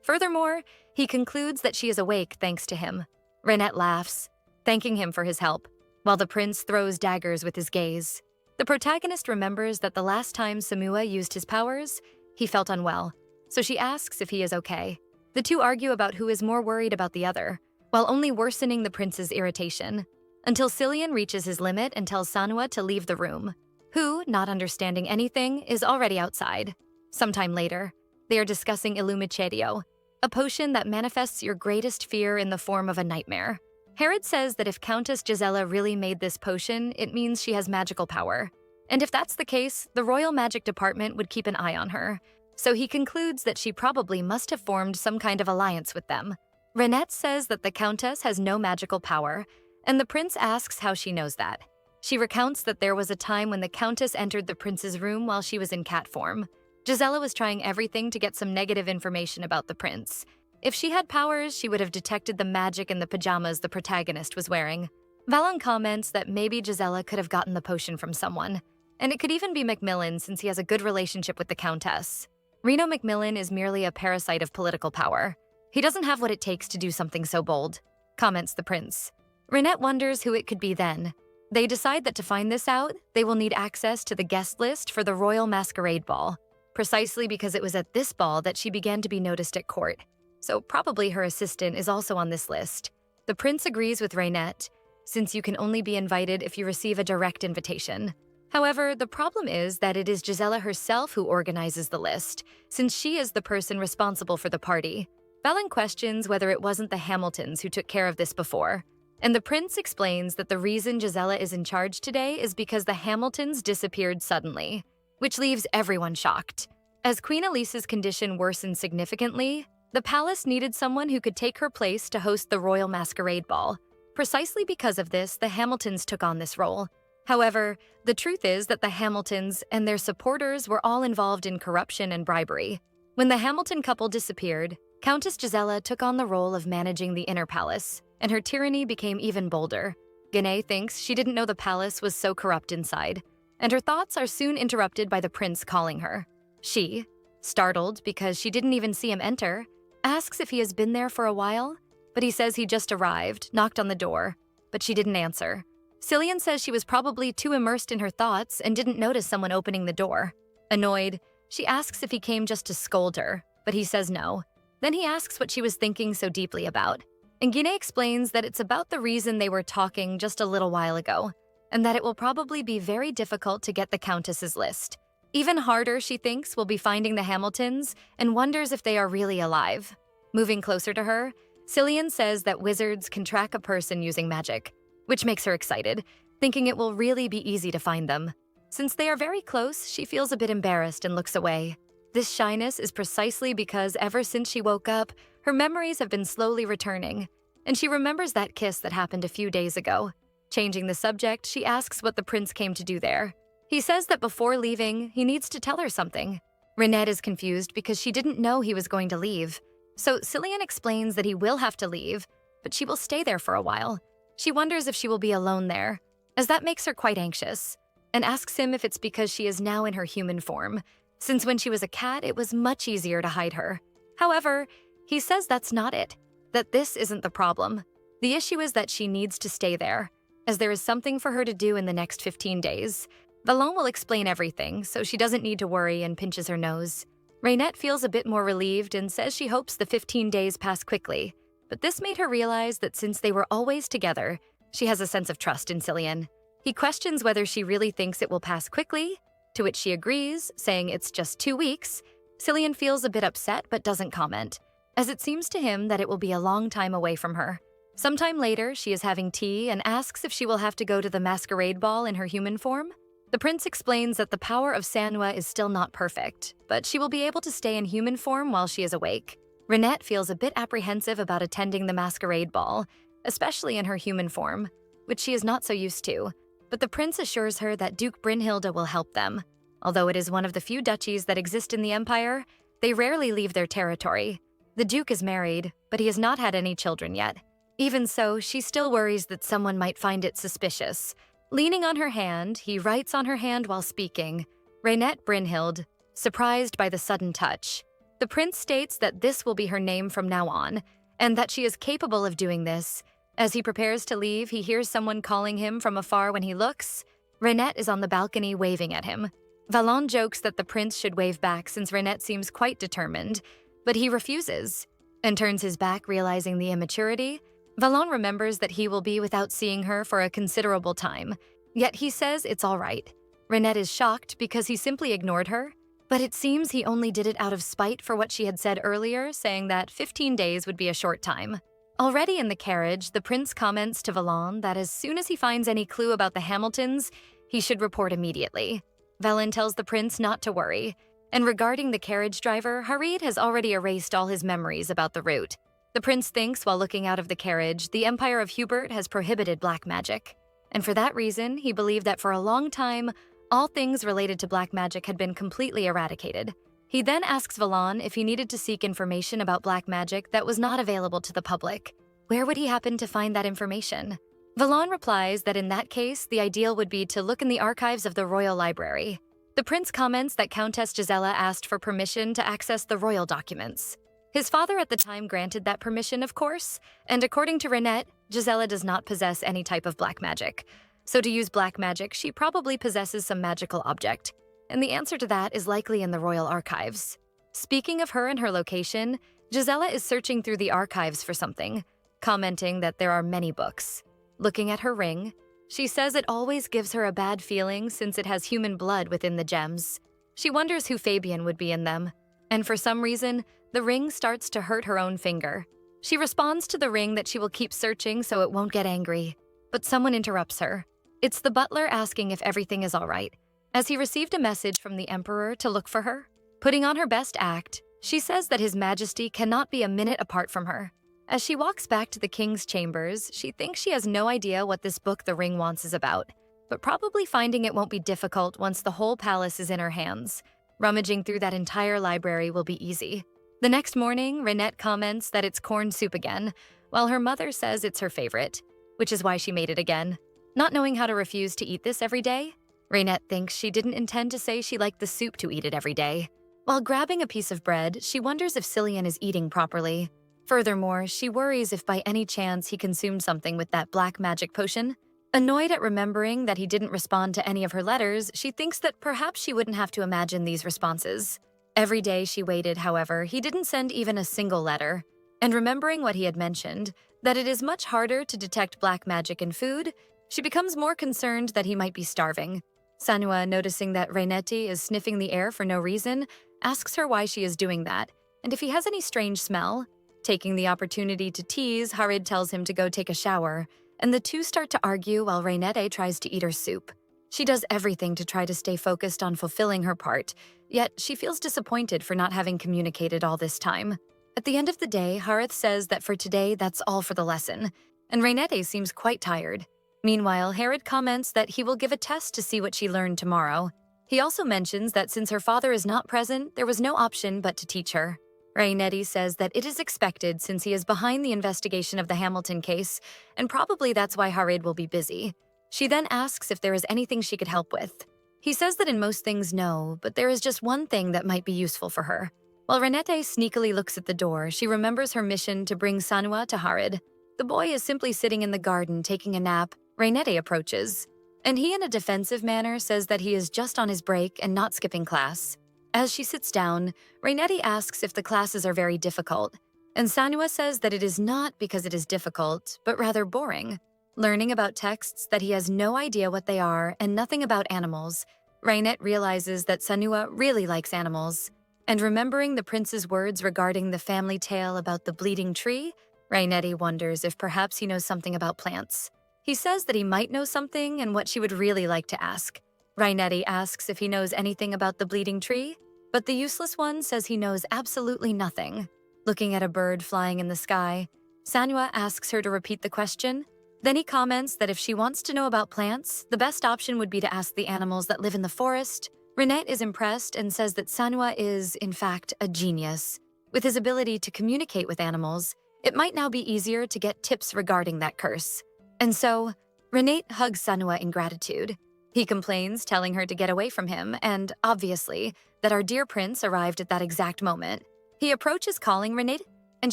Furthermore, he concludes that she is awake thanks to him. Renette laughs, thanking him for his help, while the prince throws daggers with his gaze. The protagonist remembers that the last time Samua used his powers, he felt unwell, so she asks if he is okay. The two argue about who is more worried about the other, while only worsening the prince's irritation, until Cillian reaches his limit and tells Sanua to leave the room, who, not understanding anything, is already outside. Sometime later, they are discussing Illumicedio, a potion that manifests your greatest fear in the form of a nightmare. Herod says that if Countess Gisela really made this potion, it means she has magical power. And if that's the case, the Royal Magic Department would keep an eye on her. So he concludes that she probably must have formed some kind of alliance with them. Renette says that the Countess has no magical power, and the prince asks how she knows that. She recounts that there was a time when the Countess entered the prince's room while she was in cat form. Gisela was trying everything to get some negative information about the prince. If she had powers, she would have detected the magic in the pajamas the protagonist was wearing. Valon comments that maybe Gisela could have gotten the potion from someone, and it could even be Macmillan since he has a good relationship with the Countess. Reno Macmillan is merely a parasite of political power. He doesn't have what it takes to do something so bold, comments the prince. Renette wonders who it could be then. They decide that to find this out, they will need access to the guest list for the Royal Masquerade Ball, precisely because it was at this ball that she began to be noticed at court. So probably her assistant is also on this list. The prince agrees with Renette, since you can only be invited if you receive a direct invitation. However, the problem is that it is Gisela herself who organizes the list, since she is the person responsible for the party. Valon questions whether it wasn't the Hamiltons who took care of this before, and the prince explains that the reason Gisela is in charge today is because the Hamiltons disappeared suddenly, which leaves everyone shocked. As Queen Elise's condition worsened significantly, the palace needed someone who could take her place to host the Royal Masquerade Ball. Precisely because of this, the Hamiltons took on this role. However, the truth is that the Hamiltons and their supporters were all involved in corruption and bribery. When the Hamilton couple disappeared, Countess Gisela took on the role of managing the inner palace, and her tyranny became even bolder. Guinea thinks she didn't know the palace was so corrupt inside, and her thoughts are soon interrupted by the prince calling her. She, startled because she didn't even see him enter, asks if he has been there for a while, but he says he just arrived, knocked on the door, but she didn't answer. Cillian says she was probably too immersed in her thoughts and didn't notice someone opening the door. Annoyed, she asks if he came just to scold her, but he says no. Then he asks what she was thinking so deeply about. And Guinea explains that it's about the reason they were talking just a little while ago, and that it will probably be very difficult to get the Countess's list. Even harder, she thinks, will be finding the Hamiltons and wonders if they are really alive. Moving closer to her, Cillian says that wizards can track a person using magic, which makes her excited, thinking it will really be easy to find them. Since they are very close, she feels a bit embarrassed and looks away. This shyness is precisely because ever since she woke up, her memories have been slowly returning, and she remembers that kiss that happened a few days ago. Changing the subject, she asks what the prince came to do there. He says that before leaving, he needs to tell her something. Renette is confused because she didn't know he was going to leave. So Cillian explains that he will have to leave, but she will stay there for a while. She wonders if she will be alone there, as that makes her quite anxious, and asks him if it's because she is now in her human form, since when she was a cat, it was much easier to hide her. However, he says that's not it, that this isn't the problem. The issue is that she needs to stay there, as there is something for her to do in the next 15 days. Valon will explain everything, so she doesn't need to worry and pinches her nose. Renette feels a bit more relieved and says she hopes the 15 days pass quickly, but this made her realize that since they were always together, she has a sense of trust in Cillian. He questions whether she really thinks it will pass quickly, to which she agrees, saying it's just 2 weeks. Cillian feels a bit upset but doesn't comment, as it seems to him that it will be a long time away from her. Sometime later, she is having tea and asks if she will have to go to the masquerade ball in her human form. The prince explains that the power of Manhwa is still not perfect, but she will be able to stay in human form while she is awake. Renette feels a bit apprehensive about attending the masquerade ball, especially in her human form, which she is not so used to, but the prince assures her that Duke Brynhilde will help them. Although it is one of the few duchies that exist in the empire, they rarely leave their territory. The duke is married, but he has not had any children yet. Even so, she still worries that someone might find it suspicious. Leaning on her hand, he writes on her hand while speaking, Renette Brynhilde, surprised by the sudden touch. The prince states that this will be her name from now on, and that she is capable of doing this. As he prepares to leave, he hears someone calling him from afar when he looks. Renette is on the balcony waving at him. Valon jokes that the prince should wave back since Renette seems quite determined, but he refuses and turns his back, realizing the immaturity. Valon remembers that he will be without seeing her for a considerable time, yet he says it's all right. Renette is shocked because he simply ignored her, but it seems he only did it out of spite for what she had said earlier, saying that 15 days would be a short time. Already in the carriage, the prince comments to Valon that as soon as he finds any clue about the Hamiltons, he should report immediately. Valon tells the prince not to worry, and regarding the carriage driver, Harid has already erased all his memories about the route. The prince thinks while looking out of the carriage, the Empire of Hubert has prohibited black magic. And for that reason, he believed that for a long time, all things related to black magic had been completely eradicated. He then asks Valon if he needed to seek information about black magic that was not available to the public. Where would he happen to find that information? Valon replies that in that case, the ideal would be to look in the archives of the royal library. The prince comments that Countess Gisela asked for permission to access the royal documents. His father at the time granted that permission, of course, and according to Renette, Gisela does not possess any type of black magic. So to use black magic, she probably possesses some magical object. And the answer to that is likely in the royal archives. Speaking of her and her location, Gisela is searching through the archives for something, commenting that there are many books. Looking at her ring, she says it always gives her a bad feeling since it has human blood within the gems. She wonders who Fabian would be in them, and for some reason, the ring starts to hurt her own finger. She responds to the ring that she will keep searching so it won't get angry, but someone interrupts her. It's the butler asking if everything is all right, as he received a message from the emperor to look for her. Putting on her best act, she says that His Majesty cannot be a minute apart from her. As she walks back to the king's chambers, she thinks she has no idea what this book the ring wants is about, but probably finding it won't be difficult once the whole palace is in her hands. Rummaging through that entire library will be easy. The next morning, Renette comments that it's corn soup again, while her mother says it's her favorite, which is why she made it again. Not knowing how to refuse to eat this every day, Renette thinks she didn't intend to say she liked the soup to eat it every day. While grabbing a piece of bread, she wonders if Cillian is eating properly. Furthermore, she worries if by any chance he consumed something with that black magic potion. Annoyed at remembering that he didn't respond to any of her letters, she thinks that perhaps she wouldn't have to imagine these responses. Every day she waited, however, he didn't send even a single letter. And remembering what he had mentioned, that it is much harder to detect black magic in food, she becomes more concerned that he might be starving. Sanua, noticing that Renette is sniffing the air for no reason, asks her why she is doing that, and if he has any strange smell. Taking the opportunity to tease, Harid tells him to go take a shower, and the two start to argue while Renette tries to eat her soup. She does everything to try to stay focused on fulfilling her part, yet she feels disappointed for not having communicated all this time. At the end of the day, Harith says that for today, that's all for the lesson, and Renette seems quite tired. Meanwhile, Harid comments that he will give a test to see what she learned tomorrow. He also mentions that since her father is not present, there was no option but to teach her. Renette says that it is expected since he is behind the investigation of the Hamilton case, and probably that's why Harid will be busy. She then asks if there is anything she could help with. He says that in most things no, but there is just one thing that might be useful for her. While Renette sneakily looks at the door, she remembers her mission to bring Sanua to Harid. The boy is simply sitting in the garden taking a nap. Renette approaches, and he in a defensive manner says that he is just on his break and not skipping class. As she sits down, Renette asks if the classes are very difficult. And Sanhwa says that it is not because it is difficult, but rather boring. Learning about texts that he has no idea what they are and nothing about animals, Rainet realizes that Sanhwa really likes animals. And remembering the prince's words regarding the family tale about the bleeding tree, Rainetti wonders if perhaps he knows something about plants. He says that he might know something and what she would really like to ask. Rainetti asks if he knows anything about the bleeding tree, but the useless one says he knows absolutely nothing. Looking at a bird flying in the sky, Sanhwa asks her to repeat the question. Then he comments that if she wants to know about plants, the best option would be to ask the animals that live in the forest. Rainet is impressed and says that Sanhwa is, in fact, a genius. With his ability to communicate with animals, it might now be easier to get tips regarding that curse. And so, Rainet hugs Sanhwa in gratitude. He complains, telling her to get away from him, and, obviously, that our dear prince arrived at that exact moment. He approaches calling Rainet, and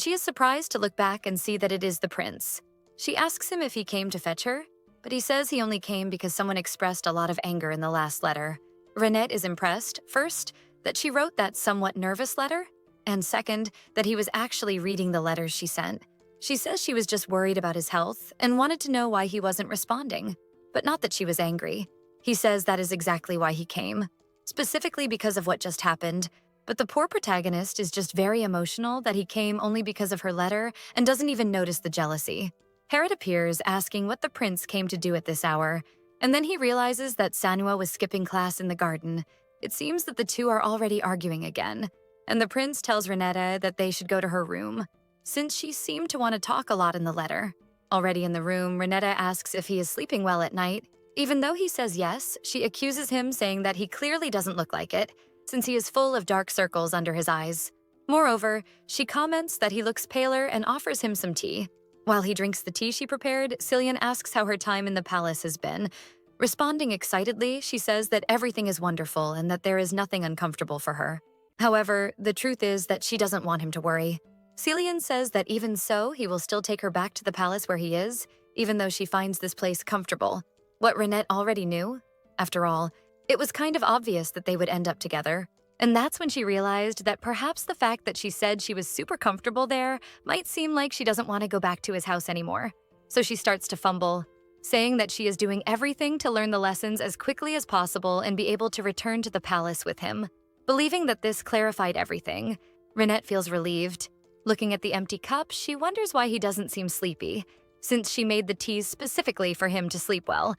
she is surprised to look back and see that it is the prince. She asks him if he came to fetch her, but he says he only came because someone expressed a lot of anger in the last letter. Rainet is impressed, first, that she wrote that somewhat nervous letter, and second, that he was actually reading the letters she sent. She says she was just worried about his health and wanted to know why he wasn't responding, but not that she was angry. He says that is exactly why he came, specifically because of what just happened, but the poor protagonist is just very emotional that he came only because of her letter and doesn't even notice the jealousy. Harriet appears, asking what the prince came to do at this hour, and then he realizes that Sanhwa was skipping class in the garden. It seems that the two are already arguing again, and the prince tells Renetta that they should go to her room, since she seemed to want to talk a lot in the letter. Already in the room, Renetta asks if he is sleeping well at night. Even though he says yes, she accuses him, saying that he clearly doesn't look like it, since he is full of dark circles under his eyes. Moreover, she comments that he looks paler and offers him some tea. While he drinks the tea she prepared, Cillian asks how her time in the palace has been. Responding excitedly, she says that everything is wonderful and that there is nothing uncomfortable for her. However, the truth is that she doesn't want him to worry. Cillian says that even so, he will still take her back to the palace where he is, even though she finds this place comfortable. What Rainet already knew? After all, it was kind of obvious that they would end up together. And that's when she realized that perhaps the fact that she said she was super comfortable there might seem like she doesn't want to go back to his house anymore. So she starts to fumble, saying that she is doing everything to learn the lessons as quickly as possible and be able to return to the palace with him. Believing that this clarified everything, Rainet feels relieved. Looking at the empty cup, she wonders why he doesn't seem sleepy, since she made the tea specifically for him to sleep well,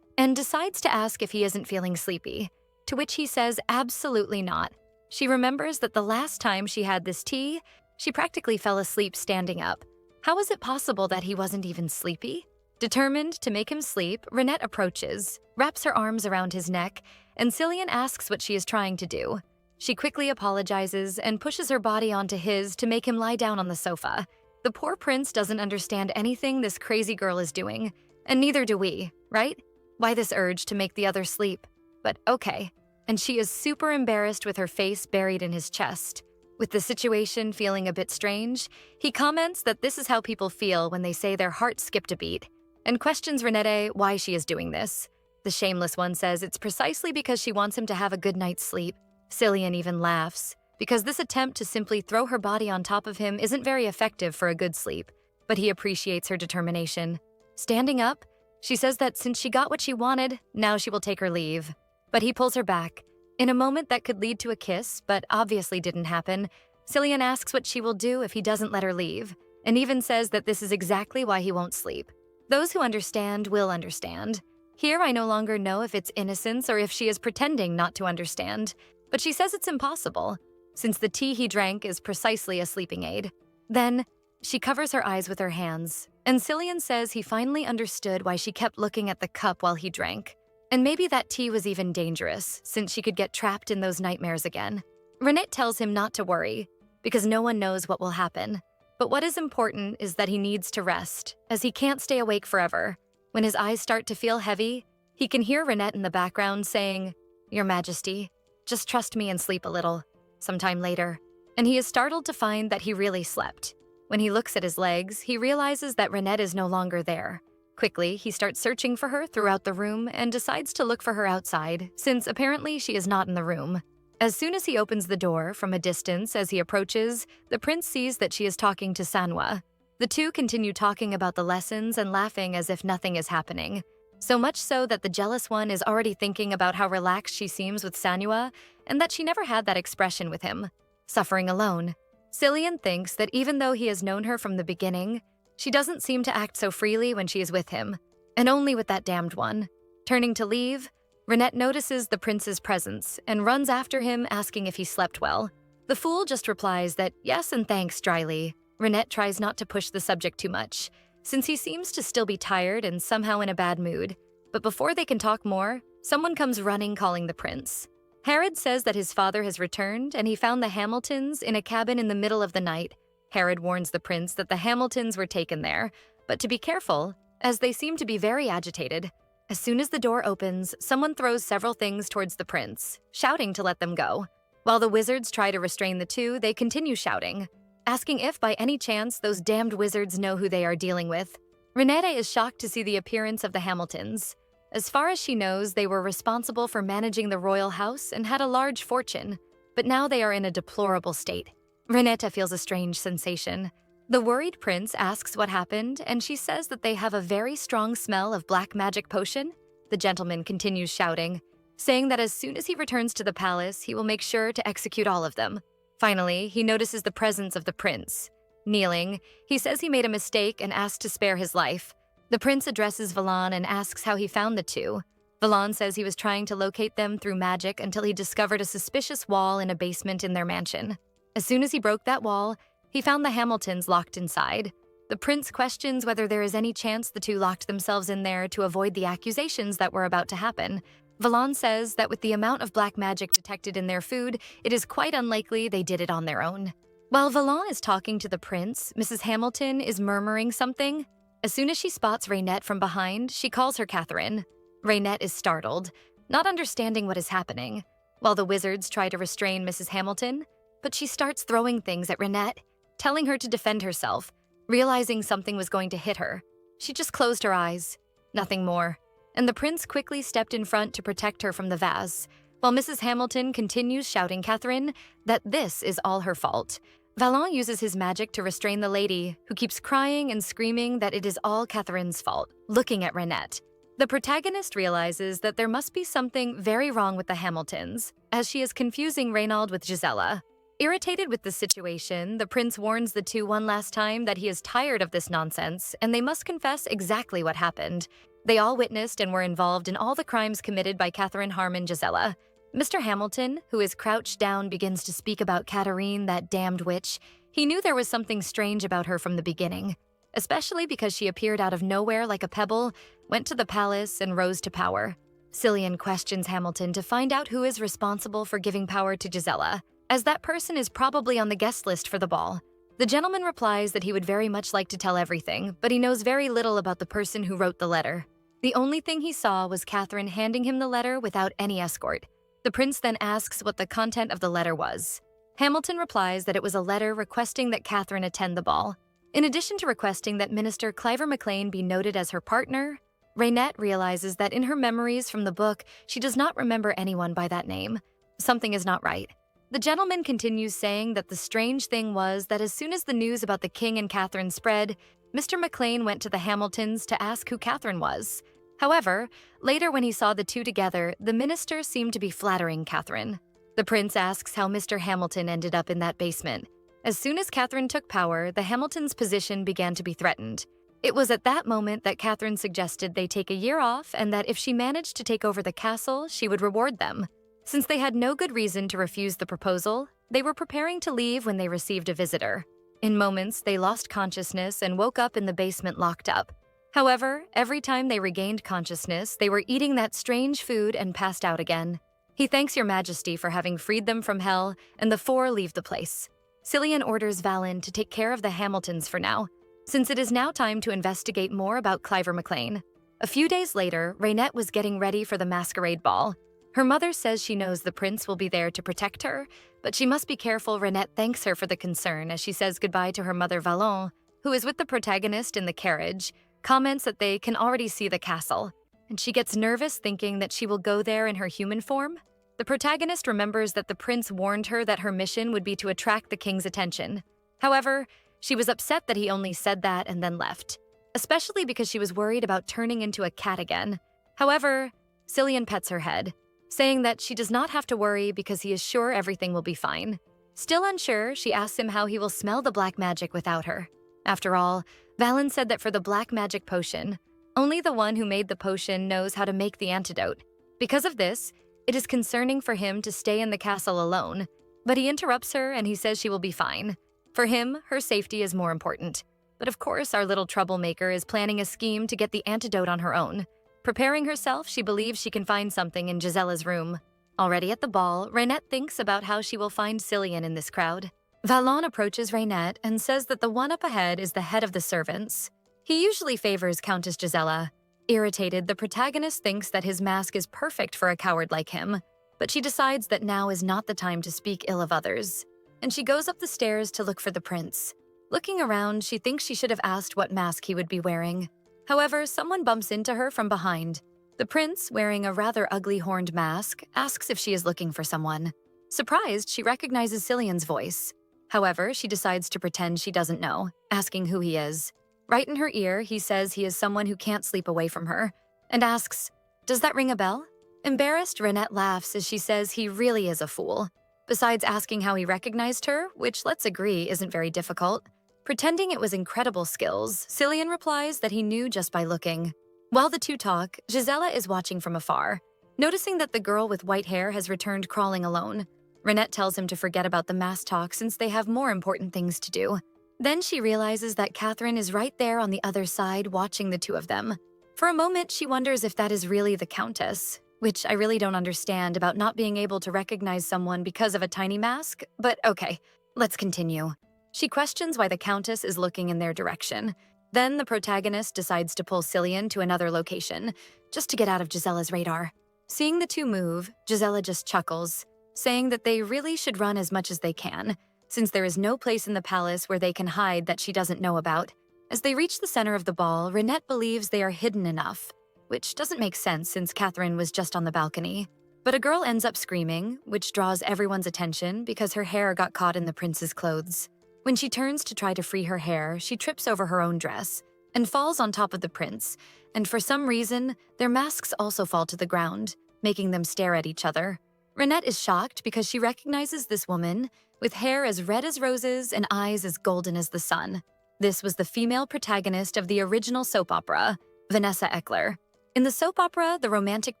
and decides to ask if he isn't feeling sleepy, to which he says absolutely not. She remembers that the last time she had this tea, she practically fell asleep standing up. How is it possible that he wasn't even sleepy? Determined to make him sleep, Rainet approaches, wraps her arms around his neck, and Cillian asks what she is trying to do. She quickly apologizes and pushes her body onto his to make him lie down on the sofa. The poor prince doesn't understand anything this crazy girl is doing, and neither do we, right? Why this urge to make the other sleep? But okay. And she is super embarrassed with her face buried in his chest. With the situation feeling a bit strange, he comments that this is how people feel when they say their heart skipped a beat, and questions Renette why she is doing this. The shameless one says it's precisely because she wants him to have a good night's sleep. Cillian even laughs, because this attempt to simply throw her body on top of him isn't very effective for a good sleep, but he appreciates her determination. Standing up, she says that since she got what she wanted, now she will take her leave. But he pulls her back. In a moment that could lead to a kiss, but obviously didn't happen, Cillian asks what she will do if he doesn't let her leave, and even says that this is exactly why he won't sleep. Those who understand will understand. Here I no longer know if it's innocence or if she is pretending not to understand, but she says it's impossible, since the tea he drank is precisely a sleeping aid. Then, she covers her eyes with her hands, and Cillian says he finally understood why she kept looking at the cup while he drank. And maybe that tea was even dangerous, since she could get trapped in those nightmares again. Rainet tells him not to worry, because no one knows what will happen. But what is important is that he needs to rest, as he can't stay awake forever. When his eyes start to feel heavy, he can hear Rainet in the background saying, "Your Majesty, just trust me and sleep a little." Sometime later, and he is startled to find that he really slept. When he looks at his legs, he realizes that Rainet is no longer there. Quickly, he starts searching for her throughout the room and decides to look for her outside, since apparently she is not in the room. As soon as he opens the door from a distance as he approaches, the prince sees that she is talking to Manhwa. The two continue talking about the lessons and laughing as if nothing is happening. So much so that the jealous one is already thinking about how relaxed she seems with Manhwa and that she never had that expression with him. Suffering alone, Cillian thinks that even though he has known her from the beginning, she doesn't seem to act so freely when she is with him, and only with that damned one. Turning to leave, Renette notices the prince's presence and runs after him asking if he slept well. The fool just replies that yes and thanks dryly. Renette tries not to push the subject too much, since he seems to still be tired and somehow in a bad mood. But before they can talk more, someone comes running calling the prince. Herod says that his father has returned and he found the Hamiltons in a cabin in the middle of the night. Herod warns the prince that the Hamiltons were taken there, but to be careful, as they seem to be very agitated. As soon as the door opens, someone throws several things towards the prince, shouting to let them go. While the wizards try to restrain the two, they continue shouting, asking if by any chance those damned wizards know who they are dealing with. Renette is shocked to see the appearance of the Hamiltons. As far as she knows, they were responsible for managing the royal house and had a large fortune, but now they are in a deplorable state. Renette feels a strange sensation. The worried prince asks what happened, and she says that they have a very strong smell of black magic potion. The gentleman continues shouting, saying that as soon as he returns to the palace, he will make sure to execute all of them. Finally, he notices the presence of the prince. Kneeling, he says he made a mistake and asks to spare his life. The prince addresses Valan and asks how he found the two. Valan says he was trying to locate them through magic until he discovered a suspicious wall in a basement in their mansion. As soon as he broke that wall, he found the Hamiltons locked inside. The prince questions whether there is any chance the two locked themselves in there to avoid the accusations that were about to happen. Valan says that with the amount of black magic detected in their food, it is quite unlikely they did it on their own. While Valan is talking to the prince, Mrs. Hamilton is murmuring something. As soon as she spots Renette from behind, she calls her Catherine. Renette is startled, not understanding what is happening, while the wizards try to restrain Mrs. Hamilton, but she starts throwing things at Renette, telling her to defend herself. Realizing something was going to hit her, she just closed her eyes. Nothing more. And the prince quickly stepped in front to protect her from the vase, while Mrs. Hamilton continues shouting Catherine that this is all her fault. Valan uses his magic to restrain the lady, who keeps crying and screaming that it is all Catherine's fault, looking at Renette. The protagonist realizes that there must be something very wrong with the Hamiltons, as she is confusing Reynald with Gisela. Irritated with the situation, the prince warns the two one last time that he is tired of this nonsense and they must confess exactly what happened. They all witnessed and were involved in all the crimes committed by Catherine Harmon Gisela. Mr. Hamilton, who is crouched down, begins to speak about Catherine, that damned witch. He knew there was something strange about her from the beginning, especially because she appeared out of nowhere like a pebble, went to the palace, and rose to power. Cillian questions Hamilton to find out who is responsible for giving power to Gisela, as that person is probably on the guest list for the ball. The gentleman replies that he would very much like to tell everything, but he knows very little about the person who wrote the letter. The only thing he saw was Catherine handing him the letter without any escort. The prince then asks what the content of the letter was. Hamilton replies that it was a letter requesting that Catherine attend the ball. In addition to requesting that Minister Cliver McLean be noted as her partner, Renette realizes that in her memories from the book, she does not remember anyone by that name. Something is not right. The gentleman continues saying that the strange thing was that as soon as the news about the king and Catherine spread, Mr. McLean went to the Hamiltons to ask who Catherine was. However, later when he saw the two together, the minister seemed to be flattering Catherine. The prince asks how Mr. Hamilton ended up in that basement. As soon as Catherine took power, the Hamiltons' position began to be threatened. It was at that moment that Catherine suggested they take a year off and that if she managed to take over the castle, she would reward them. Since they had no good reason to refuse the proposal, they were preparing to leave when they received a visitor. In moments, they lost consciousness and woke up in the basement locked up. However, every time they regained consciousness, they were eating that strange food and passed out again. He thanks your majesty for having freed them from hell, and the four leave the place. Cillian orders Valen to take care of the Hamiltons for now, since it is now time to investigate more about Cliver McLean. A few days later, Renette was getting ready for the masquerade ball. Her mother says she knows the prince will be there to protect her, but she must be careful. Renette thanks her for the concern as she says goodbye to her mother Valon, who is with the protagonist in the carriage, comments that they can already see the castle, and she gets nervous thinking that she will go there in her human form. The The protagonist remembers that the prince warned her that her mission would be to attract the king's attention. However, she was upset that he only said that and then left, especially because she was worried about turning into a cat again. However, Cillian pets her head, saying that she does not have to worry because he is sure everything will be fine. Still unsure, she asks him how he will smell the black magic without her. After all, Valen said that for the black magic potion, only the one who made the potion knows how to make the antidote. Because of this, it is concerning for him to stay in the castle alone, but he interrupts her and he says she will be fine. For him, her safety is more important. But of course, our little troublemaker is planning a scheme to get the antidote on her own. Preparing herself, she believes she can find something in Gisella's room. Already at the ball, Reinette thinks about how she will find Cillian in this crowd. Valon approaches Reinette and says that the one up ahead is the head of the servants. He usually favors Countess Gisella. Irritated, the protagonist thinks that his mask is perfect for a coward like him, but she decides that now is not the time to speak ill of others, and she goes up the stairs to look for the prince. Looking around, she thinks she should have asked what mask he would be wearing. However, someone bumps into her from behind. The prince, wearing a rather ugly horned mask, asks if she is looking for someone. Surprised, she recognizes Cillian's voice. However, she decides to pretend she doesn't know, asking who he is. Right in her ear, he says he is someone who can't sleep away from her, and asks, "Does that ring a bell?" Embarrassed, Reinette laughs as she says he really is a fool. Besides asking how he recognized her, which let's agree isn't very difficult, pretending it was incredible skills, Cillian replies that he knew just by looking. While the two talk, Gisella is watching from afar. Noticing that the girl with white hair has returned crawling alone, Reinette tells him to forget about the mass talk since they have more important things to do. Then she realizes that Catherine is right there on the other side watching the two of them. For a moment, she wonders if that is really the Countess, which I really don't understand about not being able to recognize someone because of a tiny mask, but okay, let's continue. She questions why the Countess is looking in their direction. Then the protagonist decides to pull Cillian to another location, just to get out of Gisella's radar. Seeing the two move, Gisella just chuckles, saying that they really should run as much as they can, since there is no place in the palace where they can hide that she doesn't know about. As they reach the center of the ball, Reinette believes they are hidden enough, which doesn't make sense since Catherine was just on the balcony. But a girl ends up screaming, which draws everyone's attention because her hair got caught in the prince's clothes. When she turns to try to free her hair, she trips over her own dress and falls on top of the prince, and for some reason, their masks also fall to the ground, making them stare at each other. Reinette is shocked because she recognizes this woman with hair as red as roses and eyes as golden as the sun. This was the female protagonist of the original soap opera, Vanessa Eckler. In the soap opera, the romantic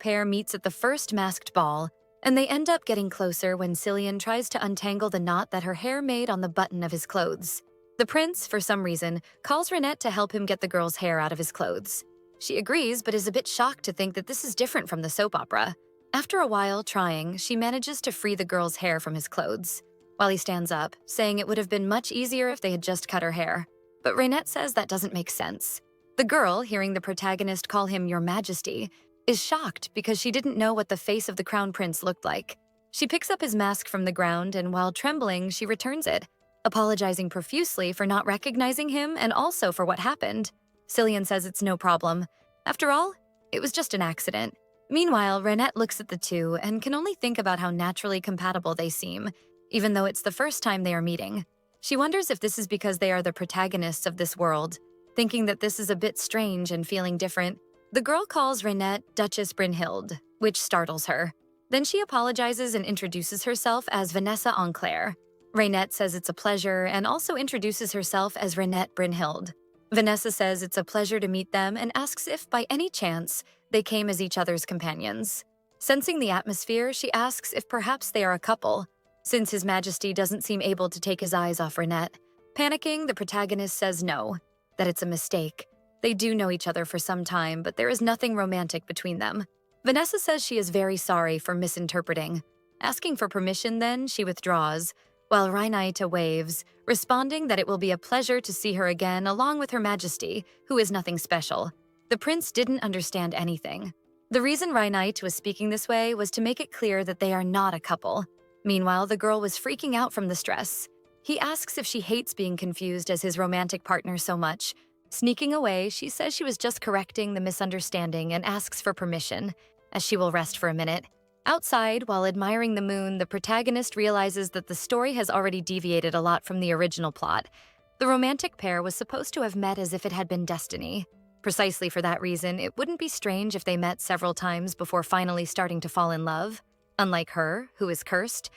pair meets at the first masked ball, and they end up getting closer when Cillian tries to untangle the knot that her hair made on the button of his clothes. The prince, for some reason, calls Reinette to help him get the girl's hair out of his clothes. She agrees, but is a bit shocked to think that this is different from the soap opera. After a while trying, she manages to free the girl's hair from his clothes, while he stands up, saying it would have been much easier if they had just cut her hair. But Reinette says that doesn't make sense. The girl, hearing the protagonist call him Your Majesty, is shocked because she didn't know what the face of the crown prince looked like. She picks up his mask from the ground and while trembling, she returns it, apologizing profusely for not recognizing him and also for what happened. Cillian says it's no problem. After all, it was just an accident. Meanwhile, Reinette looks at the two and can only think about how naturally compatible they seem, even though it's the first time they are meeting. She wonders if this is because they are the protagonists of this world, thinking that this is a bit strange and feeling different. The girl calls Reinette Duchess Brynhild, which startles her. Then she apologizes and introduces herself as Vanessa Enclair. Reinette says it's a pleasure and also introduces herself as Reinette Brynhild. Vanessa says it's a pleasure to meet them and asks if, by any chance, they came as each other's companions. Sensing the atmosphere, she asks if perhaps they are a couple, since His Majesty doesn't seem able to take his eyes off Reinette. Panicking, the protagonist says no, that it's a mistake. They do know each other for some time, but there is nothing romantic between them. Vanessa says she is very sorry for misinterpreting. Asking for permission then, she withdraws, while Reinette waves, responding that it will be a pleasure to see her again along with Her Majesty, who is nothing special. The prince didn't understand anything. The reason Reinette was speaking this way was to make it clear that they are not a couple. Meanwhile, the girl was freaking out from the stress. He asks if she hates being confused as his romantic partner so much. Sneaking away, she says she was just correcting the misunderstanding and asks for permission, as she will rest for a minute. Outside, while admiring the moon, the protagonist realizes that the story has already deviated a lot from the original plot. The romantic pair was supposed to have met as if it had been destiny. Precisely for that reason, it wouldn't be strange if they met several times before finally starting to fall in love. Unlike her, who is cursed,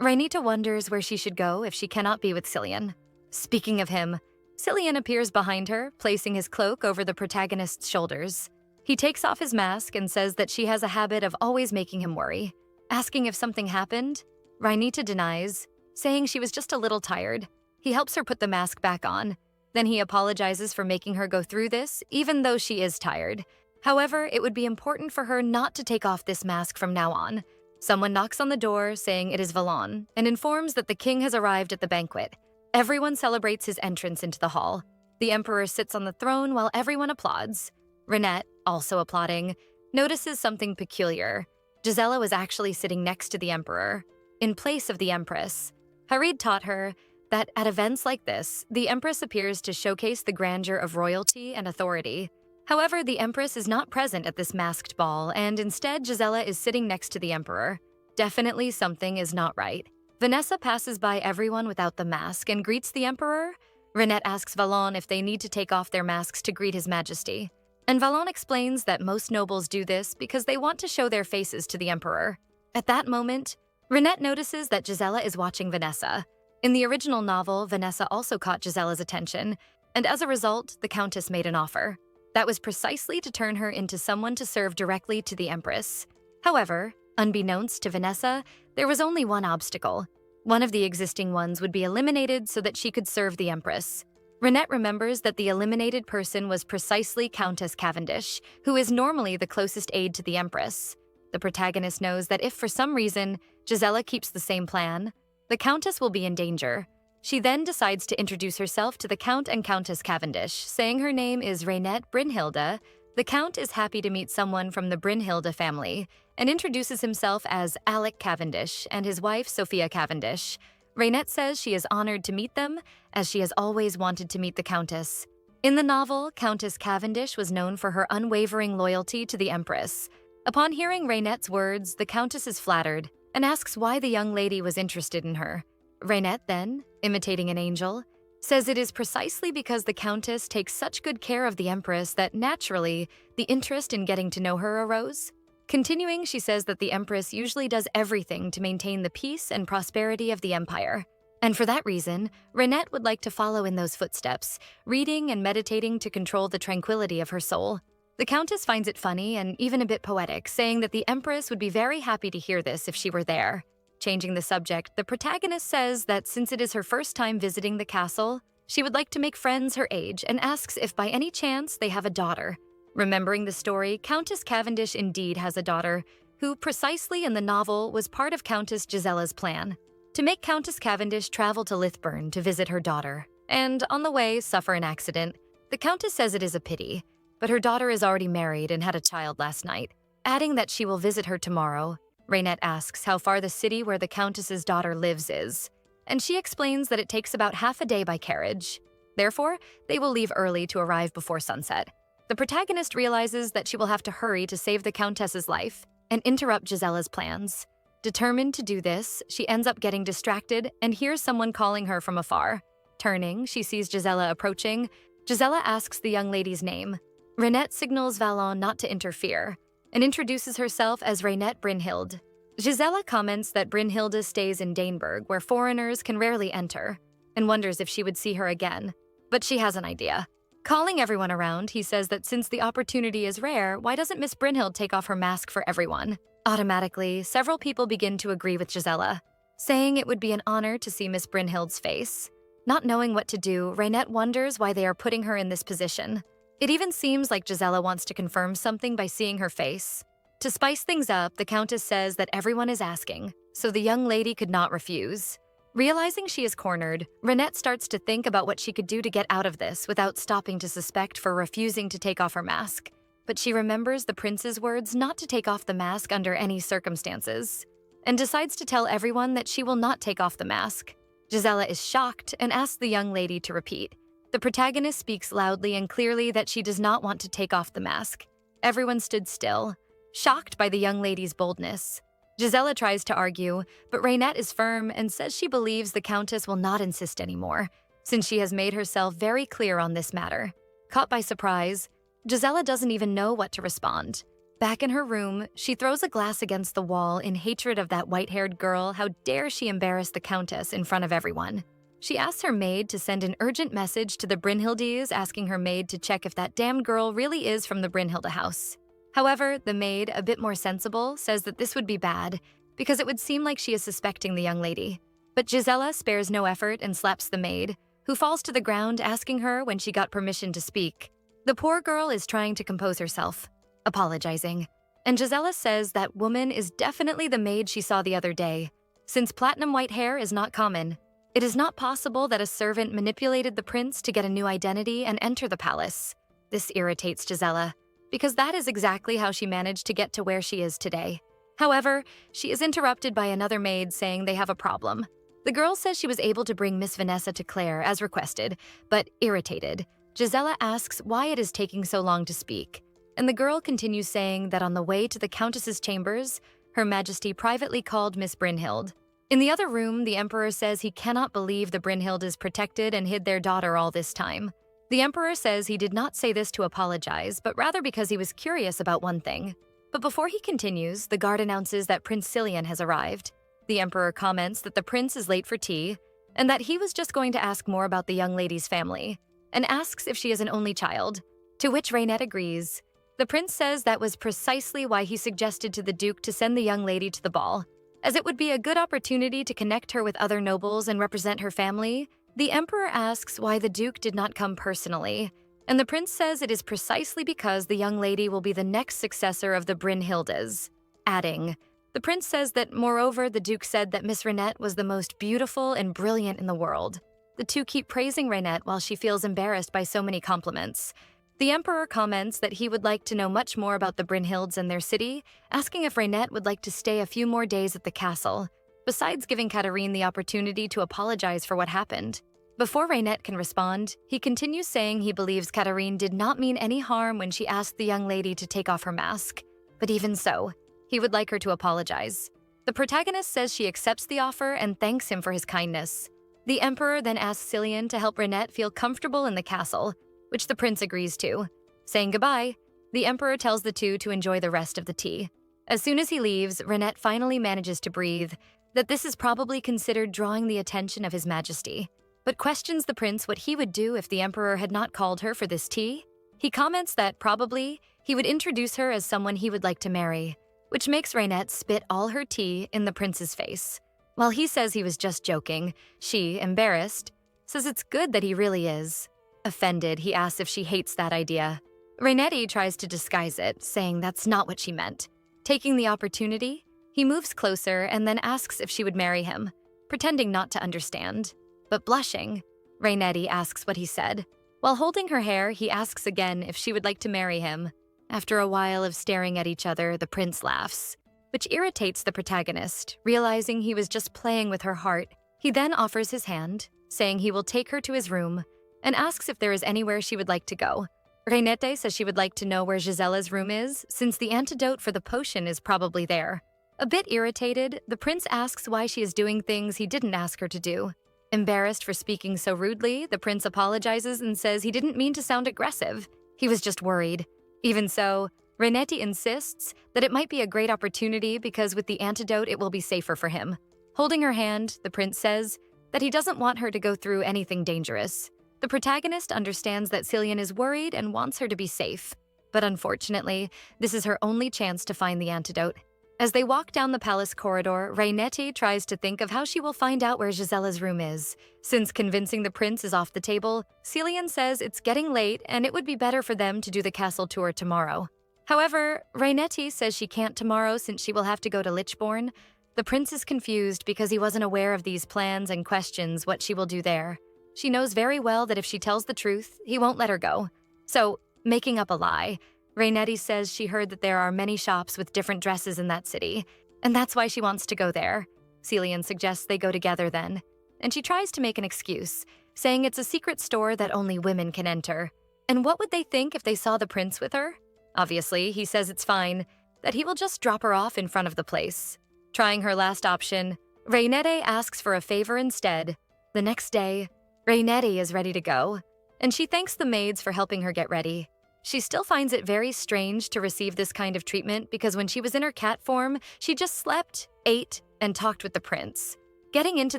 Rhaenita wonders where she should go if she cannot be with Cillian. Speaking of him, Cillian appears behind her, placing his cloak over the protagonist's shoulders. He takes off his mask and says that she has a habit of always making him worry. Asking if something happened, Rhaenita denies, saying she was just a little tired. He helps her put the mask back on. Then he apologizes for making her go through this, even though she is tired. However, it would be important for her not to take off this mask from now on. Someone knocks on the door, saying it is Valon, and informs that the king has arrived at the banquet. Everyone celebrates his entrance into the hall. The emperor sits on the throne while everyone applauds. Rhaenette, also applauding, notices something peculiar. Gisela was actually sitting next to the emperor, in place of the empress. Harid taught her that at events like this, the empress appears to showcase the grandeur of royalty and authority. However, the empress is not present at this masked ball, and instead Gisela is sitting next to the emperor. Definitely something is not right. Vanessa passes by everyone without the mask and greets the emperor. Rhaenette asks Valon if they need to take off their masks to greet his majesty. And Valon explains that most nobles do this because they want to show their faces to the emperor. At that moment, Rhaenette notices that Gisela is watching Vanessa. In the original novel, Vanessa also caught Gisela's attention, and as a result, the countess made an offer. That was precisely to turn her into someone to serve directly to the empress. However, unbeknownst to Vanessa, there was only one obstacle. One of the existing ones would be eliminated so that she could serve the empress. Rhaenette remembers that the eliminated person was precisely Countess Cavendish, who is normally the closest aide to the empress. The protagonist knows that if for some reason Gisela keeps the same plan, the countess will be in danger. She then decides to introduce herself to the Count and Countess Cavendish, saying her name is Rhaenette Brynhilde. The Count is happy to meet someone from the Brynhilde family and introduces himself as Alec Cavendish and his wife Sophia Cavendish. Rhaenette says she is honored to meet them, as she has always wanted to meet the Countess. In the novel, Countess Cavendish was known for her unwavering loyalty to the Empress. Upon hearing Rhaenette's words, the Countess is flattered and asks why the young lady was interested in her. Rhaenette then, imitating an angel, says it is precisely because the Countess takes such good care of the Empress that naturally, the interest in getting to know her arose. Continuing, she says that the Empress usually does everything to maintain the peace and prosperity of the empire. And for that reason, Rhaenette would like to follow in those footsteps, reading and meditating to control the tranquility of her soul. The Countess finds it funny and even a bit poetic, saying that the Empress would be very happy to hear this if she were there. Changing the subject, the protagonist says that since it is her first time visiting the castle, she would like to make friends her age and asks if by any chance they have a daughter. Remembering the story, Countess Cavendish indeed has a daughter, who precisely in the novel was part of Countess Gisela's plan, to make Countess Cavendish travel to Lithburn to visit her daughter, and on the way suffer an accident. The Countess says it is a pity, but her daughter is already married and had a child last night, adding that she will visit her tomorrow. Rhaenette asks how far the city where the Countess's daughter lives is, and she explains that it takes about half a day by carriage. Therefore, they will leave early to arrive before sunset. The protagonist realizes that she will have to hurry to save the Countess's life and interrupt Gisela's plans. Determined to do this, she ends up getting distracted and hears someone calling her from afar. Turning, she sees Gisela approaching. Gisela asks the young lady's name. Rhaenette signals Valon not to interfere and introduces herself as Rhaenette Brynhilde. Gisela comments that Brynhilde stays in Daneburg, where foreigners can rarely enter, and wonders if she would see her again. But she has an idea. Calling everyone around, he says that since the opportunity is rare, why doesn't Miss Brynhilde take off her mask for everyone? Automatically, several people begin to agree with Gisela, saying it would be an honor to see Miss Brynhilde's face. Not knowing what to do, Rhaenette wonders why they are putting her in this position. It even seems like Gisela wants to confirm something by seeing her face. To spice things up, the Countess says that everyone is asking, so the young lady could not refuse. Realizing she is cornered, Rhaenette starts to think about what she could do to get out of this without stopping to suspect for refusing to take off her mask. But she remembers the prince's words not to take off the mask under any circumstances, and decides to tell everyone that she will not take off the mask. Gisela is shocked and asks the young lady to repeat. The protagonist speaks loudly and clearly that she does not want to take off the mask. Everyone stood still, shocked by the young lady's boldness. Gisela tries to argue, but Reynette is firm and says she believes the Countess will not insist anymore, since she has made herself very clear on this matter. Caught by surprise, Gisela doesn't even know what to respond. Back in her room, she throws a glass against the wall in hatred of that white-haired girl. How dare she embarrass the Countess in front of everyone. She asks her maid to send an urgent message to the Brynhildes, asking her maid to check if that damned girl really is from the Brynhilde house. However, the maid, a bit more sensible, says that this would be bad because it would seem like she is suspecting the young lady. But Gisela spares no effort and slaps the maid, who falls to the ground asking her when she got permission to speak. The poor girl is trying to compose herself, apologizing. And Gisela says that woman is definitely the maid she saw the other day. Since platinum white hair is not common, it is not possible that a servant manipulated the prince to get a new identity and enter the palace. This irritates Gisela, because that is exactly how she managed to get to where she is today. However, she is interrupted by another maid saying they have a problem. The girl says she was able to bring Miss Vanessa to Claire as requested, but irritated, Gisela asks why it is taking so long to speak. And the girl continues saying that on the way to the Countess's chambers, Her Majesty privately called Miss Brynhild. In the other room, the Emperor says he cannot believe the Brynhildes protected and hid their daughter all this time. The Emperor says he did not say this to apologize, but rather because he was curious about one thing. But before he continues, the guard announces that Prince Cillian has arrived. The Emperor comments that the prince is late for tea, and that he was just going to ask more about the young lady's family, and asks if she is an only child, to which Reynette agrees. The prince says that was precisely why he suggested to the Duke to send the young lady to the ball, as it would be a good opportunity to connect her with other nobles and represent her family. The Emperor asks why the Duke did not come personally, and the prince says it is precisely because the young lady will be the next successor of the Brynhildes, adding, the prince says that, moreover, the Duke said that Miss Reynette was the most beautiful and brilliant in the world. The two keep praising Reynette while she feels embarrassed by so many compliments. The Emperor comments that he would like to know much more about the Brynhildes and their city, asking if Reynette would like to stay a few more days at the castle, besides giving Katarine the opportunity to apologize for what happened. Before Reynette can respond, he continues saying he believes Katarine did not mean any harm when she asked the young lady to take off her mask. But even so, he would like her to apologize. The protagonist says she accepts the offer and thanks him for his kindness. The Emperor then asks Cillian to help Reynette feel comfortable in the castle, which the prince agrees to. Saying goodbye, the Emperor tells the two to enjoy the rest of the tea. As soon as he leaves, Reynette finally manages to breathe, that this is probably considered drawing the attention of His Majesty, but questions the prince what he would do if the Emperor had not called her for this tea. He comments that probably he would introduce her as someone he would like to marry, which makes Reynette spit all her tea in the prince's face. While he says he was just joking, she, embarrassed, says it's good that he really is. Offended, he asks if she hates that idea. Reynette tries to disguise it, saying that's not what she meant. Taking the opportunity, he moves closer and then asks if she would marry him, pretending not to understand. But blushing, Reynette asks what he said. While holding her hair, he asks again if she would like to marry him. After a while of staring at each other, the prince laughs, which irritates the protagonist, realizing he was just playing with her heart. He then offers his hand, saying he will take her to his room, and asks if there is anywhere she would like to go. Reynette says she would like to know where Gisela's room is, since the antidote for the potion is probably there. A bit irritated, the prince asks why she is doing things he didn't ask her to do. Embarrassed for speaking so rudely, the prince apologizes and says he didn't mean to sound aggressive. He was just worried. Even so, Reynette insists that it might be a great opportunity because with the antidote it will be safer for him. Holding her hand, the prince says that he doesn't want her to go through anything dangerous. The protagonist understands that Cillian is worried and wants her to be safe. But unfortunately, this is her only chance to find the antidote. As they walk down the palace corridor, Reynette tries to think of how she will find out where Gisela's room is. Since convincing the prince is off the table, Cillian says it's getting late and it would be better for them to do the castle tour tomorrow. However, Reynette says she can't tomorrow since she will have to go to Lichborn. The prince is confused because he wasn't aware of these plans and questions what she will do there. She knows very well that if she tells the truth, he won't let her go. So, making up a lie, Reynette says she heard that there are many shops with different dresses in that city, and that's why she wants to go there. Cillian suggests they go together then, and she tries to make an excuse, saying it's a secret store that only women can enter. And what would they think if they saw the prince with her? Obviously, he says it's fine, that he will just drop her off in front of the place. Trying her last option, Rainette asks for a favor instead. The next day, Rainette is ready to go, and she thanks the maids for helping her get ready. She still finds it very strange to receive this kind of treatment because when she was in her cat form, she just slept, ate, and talked with the prince. Getting into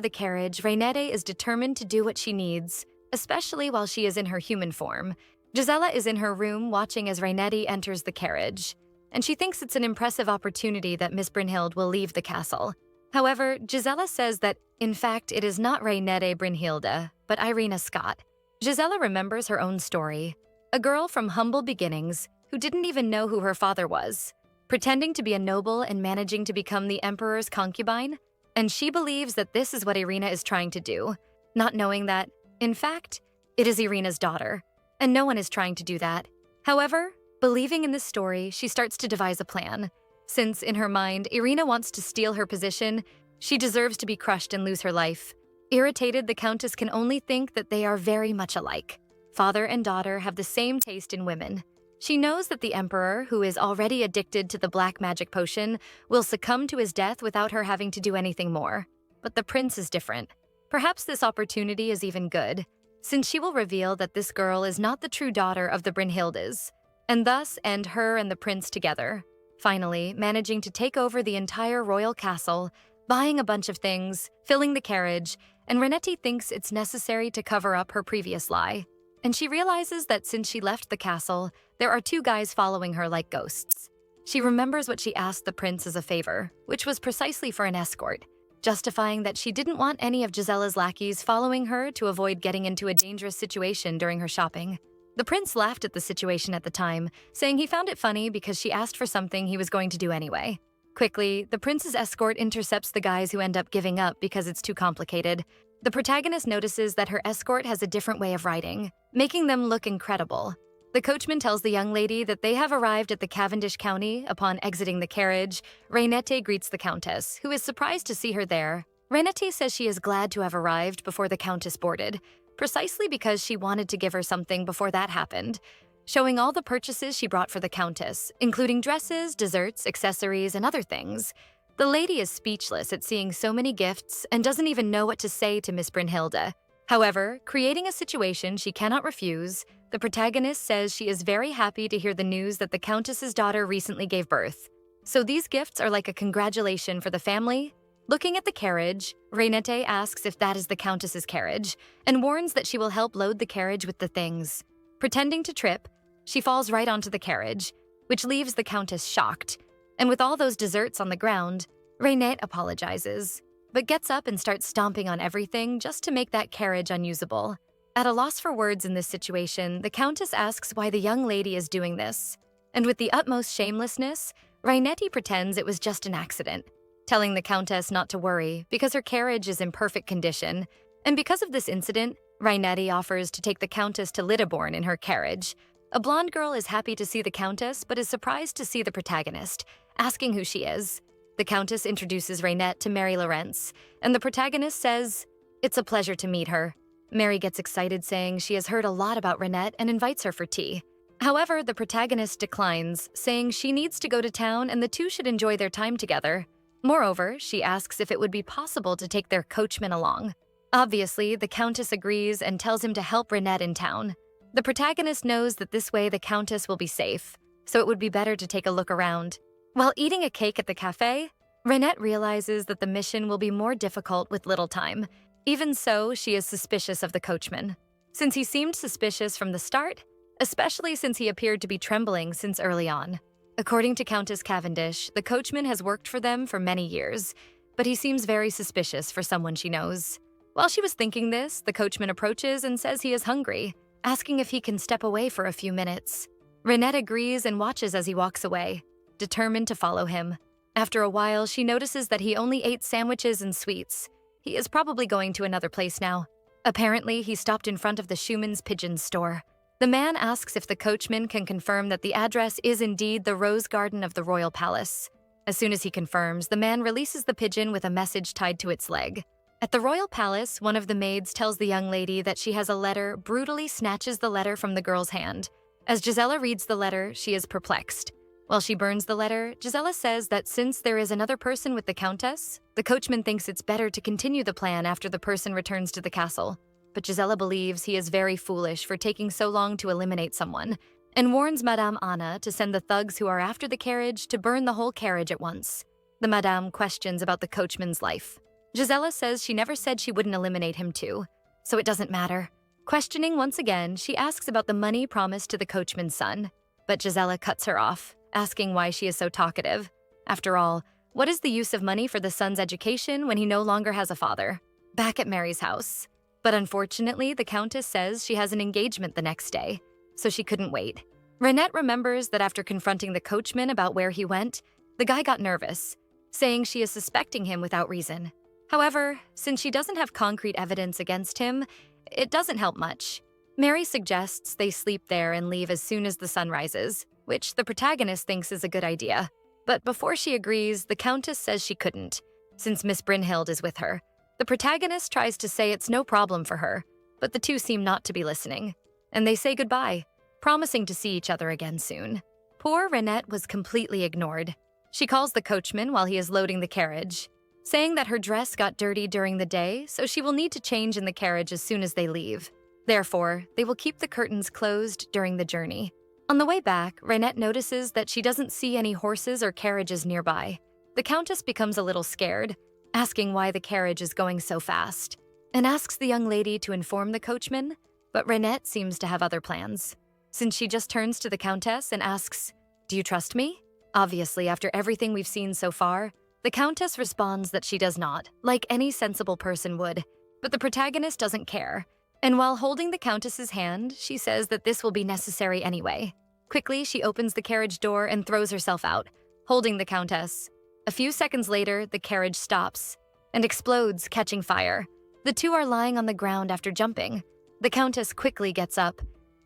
the carriage, Rainette is determined to do what she needs, especially while she is in her human form. Gisela is in her room watching as Rainette enters the carriage, and she thinks it's an impressive opportunity that Miss Brynhild will leave the castle. However, Gisela says that, in fact, it is not Rainette Brynhilde, but Irina Scott. Gisela remembers her own story. A girl from humble beginnings who didn't even know who her father was, pretending to be a noble and managing to become the emperor's concubine. And she believes that this is what Irina is trying to do, not knowing that, in fact, it is Irina's daughter, and no one is trying to do that. However, believing in this story, she starts to devise a plan. Since, in her mind, Irina wants to steal her position, she deserves to be crushed and lose her life. Irritated, the Countess can only think that they are very much alike. Father and daughter have the same taste in women. She knows that the Emperor, who is already addicted to the black magic potion, will succumb to his death without her having to do anything more. But the prince is different. Perhaps this opportunity is even good, since she will reveal that this girl is not the true daughter of the Brynhildes, and thus end her and the prince together. Finally, managing to take over the entire royal castle, buying a bunch of things, filling the carriage, and Rainette thinks it's necessary to cover up her previous lie. And she realizes that since she left the castle, there are two guys following her like ghosts. She remembers what she asked the prince as a favor, which was precisely for an escort, justifying that she didn't want any of Gisela's lackeys following her to avoid getting into a dangerous situation during her shopping. The prince laughed at the situation at the time, saying he found it funny because she asked for something he was going to do anyway. Quickly, the prince's escort intercepts the guys who end up giving up because it's too complicated. The protagonist notices that her escort has a different way of riding, making them look incredible. The coachman tells the young lady that they have arrived at the Cavendish County. Upon exiting the carriage, Rainette greets the Countess, who is surprised to see her there. Rainette says she is glad to have arrived before the Countess boarded, precisely because she wanted to give her something before that happened, showing all the purchases she brought for the Countess, including dresses, desserts, accessories, and other things. The lady is speechless at seeing so many gifts and doesn't even know what to say to Miss Brynhilde. However, creating a situation she cannot refuse, the protagonist says she is very happy to hear the news that the Countess's daughter recently gave birth. So these gifts are like a congratulation for the family. Looking at the carriage, Rainette asks if that is the Countess's carriage and warns that she will help load the carriage with the things. Pretending to trip, she falls right onto the carriage, which leaves the Countess shocked. And with all those desserts on the ground, Rainette apologizes, but gets up and starts stomping on everything just to make that carriage unusable. At a loss for words in this situation, the Countess asks why the young lady is doing this. And with the utmost shamelessness, Rainette pretends it was just an accident, telling the Countess not to worry because her carriage is in perfect condition. And because of this incident, Rainette offers to take the Countess to Lideborn in her carriage. A blonde girl is happy to see the Countess but is surprised to see the protagonist, asking who she is. The Countess introduces Rainette to Mary Lawrence, and the protagonist says, "It's a pleasure to meet her." Mary gets excited, saying she has heard a lot about Rainette and invites her for tea. However, the protagonist declines, saying she needs to go to town and the two should enjoy their time together. Moreover, she asks if it would be possible to take their coachman along. Obviously, the Countess agrees and tells him to help Rainette in town. The protagonist knows that this way the Countess will be safe, so it would be better to take a look around. While eating a cake at the cafe, Rainette realizes that the mission will be more difficult with little time. Even so, she is suspicious of the coachman, since he seemed suspicious from the start, especially since he appeared to be trembling since early on. According to Countess Cavendish, the coachman has worked for them for many years, but he seems very suspicious for someone she knows. While she was thinking this, the coachman approaches and says he is hungry, asking if he can step away for a few minutes. Rainette agrees and watches as he walks away, determined to follow him. After a while, she notices that he only ate sandwiches and sweets. He is probably going to another place now. Apparently, he stopped in front of the Schumann's Pigeon store. The man asks if the coachman can confirm that the address is indeed the Rose Garden of the Royal Palace. As soon as he confirms, the man releases the pigeon with a message tied to its leg. At the Royal Palace, one of the maids tells the young lady that she has a letter, brutally snatches the letter from the girl's hand. As Gisela reads the letter, she is perplexed. While she burns the letter, Gisela says that since there is another person with the Countess, the coachman thinks it's better to continue the plan after the person returns to the castle. But Gisela believes he is very foolish for taking so long to eliminate someone, and warns Madame Anna to send the thugs who are after the carriage to burn the whole carriage at once. The Madame questions about the coachman's life. Gisela says she never said she wouldn't eliminate him too, so it doesn't matter. Questioning once again, she asks about the money promised to the coachman's son, but Gisela cuts her off, asking why she is so talkative. After all, what is the use of money for the son's education when he no longer has a father? Back at Mary's house. But unfortunately, the Countess says she has an engagement the next day, so she couldn't wait. Renette remembers that after confronting the coachman about where he went, the guy got nervous, saying she is suspecting him without reason. However, since she doesn't have concrete evidence against him, it doesn't help much. Mary suggests they sleep there and leave as soon as the sun rises, which the protagonist thinks is a good idea. But before she agrees, the Countess says she couldn't, since Miss Brynhild is with her. The protagonist tries to say it's no problem for her, but the two seem not to be listening, and they say goodbye, promising to see each other again soon. Poor Renette was completely ignored. She calls the coachman while he is loading the carriage, saying that her dress got dirty during the day, so she will need to change in the carriage as soon as they leave. Therefore, they will keep the curtains closed during the journey. On the way back, Renette notices that she doesn't see any horses or carriages nearby. The Countess becomes a little scared, asking why the carriage is going so fast, and asks the young lady to inform the coachman, but Renette seems to have other plans, since she just turns to the Countess and asks, "Do you trust me?" Obviously, after everything we've seen so far, the Countess responds that she does not, like any sensible person would, but the protagonist doesn't care. And while holding the Countess's hand, she says that this will be necessary anyway. Quickly, she opens the carriage door and throws herself out, holding the Countess. A few seconds later, the carriage stops and explodes, catching fire. The two are lying on the ground after jumping. The Countess quickly gets up,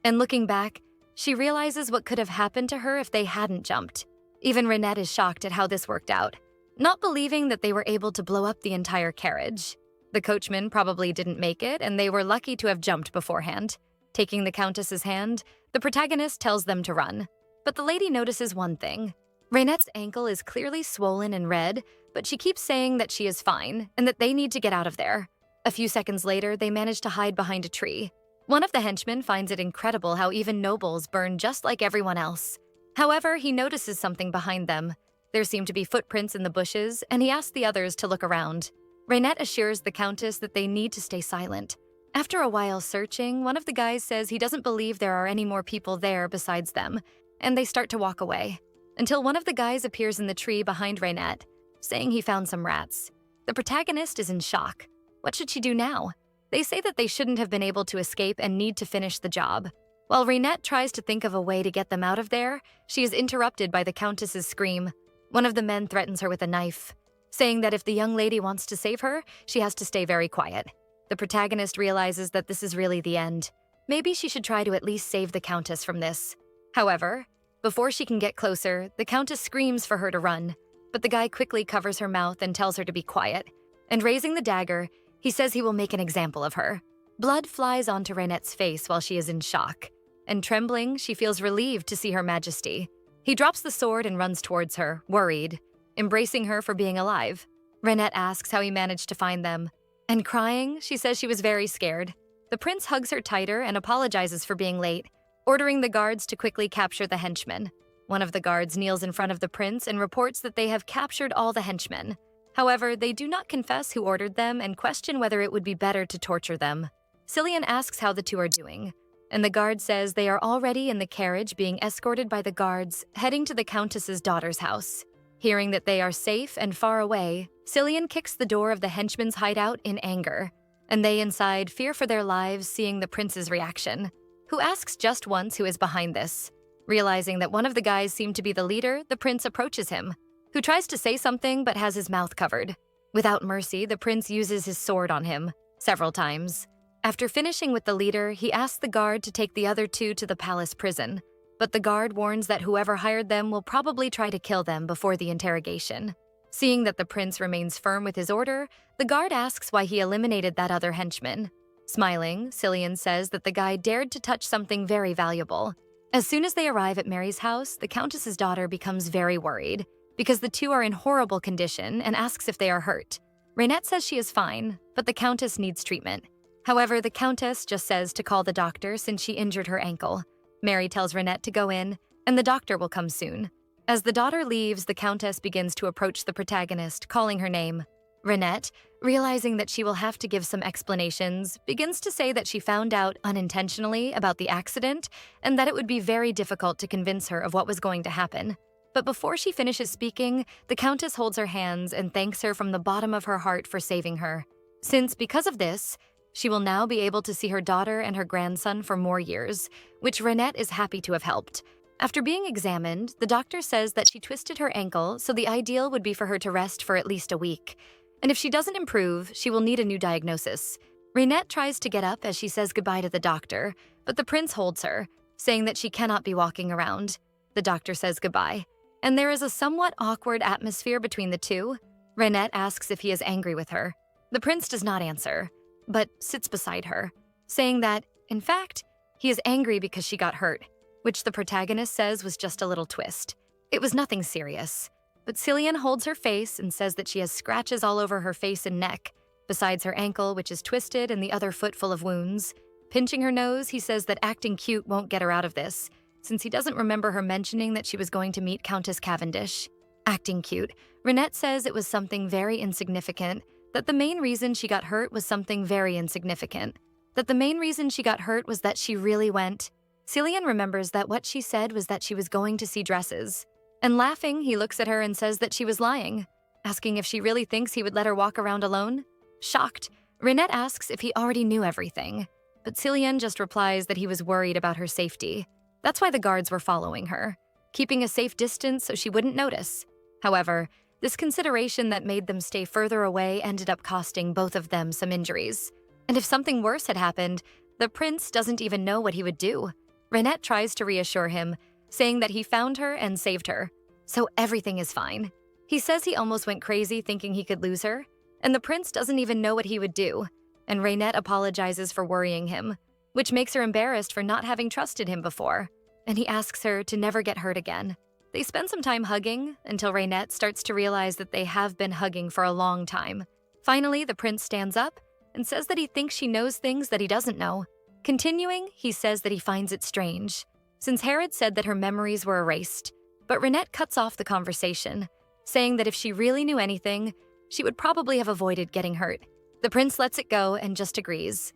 and looking back, she realizes what could have happened to her if they hadn't jumped. Even Renette is shocked at how this worked out, not believing that they were able to blow up the entire carriage. The coachman probably didn't make it, and they were lucky to have jumped beforehand. Taking the Countess's hand, the protagonist tells them to run. But the lady notices one thing. Renette's ankle is clearly swollen and red, but she keeps saying that she is fine and that they need to get out of there. A few seconds later, they manage to hide behind a tree. One of the henchmen finds it incredible how even nobles burn just like everyone else. However, he notices something behind them. There seem to be footprints in the bushes, and he asks the others to look around. Renette assures the Countess that they need to stay silent. After a while searching, one of the guys says he doesn't believe there are any more people there besides them, and they start to walk away, until one of the guys appears in the tree behind Renette, saying he found some rats. The protagonist is in shock. What should she do now? They say that they shouldn't have been able to escape and need to finish the job. While Renette tries to think of a way to get them out of there, she is interrupted by the Countess's scream. One of the men threatens her with a knife, saying that if the young lady wants to save her, she has to stay very quiet. The protagonist realizes that this is really the end. Maybe she should try to at least save the Countess from this. However, before she can get closer, the Countess screams for her to run, but the guy quickly covers her mouth and tells her to be quiet. And raising the dagger, he says he will make an example of her. Blood flies onto Renette's face while she is in shock, and trembling, she feels relieved to see Her Majesty. He drops the sword and runs towards her, worried, embracing her for being alive. Renette asks how he managed to find them, and crying, she says she was very scared. The prince hugs her tighter and apologizes for being late, ordering the guards to quickly capture the henchmen. One of the guards kneels in front of the prince and reports that they have captured all the henchmen. However, they do not confess who ordered them and question whether it would be better to torture them. Cillian asks how the two are doing, and the guard says they are already in the carriage being escorted by the guards, heading to the Countess's daughter's house. Hearing that they are safe and far away, Cillian kicks the door of the henchmen's hideout in anger, and they inside fear for their lives seeing the prince's reaction, who asks just once who is behind this. Realizing that one of the guys seemed to be the leader, the prince approaches him, who tries to say something but has his mouth covered. Without mercy, the prince uses his sword on him, several times. After finishing with the leader, he asks the guard to take the other two to the palace prison, but the guard warns that whoever hired them will probably try to kill them before the interrogation. Seeing that the prince remains firm with his order, the guard asks why he eliminated that other henchman. Smiling, Cillian says that the guy dared to touch something very valuable. As soon as they arrive at Mary's house, the Countess's daughter becomes very worried because the two are in horrible condition and asks if they are hurt. Renette says she is fine, but the Countess needs treatment. However, the Countess just says to call the doctor since she injured her ankle. Mary tells Renette to go in, and the doctor will come soon. As the daughter leaves, the Countess begins to approach the protagonist, calling her name. Renette, realizing that she will have to give some explanations, begins to say that she found out unintentionally about the accident and that it would be very difficult to convince her of what was going to happen. But before she finishes speaking, the Countess holds her hands and thanks her from the bottom of her heart for saving her. Since, because of this, she will now be able to see her daughter and her grandson for more years, which Renette is happy to have helped. After being examined, the doctor says that she twisted her ankle, so the ideal would be for her to rest for at least a week. And if she doesn't improve, she will need a new diagnosis. Renette tries to get up as she says goodbye to the doctor, but the prince holds her, saying that she cannot be walking around. The doctor says goodbye, and there is a somewhat awkward atmosphere between the two. Renette asks if he is angry with her. The prince does not answer, but sits beside her, saying that, in fact, he is angry because she got hurt, which the protagonist says was just a little twist. It was nothing serious. But Cillian holds her face and says that she has scratches all over her face and neck, besides her ankle, which is twisted, and the other foot full of wounds. Pinching her nose, he says that acting cute won't get her out of this, since he doesn't remember her mentioning that she was going to meet Countess Cavendish. Acting cute, Renette says it was something very insignificant, that the main reason she got hurt was something very insignificant, that the main reason she got hurt was that she really went. Cillian remembers that what she said was that she was going to see dresses. And laughing, he looks at her and says that she was lying, asking if she really thinks he would let her walk around alone. Shocked, Renette asks if he already knew everything, but Cillian just replies that he was worried about her safety. That's why the guards were following her, keeping a safe distance so she wouldn't notice. However, this consideration that made them stay further away ended up costing both of them some injuries. And if something worse had happened, the prince doesn't even know what he would do. Renette tries to reassure him, saying that he found her and saved her, so everything is fine. He says he almost went crazy thinking he could lose her, and the prince doesn't even know what he would do, and Renette apologizes for worrying him, which makes her embarrassed for not having trusted him before, and he asks her to never get hurt again. They spend some time hugging until Renette starts to realize that they have been hugging for a long time. Finally, the prince stands up and says that he thinks she knows things that he doesn't know. Continuing, he says that he finds it strange, since Herod said that her memories were erased, but Renette cuts off the conversation, saying that if she really knew anything, she would probably have avoided getting hurt. The prince lets it go and just agrees.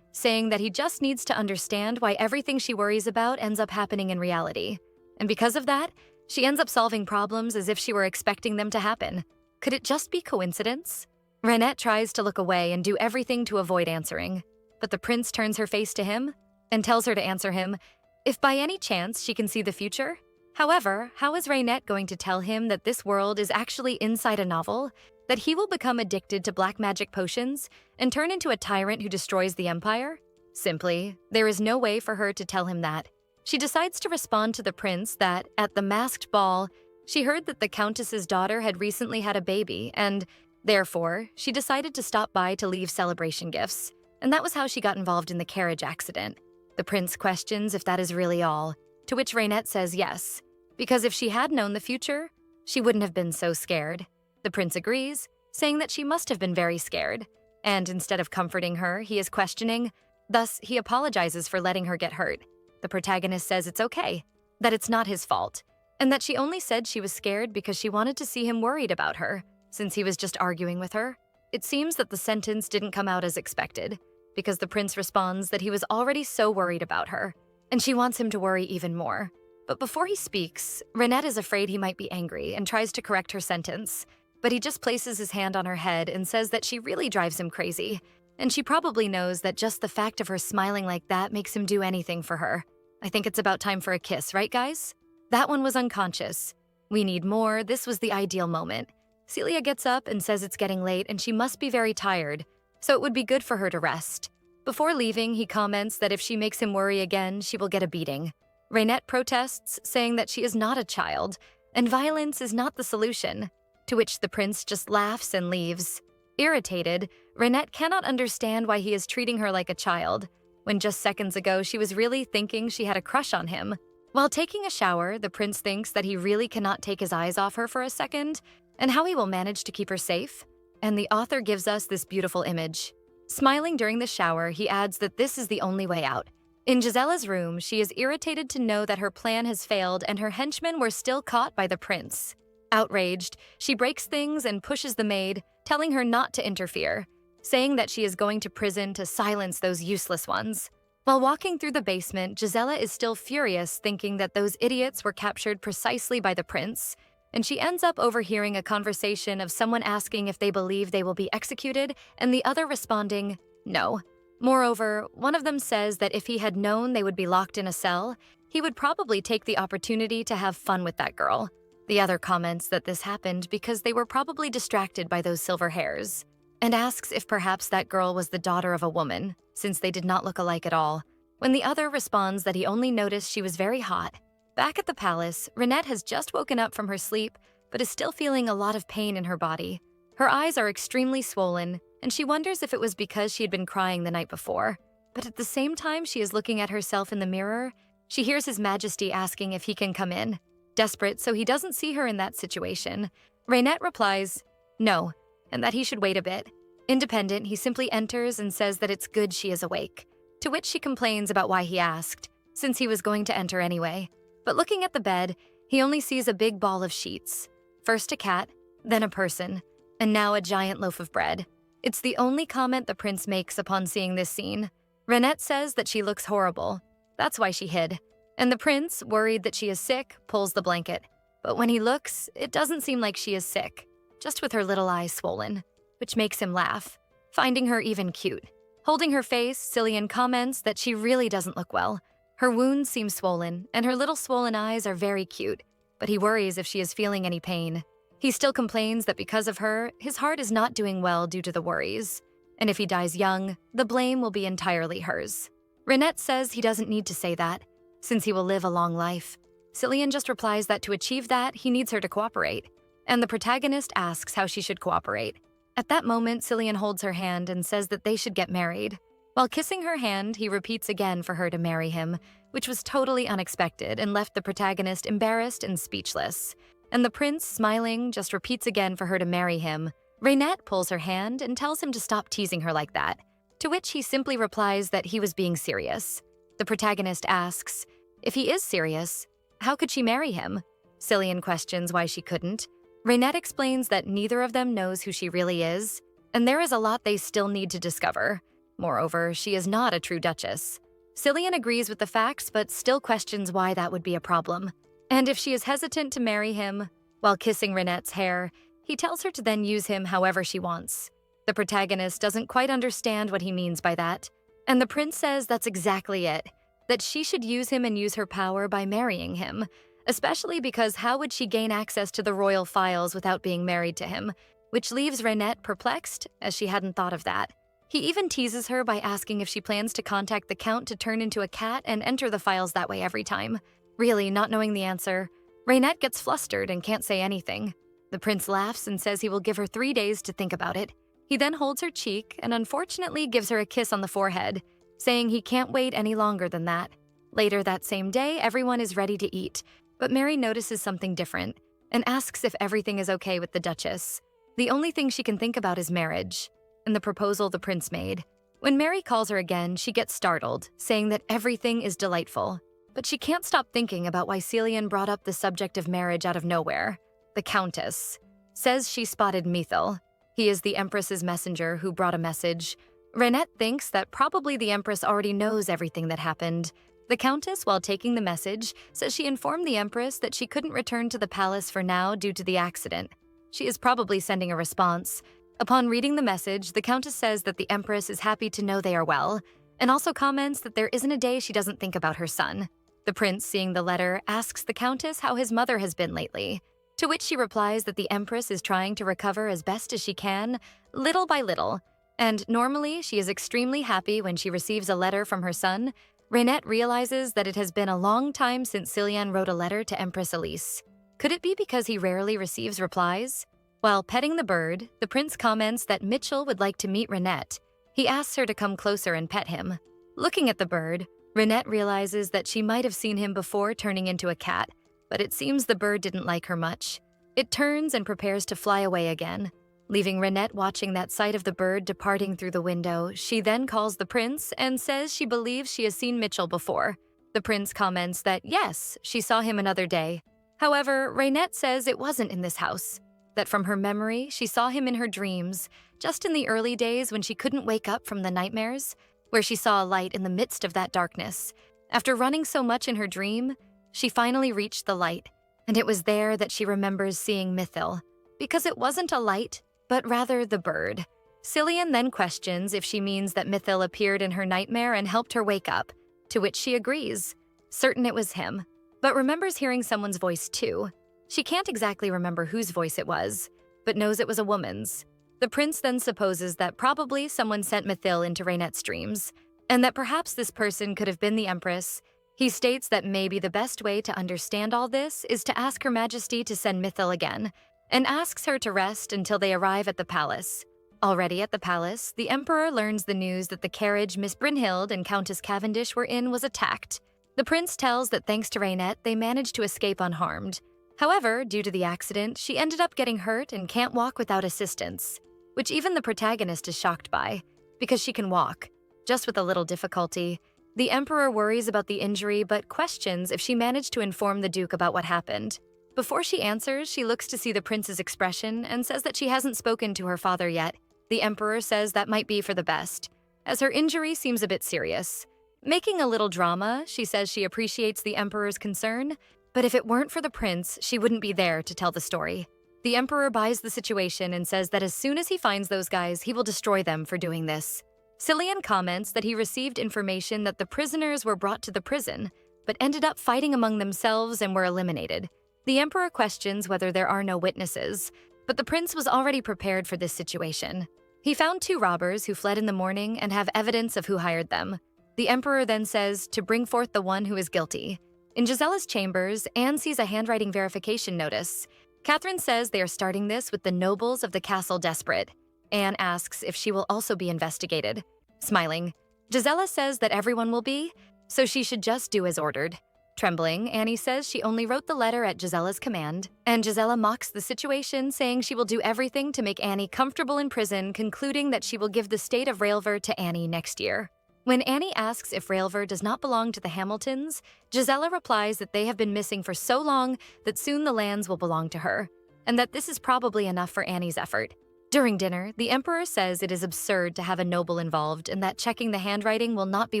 Saying that he just needs to understand why everything she worries about ends up happening in reality. And because of that, she ends up solving problems as if she were expecting them to happen. Could it just be coincidence? Renette tries to look away and do everything to avoid answering, but the prince turns her face to him and tells her to answer him if by any chance she can see the future. However, how is Renette going to tell him that this world is actually inside a novel, that he will become addicted to black magic potions and turn into a tyrant who destroys the empire? Simply, there is no way for her to tell him that. She decides to respond to the prince that, at the masked ball, she heard that the countess's daughter had recently had a baby and, therefore, she decided to stop by to leave celebration gifts, and that was how she got involved in the carriage accident. The prince questions if that is really all, to which Renette says yes, because if she had known the future, she wouldn't have been so scared. The prince agrees, saying that she must have been very scared, and instead of comforting her, he is questioning, thus he apologizes for letting her get hurt. The protagonist says it's okay, that it's not his fault, and that she only said she was scared because she wanted to see him worried about her, since he was just arguing with her. It seems that the sentence didn't come out as expected, because the prince responds that he was already so worried about her, and she wants him to worry even more. But before he speaks, Renette is afraid he might be angry and tries to correct her sentence, but he just places his hand on her head and says that she really drives him crazy, and she probably knows that just the fact of her smiling like that makes him do anything for her. I think it's about time for a kiss, right guys? That one was unconscious. We need more, this was the ideal moment. Celia gets up and says it's getting late and she must be very tired, so it would be good for her to rest. Before leaving, he comments that if she makes him worry again, she will get a beating. Renette protests, saying that she is not a child, and violence is not the solution, to which the prince just laughs and leaves. Irritated, Renette cannot understand why he is treating her like a child, when just seconds ago she was really thinking she had a crush on him. While taking a shower, the prince thinks that he really cannot take his eyes off her for a second, and how he will manage to keep her safe. And the author gives us this beautiful image. Smiling during the shower, he adds that this is the only way out. In Gisella's room, she is irritated to know that her plan has failed and her henchmen were still caught by the prince. Outraged, she breaks things and pushes the maid, telling her not to interfere, saying that she is going to prison to silence those useless ones. While walking through the basement, Gisela is still furious, thinking that those idiots were captured precisely by the prince, and she ends up overhearing a conversation of someone asking if they believe they will be executed, and the other responding, no. Moreover, one of them says that if he had known they would be locked in a cell, he would probably take the opportunity to have fun with that girl. The other comments that this happened because they were probably distracted by those silver hairs, and asks if perhaps that girl was the daughter of a woman, since they did not look alike at all. When the other responds that he only noticed she was very hot. Back at the palace, Renette has just woken up from her sleep, but is still feeling a lot of pain in her body. Her eyes are extremely swollen, and she wonders if it was because she had been crying the night before. But at the same time she is looking at herself in the mirror, she hears His Majesty asking if he can come in. Desperate so he doesn't see her in that situation, Renette replies, no, and that he should wait a bit. Independent, he simply enters and says that it's good she is awake, to which she complains about why he asked, since he was going to enter anyway. But looking at the bed, he only sees a big ball of sheets. First a cat, then a person, and now a giant loaf of bread. It's the only comment the prince makes upon seeing this scene. Renette says that she looks horrible. That's why she hid. And the prince, worried that she is sick, pulls the blanket. But when he looks, it doesn't seem like she is sick, just with her little eyes swollen, which makes him laugh, finding her even cute. Holding her face, Cillian comments that she really doesn't look well. Her wounds seem swollen, and her little swollen eyes are very cute, but he worries if she is feeling any pain. He still complains that because of her, his heart is not doing well due to the worries, and if he dies young, the blame will be entirely hers. Renette says he doesn't need to say that, since he will live a long life. Cillian just replies that to achieve that, he needs her to cooperate, and the protagonist asks how she should cooperate. At that moment, Cillian holds her hand and says that they should get married. While kissing her hand, he repeats again for her to marry him, which was totally unexpected and left the protagonist embarrassed and speechless. And the prince, smiling, just repeats again for her to marry him. Renette pulls her hand and tells him to stop teasing her like that, to which he simply replies that he was being serious. The protagonist asks, if he is serious, how could she marry him? Cillian questions why she couldn't. Renette explains that neither of them knows who she really is, and there is a lot they still need to discover. Moreover, she is not a true duchess. Cillian agrees with the facts, but still questions why that would be a problem. And if she is hesitant to marry him, while kissing Renette's hair, he tells her to then use him however she wants. The protagonist doesn't quite understand what he means by that, and the prince says that's exactly it, that she should use him and use her power by marrying him, especially because how would she gain access to the royal files without being married to him, which leaves Renette perplexed, as she hadn't thought of that. He even teases her by asking if she plans to contact the Count to turn into a cat and enter the files that way every time. Really, not knowing the answer, Renette gets flustered and can't say anything. The prince laughs and says he will give her 3 days to think about it. He then holds her cheek and unfortunately gives her a kiss on the forehead, saying he can't wait any longer than that. Later that same day, everyone is ready to eat, but Mary notices something different and asks if everything is okay with the Duchess. The only thing she can think about is marriage and the proposal the prince made. When Mary calls her again, she gets startled, saying that everything is delightful. But she can't stop thinking about why Cillian brought up the subject of marriage out of nowhere. The Countess says she spotted Mithil. He is the Empress's messenger who brought a message. Renette thinks that probably the Empress already knows everything that happened. The Countess, while taking the message, says she informed the Empress that she couldn't return to the palace for now due to the accident. She is probably sending a response. Upon reading the message, the Countess says that the Empress is happy to know they are well, and also comments that there isn't a day she doesn't think about her son. The prince, seeing the letter, asks the Countess how his mother has been lately, to which she replies that the Empress is trying to recover as best as she can, little by little, and normally she is extremely happy when she receives a letter from her son. Renette realizes that it has been a long time since Cillian wrote a letter to Empress Elise. Could it be because he rarely receives replies? While petting the bird, the prince comments that Mitchell would like to meet Renette. He asks her to come closer and pet him. Looking at the bird, Renette realizes that she might have seen him before turning into a cat, but it seems the bird didn't like her much. It turns and prepares to fly away again. Leaving Renette watching that sight of the bird departing through the window, she then calls the prince and says she believes she has seen Mitchell before. The prince comments that yes, she saw him another day. However, Renette says it wasn't in this house, that from her memory, she saw him in her dreams, just in the early days when she couldn't wake up from the nightmares, where she saw a light in the midst of that darkness. After running so much in her dream, she finally reached the light, and it was there that she remembers seeing Mithil, because it wasn't a light, but rather the bird. Cillian then questions if she means that Mithil appeared in her nightmare and helped her wake up, to which she agrees, certain it was him, but remembers hearing someone's voice too. She can't exactly remember whose voice it was, but knows it was a woman's. The prince then supposes that probably someone sent Mithil into Renette's dreams, and that perhaps this person could have been the Empress. He states that maybe the best way to understand all this is to ask Her Majesty to send Mithil again, and asks her to rest until they arrive at the palace. Already at the palace, the Emperor learns the news that the carriage Miss Brynhild and Countess Cavendish were in was attacked. The prince tells that thanks to Renette, they managed to escape unharmed. However, due to the accident, she ended up getting hurt and can't walk without assistance, which even the protagonist is shocked by, because she can walk, just with a little difficulty. The Emperor worries about the injury but questions if she managed to inform the Duke about what happened. Before she answers, she looks to see the prince's expression and says that she hasn't spoken to her father yet. The Emperor says that might be for the best, as her injury seems a bit serious. Making a little drama, she says she appreciates the Emperor's concern, but if it weren't for the prince, she wouldn't be there to tell the story. The Emperor buys the situation and says that as soon as he finds those guys, he will destroy them for doing this. Cillian comments that he received information that the prisoners were brought to the prison, but ended up fighting among themselves and were eliminated. The Emperor questions whether there are no witnesses, but the prince was already prepared for this situation. He found 2 robbers who fled in the morning and have evidence of who hired them. The Emperor then says to bring forth the one who is guilty. In Gisella's chambers, Anne sees a handwriting verification notice. Catherine says they are starting this with the nobles of the castle desperate. Anne asks if she will also be investigated. Smiling, Gisella says that everyone will be, so she should just do as ordered. Trembling, Annie says she only wrote the letter at Gisella's command, and Gisella mocks the situation, saying she will do everything to make Annie comfortable in prison, concluding that she will give the state of Railver to Annie next year. When Annie asks if Railver does not belong to the Hamiltons, Gisella replies that they have been missing for so long that soon the lands will belong to her, and that this is probably enough for Annie's effort. During dinner, the Emperor says it is absurd to have a noble involved and that checking the handwriting will not be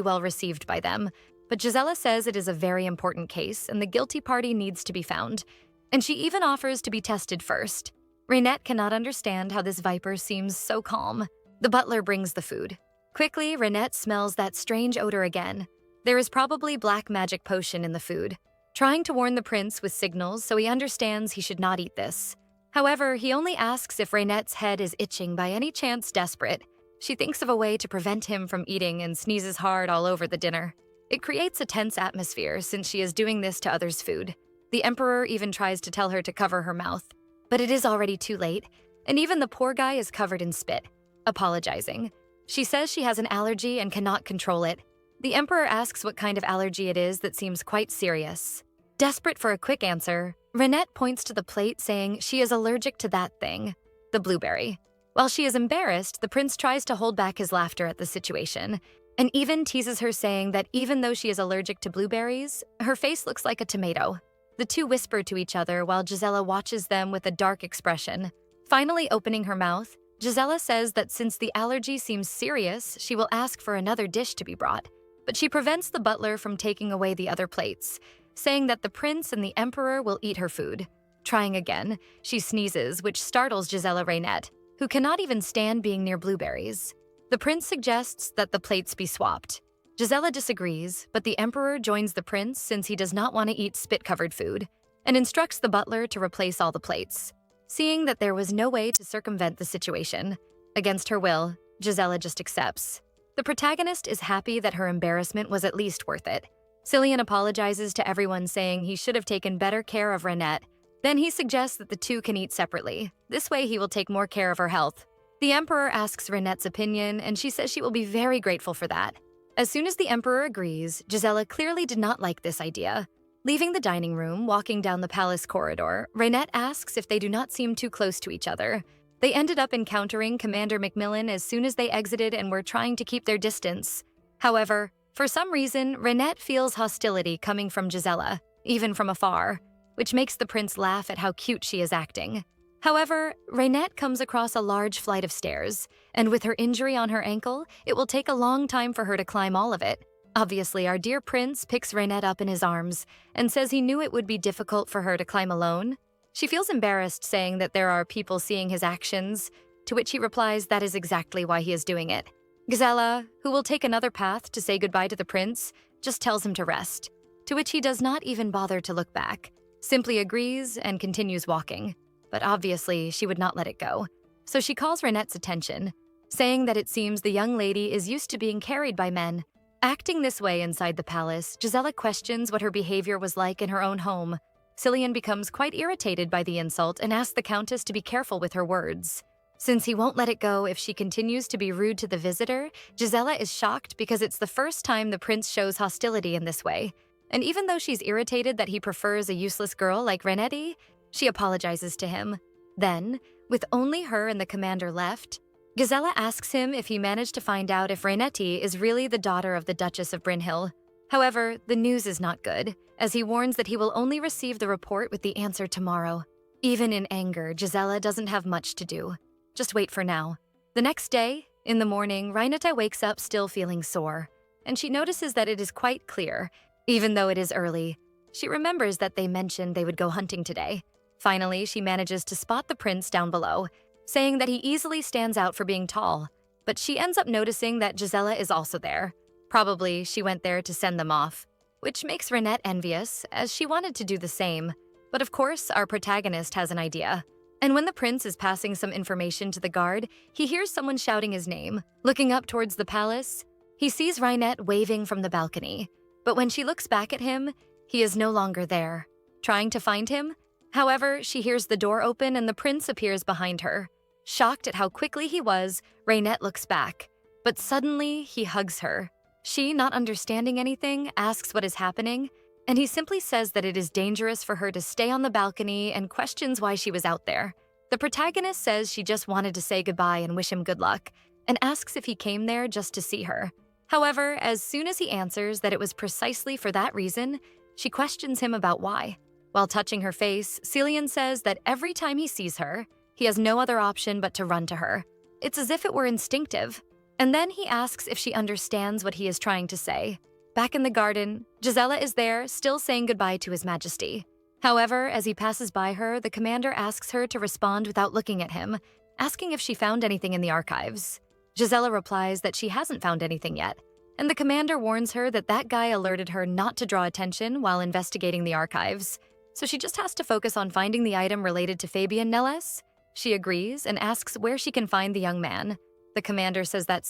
well received by them, but Gisella says it is a very important case and the guilty party needs to be found, and she even offers to be tested first. Renette cannot understand how this viper seems so calm. The butler brings the food. Quickly, Renette smells that strange odor again. There is probably black magic potion in the food, trying to warn the prince with signals so he understands he should not eat this. However, he only asks if Renette's head is itching by any chance desperate. She thinks of a way to prevent him from eating and sneezes hard all over the dinner. It creates a tense atmosphere since she is doing this to others' food. The Emperor even tries to tell her to cover her mouth, but it is already too late, and even the poor guy is covered in spit. Apologizing, she says she has an allergy and cannot control it. The Emperor asks what kind of allergy it is that seems quite serious. Desperate for a quick answer, Renette points to the plate saying she is allergic to that thing, the blueberry. While she is embarrassed, the prince tries to hold back his laughter at the situation, and even teases her saying that even though she is allergic to blueberries, her face looks like a tomato. The two whisper to each other while Gisella watches them with a dark expression. Finally opening her mouth, Gisella says that since the allergy seems serious, she will ask for another dish to be brought, but she prevents the butler from taking away the other plates, saying that the prince and the Emperor will eat her food. Trying again, she sneezes, which startles Gisella Renette, who cannot even stand being near blueberries. The prince suggests that the plates be swapped. Gisella disagrees, but the Emperor joins the prince since he does not want to eat spit-covered food, and instructs the butler to replace all the plates. Seeing that there was no way to circumvent the situation, against her will, Gisella just accepts. The protagonist is happy that her embarrassment was at least worth it. Cillian apologizes to everyone, saying he should have taken better care of Renette. Then he suggests that the two can eat separately. This way he will take more care of her health. The Emperor asks Renette's opinion, and she says she will be very grateful for that. As soon as the emperor agrees, Gisela clearly did not like this idea. Leaving the dining room, walking down the palace corridor, Rhaenette asks if they do not seem too close to each other. They ended up encountering Commander Macmillan as soon as they exited and were trying to keep their distance. However, for some reason, Rhaenette feels hostility coming from Gisela, even from afar, which makes the prince laugh at how cute she is acting. However, Rhaenette comes across a large flight of stairs, and with her injury on her ankle, it will take a long time for her to climb all of it. Obviously, our dear prince picks Rhaenette up in his arms and says he knew it would be difficult for her to climb alone. She feels embarrassed saying that there are people seeing his actions, to which he replies that is exactly why he is doing it. Gisela, who will take another path to say goodbye to the prince, just tells him to rest, to which he does not even bother to look back, simply agrees and continues walking. But obviously, she would not let it go. So she calls Rhaenette's attention, saying that it seems the young lady is used to being carried by men. Acting this way inside the palace, Gisela questions what her behavior was like in her own home. Cillian becomes quite irritated by the insult and asks the Countess to be careful with her words. Since he won't let it go if she continues to be rude to the visitor, Gisela is shocked because it's the first time the prince shows hostility in this way. And even though she's irritated that he prefers a useless girl like Rhaenette, she apologizes to him. Then, with only her and the commander left, Gisela asks him if he managed to find out if Rhaenette is really the daughter of the Duchess of Brynhill. However, the news is not good, as he warns that he will only receive the report with the answer tomorrow. Even in anger, Gisela doesn't have much to do. Just wait for now. The next day, in the morning, Rhaenette wakes up still feeling sore, and she notices that it is quite clear, even though it is early. She remembers that they mentioned they would go hunting today. Finally, she manages to spot the prince down below, saying that he easily stands out for being tall, but she ends up noticing that Gisela is also there. Probably she went there to send them off, which makes Rhaenette envious, as she wanted to do the same. But of course, our protagonist has an idea. And when the prince is passing some information to the guard, he hears someone shouting his name. Looking up towards the palace, he sees Rhaenette waving from the balcony. But when she looks back at him, he is no longer there. Trying to find him, however, she hears the door open and the prince appears behind her. Shocked at how quickly he was, Rhaenette looks back. But suddenly, he hugs her. She, not understanding anything, asks what is happening, and he simply says that it is dangerous for her to stay on the balcony and questions why she was out there. The protagonist says she just wanted to say goodbye and wish him good luck, and asks if he came there just to see her. However, as soon as he answers that it was precisely for that reason, she questions him about why. While touching her face, Cillian says that every time he sees her, he has no other option but to run to her. It's as if it were instinctive. And then he asks if she understands what he is trying to say. Back in the garden, Gisela is there, still saying goodbye to His Majesty. However, as he passes by her, the commander asks her to respond without looking at him, asking if she found anything in the archives. Gisela replies that she hasn't found anything yet, and the commander warns her that that guy alerted her not to draw attention while investigating the archives, so she just has to focus on finding the item related to Fabian Nellis. She agrees and asks where she can find the young man. The commander says that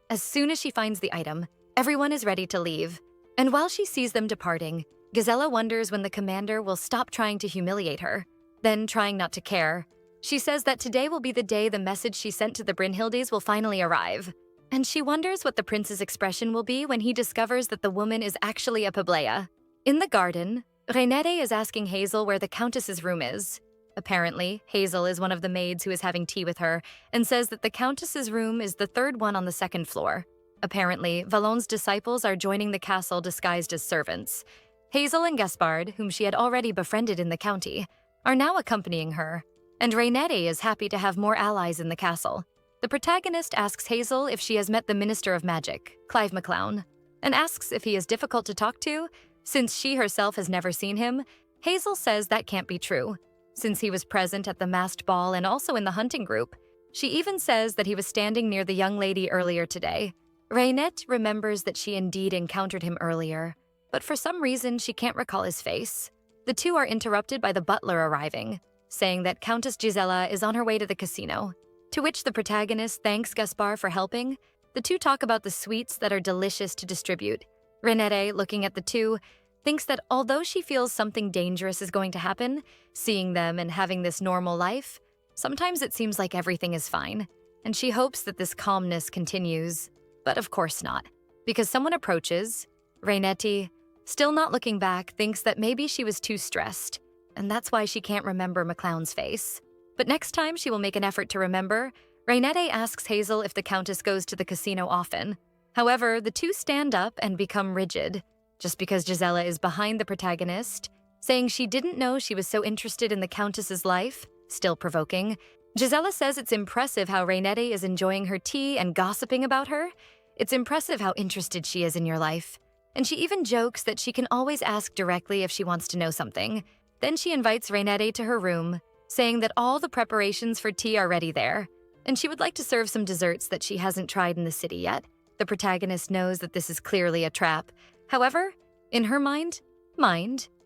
as soon as she finds the item, everyone is ready to leave. And while she sees them departing, Gisela wonders when the commander will stop trying to humiliate her. Then, trying not to care, she says that today will be the day the message she sent to the Brynhildes will finally arrive. And she wonders what the prince's expression will be when he discovers that the woman is actually a Pablea. In the garden, Rhaenette is asking Hazel where the Countess's room is. Apparently, Hazel is one of the maids who is having tea with her and says that the Countess's room is the third one on the second floor. Apparently, Valon's disciples are joining the castle disguised as servants. Hazel and Gaspard, whom she had already befriended in the county, are now accompanying her, and Rhaenette is happy to have more allies in the castle. The protagonist asks Hazel if she has met the Minister of Magic, Clive MacLeod, and asks if he is difficult to talk to. Since she herself has never seen him, Hazel says that can't be true, since he was present at the masked ball and also in the hunting group. She even says that he was standing near the young lady earlier today. Rhaenette remembers that she indeed encountered him earlier, but for some reason she can't recall his face. The two are interrupted by the butler arriving, saying that Countess Gisela is on her way to the casino, to which the protagonist thanks Gaspard for helping. The two talk about the sweets that are delicious to distribute. Rhaenette, looking at the two, thinks that although she feels something dangerous is going to happen, seeing them and having this normal life, sometimes it seems like everything is fine, and she hopes that this calmness continues, but of course not. because someone approaches. Rainetti, still not looking back, thinks that maybe she was too stressed, and that's why she can't remember McClown's face. But next time she will make an effort to remember. Rainetti asks Hazel if the Countess goes to the casino often. However, the two stand up and become rigid, just because Gisela is behind the protagonist, saying she didn't know she was so interested in the Countess's life, still provoking. Gisela says it's impressive how Rainetti is enjoying her tea and gossiping about her. It's impressive how interested she is in your life. And she even jokes that she can always ask directly if she wants to know something. Then she invites Rainetti to her room, saying that all the preparations for tea are ready there, and she would like to serve some desserts that she hasn't tried in the city yet. The protagonist knows that this is clearly a trap. However, in her mind,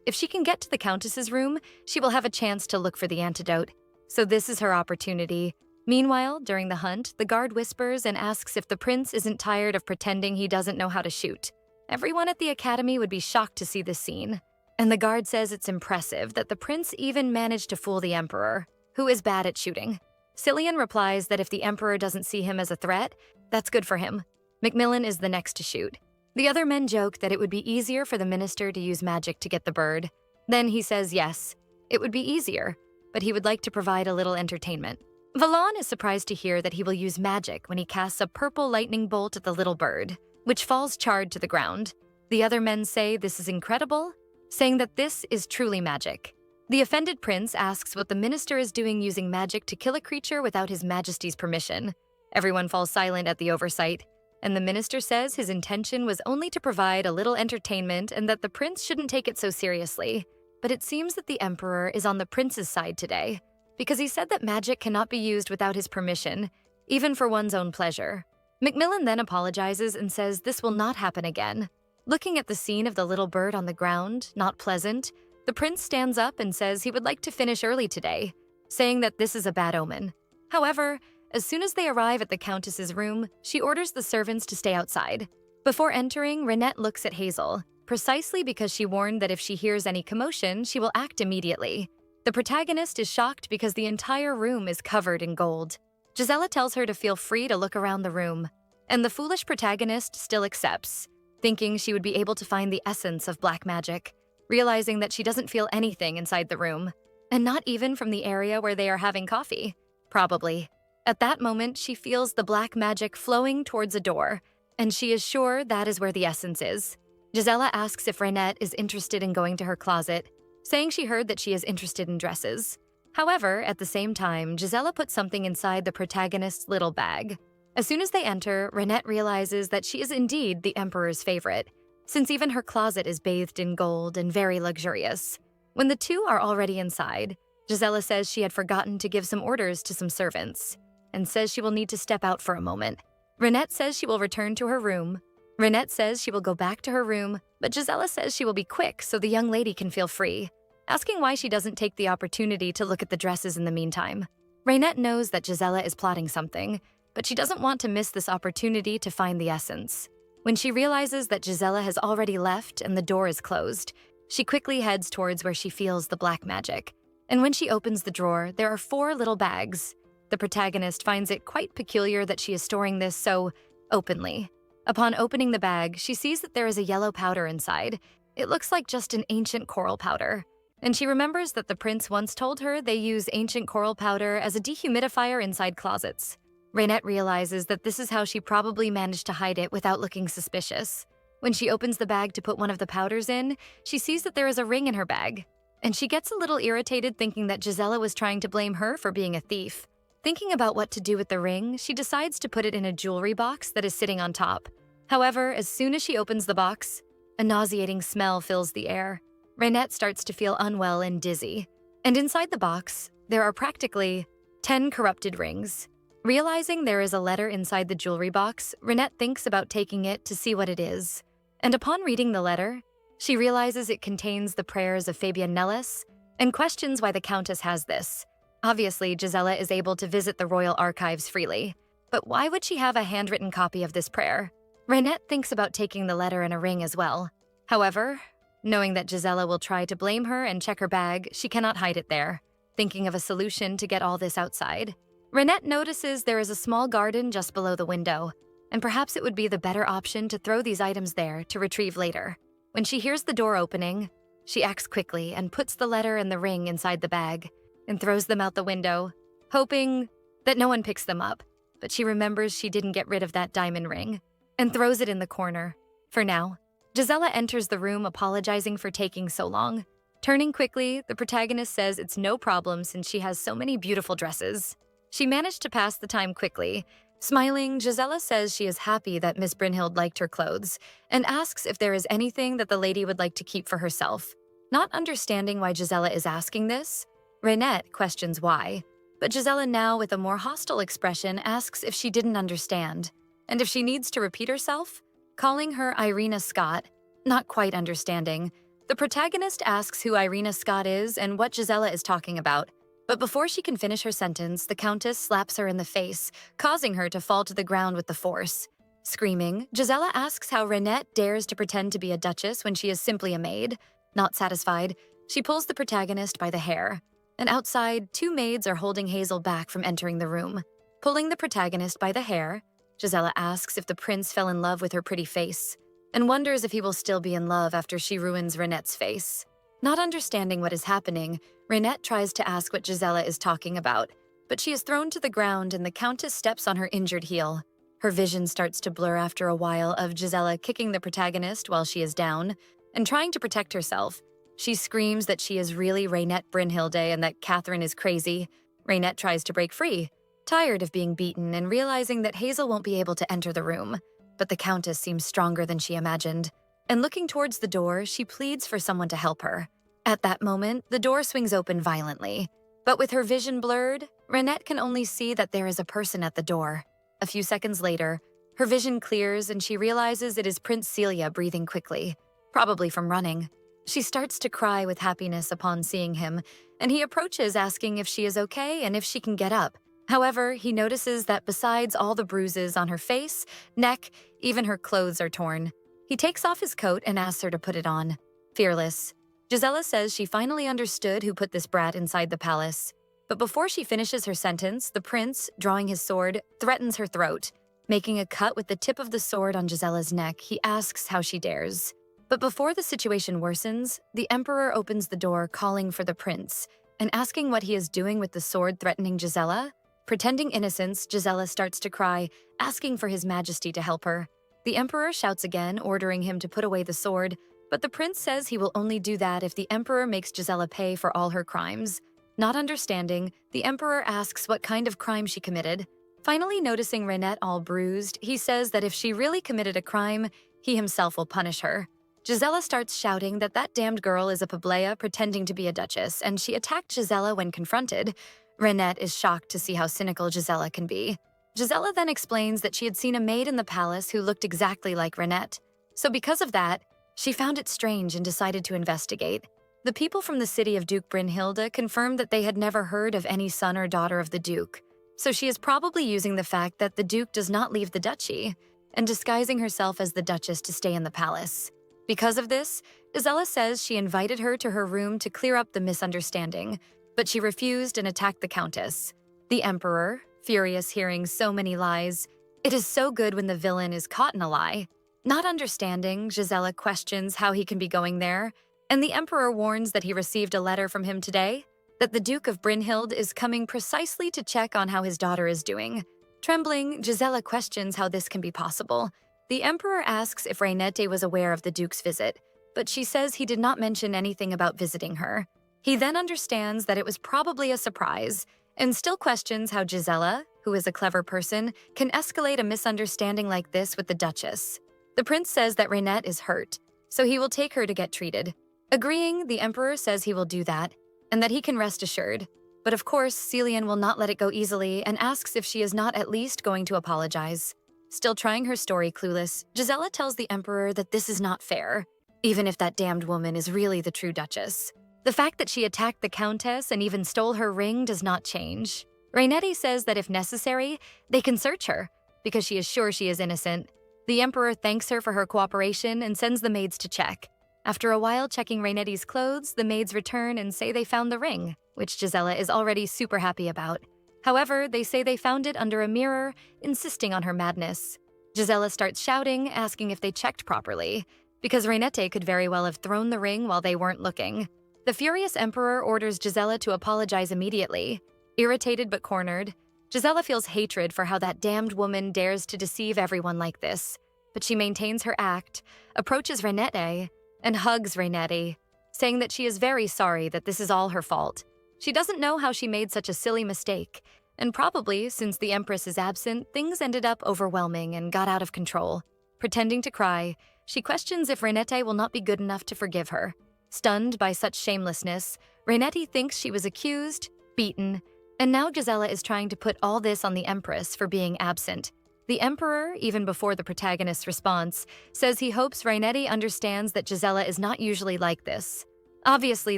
if she can get to the Countess's room, she will have a chance to look for the antidote. So this is her opportunity. Meanwhile, during the hunt, the guard whispers and asks if the prince isn't tired of pretending he doesn't know how to shoot. Everyone at the academy would be shocked to see this scene. And the guard says it's impressive that the prince even managed to fool the emperor, who is bad at shooting. Cillian replies that if the emperor doesn't see him as a threat, that's good for him. Macmillan is the next to shoot. The other men joke that it would be easier for the minister to use magic to get the bird. Then he says yes, it would be easier, but he would like to provide a little entertainment. Valon is surprised to hear that he will use magic when he casts a purple lightning bolt at the little bird, which falls charred to the ground. The other men say this is incredible, saying that this is truly magic. The offended prince asks what the minister is doing using magic to kill a creature without his majesty's permission. Everyone falls silent at the oversight, and the minister says his intention was only to provide a little entertainment and that the prince shouldn't take it so seriously. But it seems that the emperor is on the prince's side today, because he said that magic cannot be used without his permission, even for one's own pleasure. Macmillan then apologizes and says this will not happen again. Looking at the scene of the little bird on the ground, not pleasant, the prince stands up and says he would like to finish early today, saying that this is a bad omen. However, as soon as they arrive at the Countess's room, she orders the servants to stay outside. Before entering, Reinette looks at Hazel, precisely because she warned that if she hears any commotion, she will act immediately. The protagonist is shocked because the entire room is covered in gold. Gisela tells her to feel free to look around the room, and the foolish protagonist still accepts, thinking she would be able to find the essence of black magic, realizing that she doesn't feel anything inside the room, and not even from the area where they are having coffee. Probably. At that moment, she feels the black magic flowing towards a door, and she is sure that is where the essence is. Gisela asks if Reinette is interested in going to her closet, saying she heard that she is interested in dresses. However, at the same time, Gisela puts something inside the protagonist's little bag. As soon as they enter, Reinette realizes that she is indeed the emperor's favorite, since even her closet is bathed in gold and very luxurious. When the two are already inside, Gisela says she had forgotten to give some orders to some servants, and says she will need to step out for a moment. Reinette says she will return to her room. Reinette says she will go back to her room, but Gisela says she will be quick so the young lady can feel free, asking why she doesn't take the opportunity to look at the dresses in the meantime. Reinette knows that Gisela is plotting something, but she doesn't want to miss this opportunity to find the essence. When she realizes that Gisela has already left and the door is closed, she quickly heads towards where she feels the black magic. And when she opens the drawer, there are 4 little bags. The protagonist finds it quite peculiar that she is storing this so openly. Upon opening the bag, she sees that there is a yellow powder inside. It looks like just an ancient coral powder. And she remembers that the prince once told her they use ancient coral powder as a dehumidifier inside closets. Reinette realizes that this is how she probably managed to hide it without looking suspicious. When she opens the bag to put one of the powders in, she sees that there is a ring in her bag. And she gets a little irritated thinking that Gisela was trying to blame her for being a thief. Thinking about what to do with the ring, she decides to put it in a jewelry box that is sitting on top. However, as soon as she opens the box, a nauseating smell fills the air. Reinette starts to feel unwell and dizzy. And inside the box, there are practically 10 corrupted rings. Realizing there is a letter inside the jewelry box, Reinette thinks about taking it to see what it is. And upon reading the letter, she realizes it contains the prayers of Fabian Nellis and questions why the Countess has this. Obviously, Gisela is able to visit the royal archives freely, but why would she have a handwritten copy of this prayer? Reinette thinks about taking the letter and a ring as well. However, knowing that Gisela will try to blame her and check her bag, she cannot hide it there. Thinking of a solution to get all this outside, Reinette notices there is a small garden just below the window. and perhaps it would be the better option to throw these items there to retrieve later. When she hears the door opening, she acts quickly and puts the letter and the ring inside the bag and throws them out the window, hoping that no one picks them up. But she remembers she didn't get rid of that diamond ring and throws it in the corner. For now, Gisela enters the room apologizing for taking so long. Turning quickly, the protagonist says it's no problem since she has so many beautiful dresses. She managed to pass the time quickly. Smiling, Gisela says she is happy that Miss Brynhild liked her clothes and asks if there is anything that the lady would like to keep for herself. Not understanding why Gisela is asking this, Renette questions why, but Gisela, now with a more hostile expression, asks if she didn't understand and if she needs to repeat herself, calling her Irina Scott. Not quite understanding, the protagonist asks who Irina Scott is and what Gisela is talking about. But before she can finish her sentence, the Countess slaps her in the face, causing her to fall to the ground with the force. Screaming, Gisela asks how Renette dares to pretend to be a duchess when she is simply a maid. Not satisfied, she pulls the protagonist by the hair. And outside, two maids are holding Hazel back from entering the room. Pulling the protagonist by the hair, Gisela asks if the prince fell in love with her pretty face, and wonders if he will still be in love after she ruins Renette's face. Not understanding what is happening, Renette tries to ask what Gisela is talking about, but she is thrown to the ground and the Countess steps on her injured heel. Her vision starts to blur after a while of Gisela kicking the protagonist while she is down, and trying to protect herself. She screams that she is really Renette Brynhilde and that Catherine is crazy. Renette tries to break free, tired of being beaten and realizing that Hazel won't be able to enter the room. But the Countess seems stronger than she imagined, and looking towards the door, she pleads for someone to help her. At that moment, the door swings open violently, but with her vision blurred, Renette can only see that there is a person at the door. A few seconds later, her vision clears and she realizes it is Prince Celia breathing quickly, probably from running. She starts to cry with happiness upon seeing him, and he approaches asking if she is okay and if she can get up. However, he notices that besides all the bruises on her face, neck, even her clothes are torn. He takes off his coat and asks her to put it on. Fearless, Gisela says she finally understood who put this brat inside the palace. But before she finishes her sentence, the prince, drawing his sword, threatens her throat. Making a cut with the tip of the sword on Gisela's neck, he asks how she dares. But before the situation worsens, the emperor opens the door calling for the prince and asking what he is doing with the sword threatening Gisela. Pretending innocence, Gisela starts to cry, asking for His Majesty to help her. The emperor shouts again, ordering him to put away the sword, but the prince says he will only do that if the emperor makes Gisela pay for all her crimes. Not understanding, the emperor asks what kind of crime she committed. Finally noticing Renette all bruised, he says that if she really committed a crime, he himself will punish her. Gisela starts shouting that that damned girl is a Pablea pretending to be a duchess, and she attacked Gisela when confronted. Renette is shocked to see how cynical Gisela can be. Gisela then explains that she had seen a maid in the palace who looked exactly like Renette. So because of that, she found it strange and decided to investigate. The people from the city of Duke Brynhilde confirmed that they had never heard of any son or daughter of the Duke. So she is probably using the fact that the Duke does not leave the duchy and disguising herself as the Duchess to stay in the palace. Because of this, Gisela says she invited her to her room to clear up the misunderstanding, but she refused and attacked the Countess. The Emperor, furious hearing so many lies, it is so good when the villain is caught in a lie. Not understanding, Gisela questions how he can be going there, and the Emperor warns that he received a letter from him today, that the Duke of Brynhild is coming precisely to check on how his daughter is doing. Trembling, Gisela questions how this can be possible. The Emperor asks if Renette was aware of the Duke's visit, but she says he did not mention anything about visiting her. He then understands that it was probably a surprise, and still questions how Gisela, who is a clever person, can escalate a misunderstanding like this with the Duchess. The prince says that Renette is hurt, so he will take her to get treated. Agreeing, the Emperor says he will do that, and that he can rest assured. But of course, Celian will not let it go easily and asks if she is not at least going to apologize. Still trying her story clueless, Gisela tells the Emperor that this is not fair, even if that damned woman is really the true Duchess. The fact that she attacked the Countess and even stole her ring does not change. Renette says that if necessary, they can search her, because she is sure she is innocent. The Emperor thanks her for her cooperation and sends the maids to check. After a while checking Renette's clothes, the maids return and say they found the ring, which Gisela is already super happy about. However, they say they found it under a mirror, insisting on her madness. Gisela starts shouting, asking if they checked properly, because Renette could very well have thrown the ring while they weren't looking. The furious emperor orders Gisela to apologize immediately. Irritated but cornered, Gisela feels hatred for how that damned woman dares to deceive everyone like this, but she maintains her act, approaches Renette, and hugs Renette, saying that she is very sorry that this is all her fault. She doesn't know how she made such a silly mistake, and probably, since the Empress is absent, things ended up overwhelming and got out of control. Pretending to cry, she questions if Renette will not be good enough to forgive her. Stunned by such shamelessness, Renette thinks she was accused, beaten, and now Gisela is trying to put all this on the Empress for being absent. The Emperor, even before the protagonist's response, says he hopes Renette understands that Gisela is not usually like this. Obviously,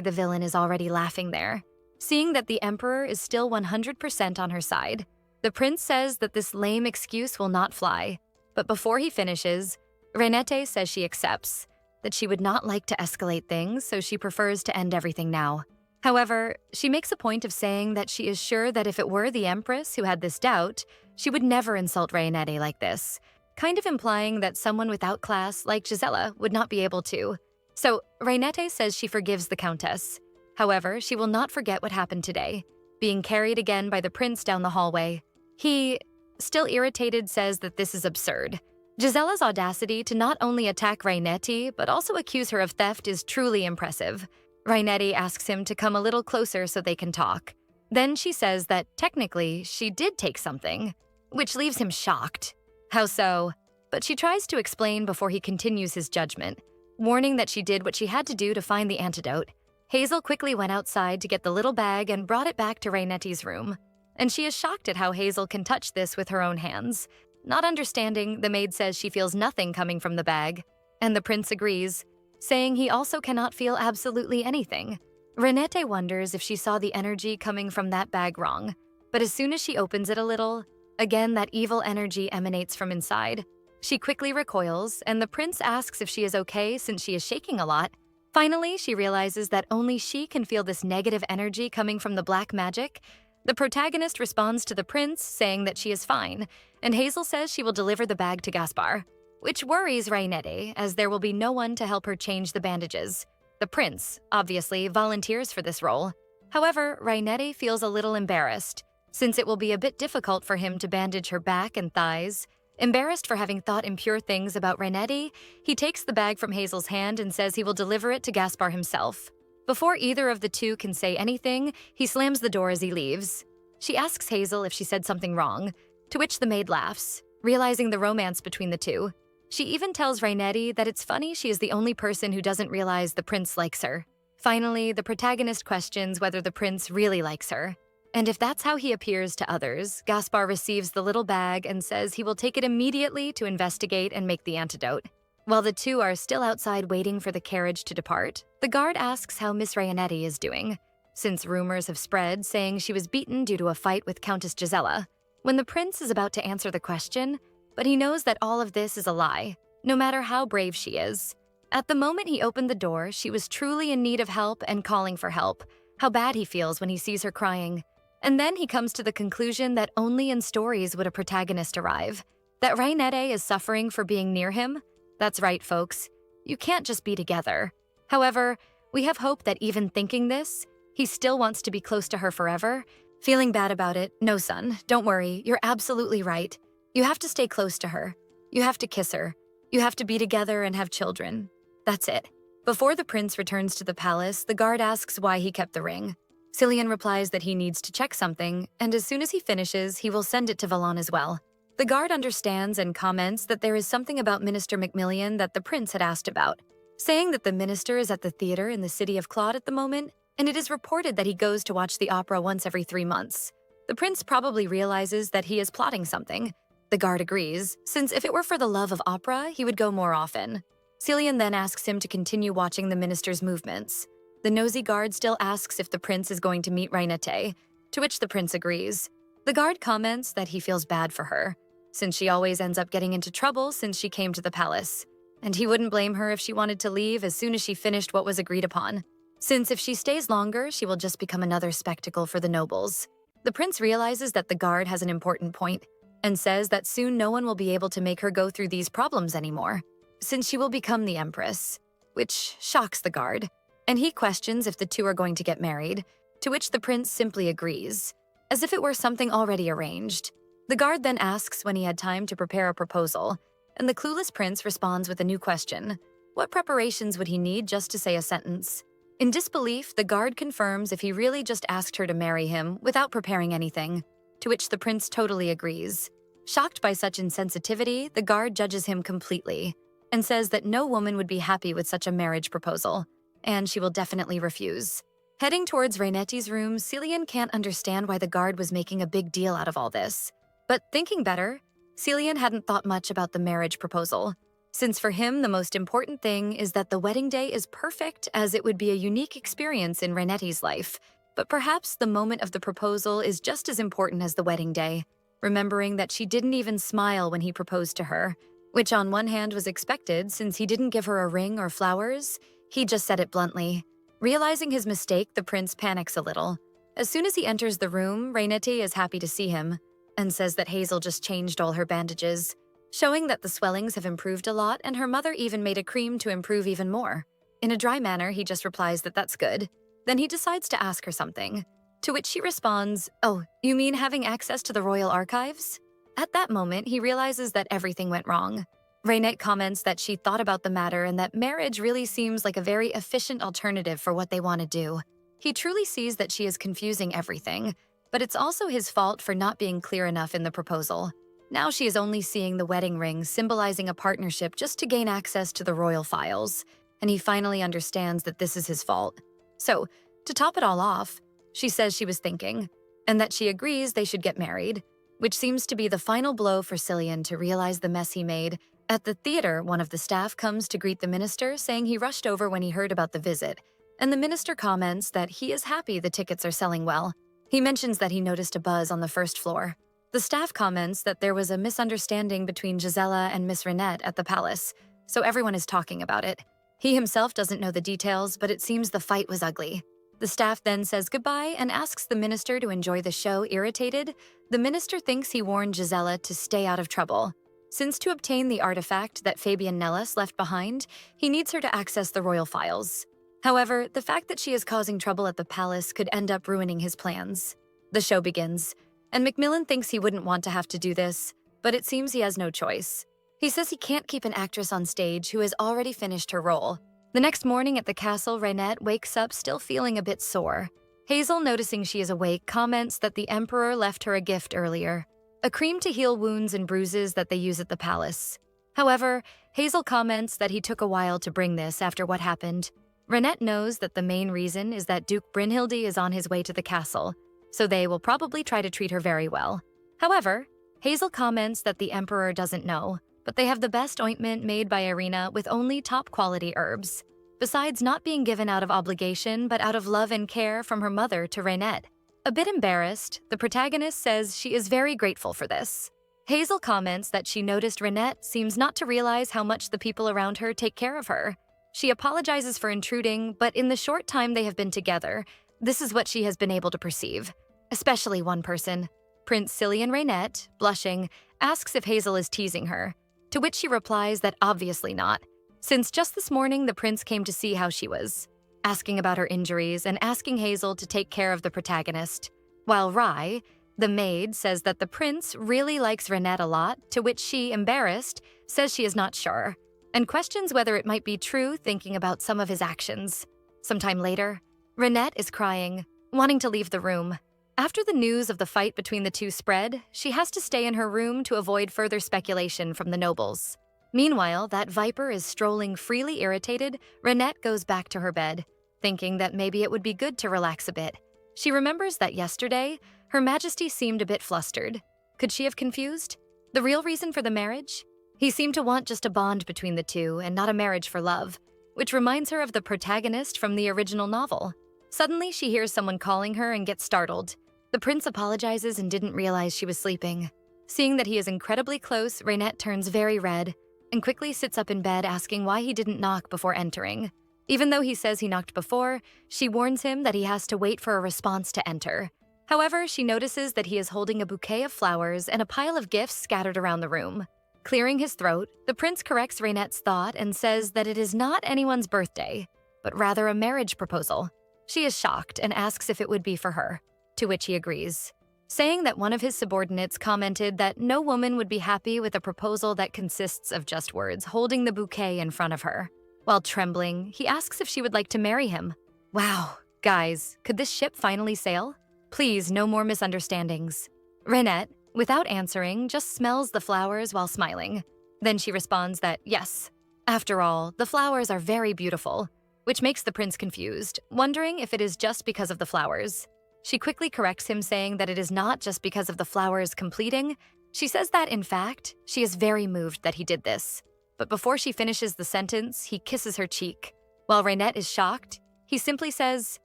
the villain is already laughing there, seeing that the Emperor is still 100% on her side. The prince says that this lame excuse will not fly, but before he finishes, Renette says she accepts, that she would not like to escalate things, so she prefers to end everything now. However, she makes a point of saying that she is sure that if it were the Empress who had this doubt, she would never insult Renette like this, kind of implying that someone without class like Gisela would not be able to. So, Renette says she forgives the Countess. However, she will not forget what happened today, being carried again by the prince down the hallway. He, still irritated, says that this is absurd. Gisela's audacity to not only attack Renette, but also accuse her of theft is truly impressive. Renette asks him to come a little closer so they can talk. Then she says that, technically, she did take something, which leaves him shocked. How so? But she tries to explain before he continues his judgment, warning that she did what she had to do to find the antidote. Hazel quickly went outside to get the little bag and brought it back to Renette's room. And she is shocked at how Hazel can touch this with her own hands. Not understanding, the maid says she feels nothing coming from the bag, and the prince agrees, saying he also cannot feel absolutely anything. Renette wonders if she saw the energy coming from that bag wrong, but as soon as she opens it a little, again that evil energy emanates from inside. She quickly recoils, and the prince asks if she is okay since she is shaking a lot. Finally, she realizes that only she can feel this negative energy coming from the black magic. The protagonist responds to the prince, saying that she is fine, and Hazel says she will deliver the bag to Gaspar, which worries Renette, as there will be no one to help her change the bandages. The prince, obviously, volunteers for this role. However, Renette feels a little embarrassed, since it will be a bit difficult for him to bandage her back and thighs. Embarrassed for having thought impure things about Renette, he takes the bag from Hazel's hand and says he will deliver it to Gaspar himself. Before either of the two can say anything, he slams the door as he leaves. She asks Hazel if she said something wrong, to which the maid laughs, realizing the romance between the two. She even tells Renette that it's funny she is the only person who doesn't realize the prince likes her. Finally, the protagonist questions whether the prince really likes her. And if that's how he appears to others, Gaspar receives the little bag and says he will take it immediately to investigate and make the antidote. While the two are still outside waiting for the carriage to depart, the guard asks how Miss Renette is doing, since rumors have spread saying she was beaten due to a fight with Countess Gisela. When the prince is about to answer the question, but he knows that all of this is a lie, no matter how brave she is. At the moment he opened the door, she was truly in need of help and calling for help. How bad he feels when he sees her crying. And then he comes to the conclusion that only in stories would a protagonist arrive. That Renette is suffering for being near him? That's right, folks. You can't just be together. However, we have hope that even thinking this, he still wants to be close to her forever. Feeling bad about it? No, son, don't worry. You're absolutely right. You have to stay close to her. You have to kiss her. You have to be together and have children. That's it. Before the prince returns to the palace, the guard asks why he kept the ring. Cillian replies that he needs to check something, and as soon as he finishes, he will send it to Valon as well. The guard understands and comments that there is something about Minister Macmillan that the prince had asked about, saying that the minister is at the theater in the city of Claude at the moment, and it is reported that he goes to watch the opera once every 3 months. The prince probably realizes that he is plotting something. The guard agrees, since if it were for the love of opera, he would go more often. Cillian then asks him to continue watching the minister's movements. The nosy guard still asks if the prince is going to meet Renette, to which the prince agrees. The guard comments that he feels bad for her, since she always ends up getting into trouble since she came to the palace, and he wouldn't blame her if she wanted to leave as soon as she finished what was agreed upon, since if she stays longer, she will just become another spectacle for the nobles. The prince realizes that the guard has an important point. and says that soon no one will be able to make her go through these problems anymore, since she will become the empress, which shocks the guard, and he questions if the two are going to get married, to which the prince simply agrees, as if it were something already arranged. The guard then asks when he had time to prepare a proposal, and the clueless prince responds with a new question. What preparations would he need just to say a sentence? In disbelief, the guard confirms if he really just asked her to marry him without preparing anything, to which the prince totally agrees. Shocked by such insensitivity, the guard judges him completely and says that no woman would be happy with such a marriage proposal, and she will definitely refuse. Heading towards Rainetti's room, Cillian can't understand why the guard was making a big deal out of all this. But thinking better, Cillian hadn't thought much about the marriage proposal, since for him the most important thing is that the wedding day is perfect, as it would be a unique experience in Rainetti's life. But perhaps the moment of the proposal is just as important as the wedding day, remembering that she didn't even smile when he proposed to her, which on one hand was expected since he didn't give her a ring or flowers. He just said it bluntly. Realizing his mistake, the prince panics a little. As soon as he enters the room, Rainetti is happy to see him and says that Hazel just changed all her bandages, showing that the swellings have improved a lot and her mother even made a cream to improve even more. In a dry manner, he just replies that that's good. Then he decides to ask her something, to which she responds, "Oh, you mean having access to the royal archives?" At that moment, he realizes that everything went wrong. Rainette comments that she thought about the matter and that marriage really seems like a very efficient alternative for what they want to do. He truly sees that she is confusing everything, but it's also his fault for not being clear enough in the proposal. Now she is only seeing the wedding ring symbolizing a partnership just to gain access to the royal files, and he finally understands that this is his fault. So, to top it all off, she says she was thinking, and that she agrees they should get married, which seems to be the final blow for Cillian to realize the mess he made. At the theater, one of the staff comes to greet the minister, saying he rushed over when he heard about the visit, and the minister comments that he is happy the tickets are selling well. He mentions that he noticed a buzz on the first floor. The staff comments that there was a misunderstanding between Gisela and Miss Renette at the palace, so everyone is talking about it. He himself doesn't know the details, but it seems the fight was ugly. The staff then says goodbye and asks the minister to enjoy the show. Irritated, the minister thinks he warned Gisela to stay out of trouble, since to obtain the artifact that Fabian Nellis left behind, he needs her to access the royal files. However, the fact that she is causing trouble at the palace could end up ruining his plans. The show begins, and Macmillan thinks he wouldn't want to have to do this, but it seems he has no choice. He says he can't keep an actress on stage who has already finished her role. The next morning at the castle, Rainette wakes up still feeling a bit sore. Hazel, noticing she is awake, comments that the emperor left her a gift earlier, a cream to heal wounds and bruises that they use at the palace. However, Hazel comments that he took a while to bring this after what happened. Rainette knows that the main reason is that Duke Brynhilde is on his way to the castle, so they will probably try to treat her very well. However, Hazel comments that the emperor doesn't know, but they have the best ointment made by Irina with only top-quality herbs, besides not being given out of obligation but out of love and care from her mother to Rainette. A bit embarrassed, the protagonist says she is very grateful for this. Hazel comments that she noticed Rainette seems not to realize how much the people around her take care of her. She apologizes for intruding, but in the short time they have been together, this is what she has been able to perceive. Especially one person. Prince Cillian. Rainette, blushing, asks if Hazel is teasing her, to which she replies that obviously not, since just this morning the prince came to see how she was, asking about her injuries and asking Hazel to take care of the protagonist. While Rai, the maid, says that the prince really likes Rainette a lot, to which she, embarrassed, says she is not sure, and questions whether it might be true, thinking about some of his actions. Sometime later, Rainette is crying, wanting to leave the room. After the news of the fight between the two spread, she has to stay in her room to avoid further speculation from the nobles. Meanwhile, that viper is strolling freely. Irritated, Rainette goes back to her bed, thinking that maybe it would be good to relax a bit. She remembers that yesterday, Her Majesty seemed a bit flustered. Could she have confused the real reason for the marriage? He seemed to want just a bond between the two and not a marriage for love, which reminds her of the protagonist from the original novel. Suddenly, she hears someone calling her and gets startled. The prince apologizes and didn't realize she was sleeping. Seeing that he is incredibly close, Rainette turns very red and quickly sits up in bed asking why he didn't knock before entering. Even though he says he knocked before, she warns him that he has to wait for a response to enter. However, she notices that he is holding a bouquet of flowers and a pile of gifts scattered around the room. Clearing his throat, the prince corrects Reynette's thought and says that it is not anyone's birthday, but rather a marriage proposal. She is shocked and asks if it would be for her, to which he agrees, saying that one of his subordinates commented that no woman would be happy with a proposal that consists of just words holding the bouquet in front of her. While trembling, he asks if she would like to marry him. Wow, guys, could this ship finally sail? Please, no more misunderstandings. Reynette, without answering, just smells the flowers while smiling. Then she responds that yes. After all, the flowers are very beautiful, which makes the prince confused, wondering if it is just because of the flowers. She quickly corrects him, saying that it is not just because of the flowers completing. She says that, in fact, she is very moved that he did this. But before she finishes the sentence, he kisses her cheek. While Reynette is shocked, he simply says,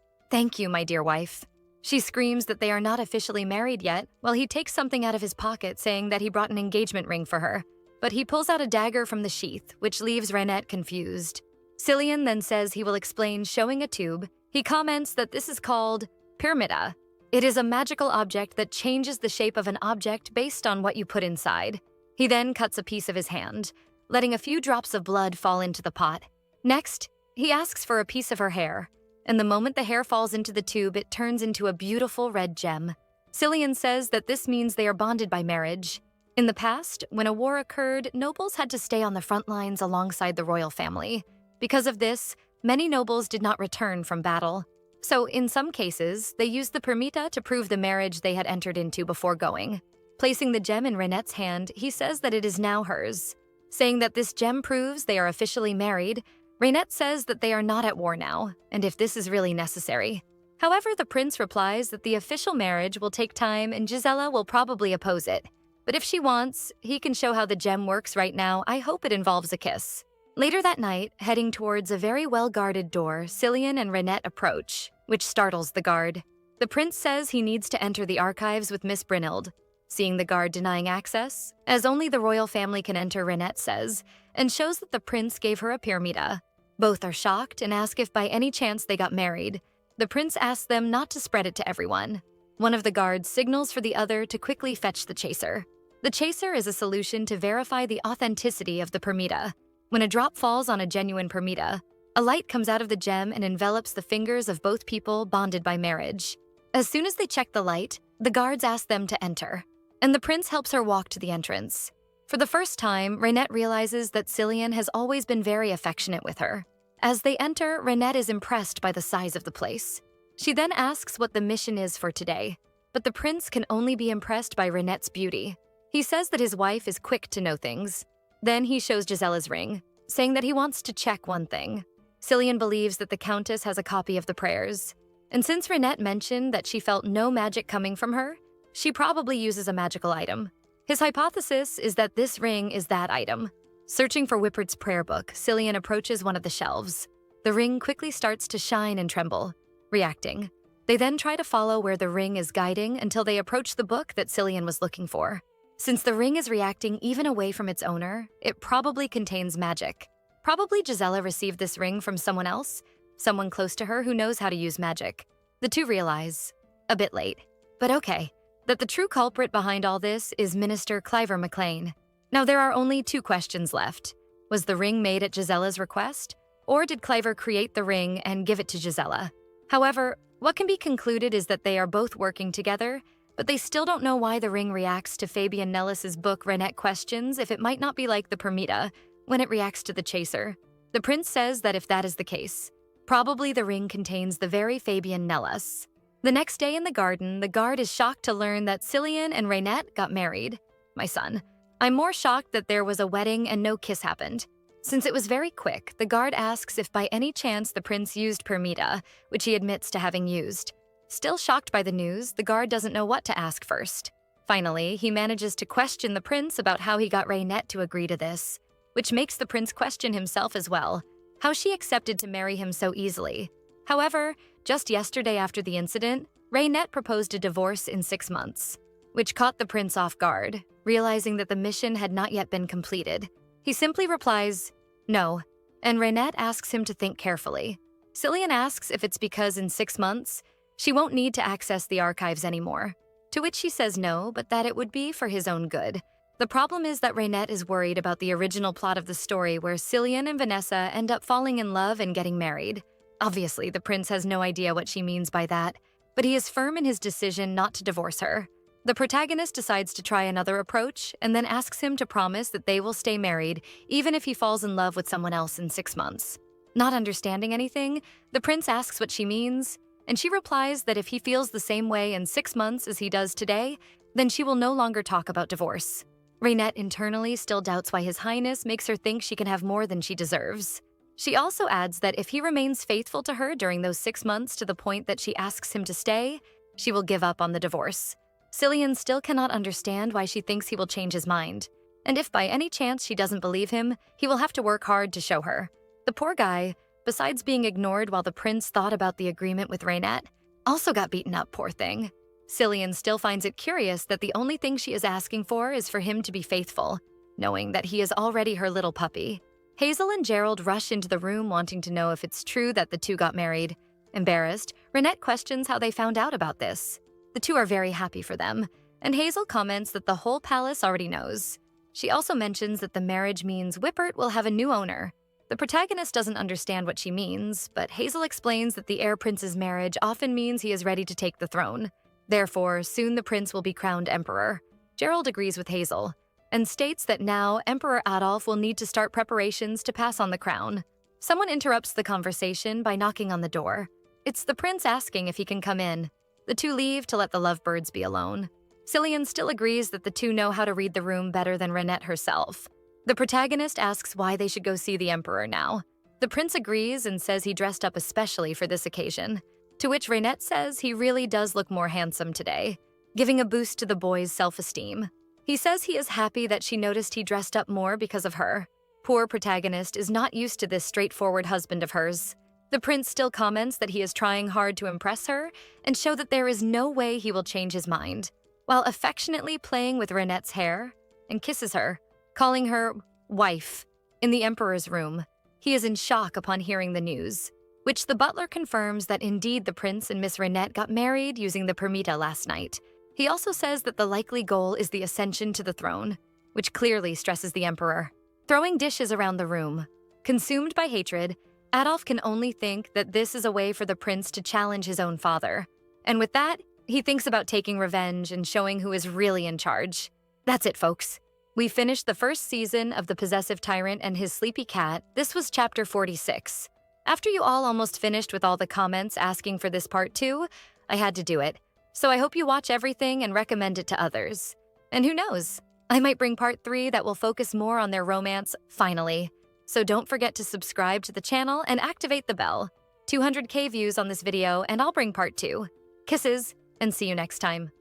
"Thank you, my dear wife." She screams that they are not officially married yet, while he takes something out of his pocket, saying that he brought an engagement ring for her. But he pulls out a dagger from the sheath, which leaves Reynette confused. Cillian then says he will explain, showing a tube. He comments that this is called pyramida. It is a magical object that changes the shape of an object based on what you put inside. He then cuts a piece of his hand, letting a few drops of blood fall into the pot. Next, he asks for a piece of her hair, and the moment the hair falls into the tube, it turns into a beautiful red gem. Cillian says that this means they are bonded by marriage. In the past, when a war occurred, nobles had to stay on the front lines alongside the royal family. Because of this, many nobles did not return from battle. So, in some cases, they used the permita to prove the marriage they had entered into before going. Placing the gem in Reynette's hand, he says that it is now hers. Saying that this gem proves they are officially married, Reynette says that they are not at war now, and if this is really necessary. However, the prince replies that the official marriage will take time and Gisela will probably oppose it. But if she wants, he can show how the gem works right now. I hope it involves a kiss. Later that night, heading towards a very well-guarded door, Cillian and Reynette approach, which startles the guard. The prince says he needs to enter the archives with Miss Brynhild. Seeing the guard denying access, as only the royal family can enter, Reynette says, and shows that the prince gave her a pyramida. Both are shocked and ask if by any chance they got married. The prince asks them not to spread it to everyone. One of the guards signals for the other to quickly fetch the chaser. The chaser is a solution to verify the authenticity of the pyramida. When a drop falls on a genuine pyramida, a light comes out of the gem and envelops the fingers of both people bonded by marriage. As soon as they check the light, the guards ask them to enter, and the prince helps her walk to the entrance. For the first time, Reynette realizes that Cillian has always been very affectionate with her. As they enter, Reynette is impressed by the size of the place. She then asks what the mission is for today, but the prince can only be impressed by Reynette's beauty. He says that his wife is quick to know things. Then he shows Gisela's ring, saying that he wants to check one thing. Cillian believes that the countess has a copy of the prayers, and since Reynette mentioned that she felt no magic coming from her, she probably uses a magical item. His hypothesis is that this ring is that item. Searching for Whippet's prayer book, Cillian approaches one of the shelves. The ring quickly starts to shine and tremble, reacting. They then try to follow where the ring is guiding until they approach the book that Cillian was looking for. Since the ring is reacting even away from its owner, it probably contains magic. Probably Gisela received this ring from someone else, someone close to her who knows how to use magic. The two realize, a bit late, but okay, that the true culprit behind all this is Minister Cliver McLean. Now there are only two questions left. Was the ring made at Gisela's request? Or did Cliver create the ring and give it to Gisela? However, what can be concluded is that they are both working together, but they still don't know why the ring reacts to Fabian Nellis's book. Reynette questions if it might not be like the Permita when it reacts to the chaser. The prince says that if that is the case, probably the ring contains the very Fabian Nellis. The next day in the garden, the guard is shocked to learn that Cillian and Reynette got married. My son, I'm more shocked that there was a wedding and no kiss happened. Since it was very quick, the guard asks if by any chance the prince used Permita, which he admits to having used. Still shocked by the news, the guard doesn't know what to ask first. Finally, he manages to question the prince about how he got Reynette to agree to this, which makes the prince question himself as well, how she accepted to marry him so easily. However, just yesterday after the incident, Reynette proposed a divorce in 6 months, which caught the prince off guard, realizing that the mission had not yet been completed. He simply replies, no, and Reynette asks him to think carefully. Cillian asks if it's because in 6 months, She won't need to access the archives anymore. To which she says no, but that it would be for his own good. The problem is that Raynette is worried about the original plot of the story where Cillian and Vanessa end up falling in love and getting married. Obviously, the prince has no idea what she means by that, but he is firm in his decision not to divorce her. The protagonist decides to try another approach and then asks him to promise that they will stay married even if he falls in love with someone else in 6 months. Not understanding anything, the prince asks what she means, and she replies that if he feels the same way in 6 months as he does today, then she will no longer talk about divorce. Raynette internally still doubts why His Highness makes her think she can have more than she deserves. She also adds that if he remains faithful to her during those 6 months to the point that she asks him to stay, she will give up on the divorce. Cillian still cannot understand why she thinks he will change his mind, and if by any chance she doesn't believe him, he will have to work hard to show her. The poor guy, besides being ignored while the prince thought about the agreement with Raynette, also got beaten up, poor thing. Cillian still finds it curious that the only thing she is asking for is for him to be faithful, knowing that he is already her little puppy. Hazel and Gerald rush into the room wanting to know if it's true that the two got married. Embarrassed, Raynette questions how they found out about this. The two are very happy for them, and Hazel comments that the whole palace already knows. She also mentions that the marriage means Whippert will have a new owner. The protagonist doesn't understand what she means, but Hazel explains that the heir prince's marriage often means he is ready to take the throne. Therefore, soon the prince will be crowned emperor. Gerald agrees with Hazel, and states that now Emperor Adolf will need to start preparations to pass on the crown. Someone interrupts the conversation by knocking on the door. It's the prince asking if he can come in. The two leave to let the lovebirds be alone. Cillian still agrees that the two know how to read the room better than Raynette herself. The protagonist asks why they should go see the emperor now. The prince agrees and says he dressed up especially for this occasion, to which Raynette says he really does look more handsome today, giving a boost to the boy's self-esteem. He says he is happy that she noticed he dressed up more because of her. Poor protagonist is not used to this straightforward husband of hers. The prince still comments that he is trying hard to impress her and show that there is no way he will change his mind, while affectionately playing with Raynette's hair and kisses her, calling her wife, in the emperor's room. He is in shock upon hearing the news, which the butler confirms that indeed the prince and Miss Raynette got married using the permita last night. He also says that the likely goal is the ascension to the throne, which clearly stresses the emperor. Throwing dishes around the room. Consumed by hatred, Adolf can only think that this is a way for the prince to challenge his own father. And with that, he thinks about taking revenge and showing who is really in charge. That's it, folks. We finished the first season of The Possessive Tyrant and His Sleepy Cat. This was chapter 46. After you all almost finished with all the comments asking for this part 2, I had to do it. So I hope you watch everything and recommend it to others. And who knows, I might bring part 3 that will focus more on their romance, finally. So don't forget to subscribe to the channel and activate the bell. 200K views on this video and I'll bring part 2. Kisses, and see you next time.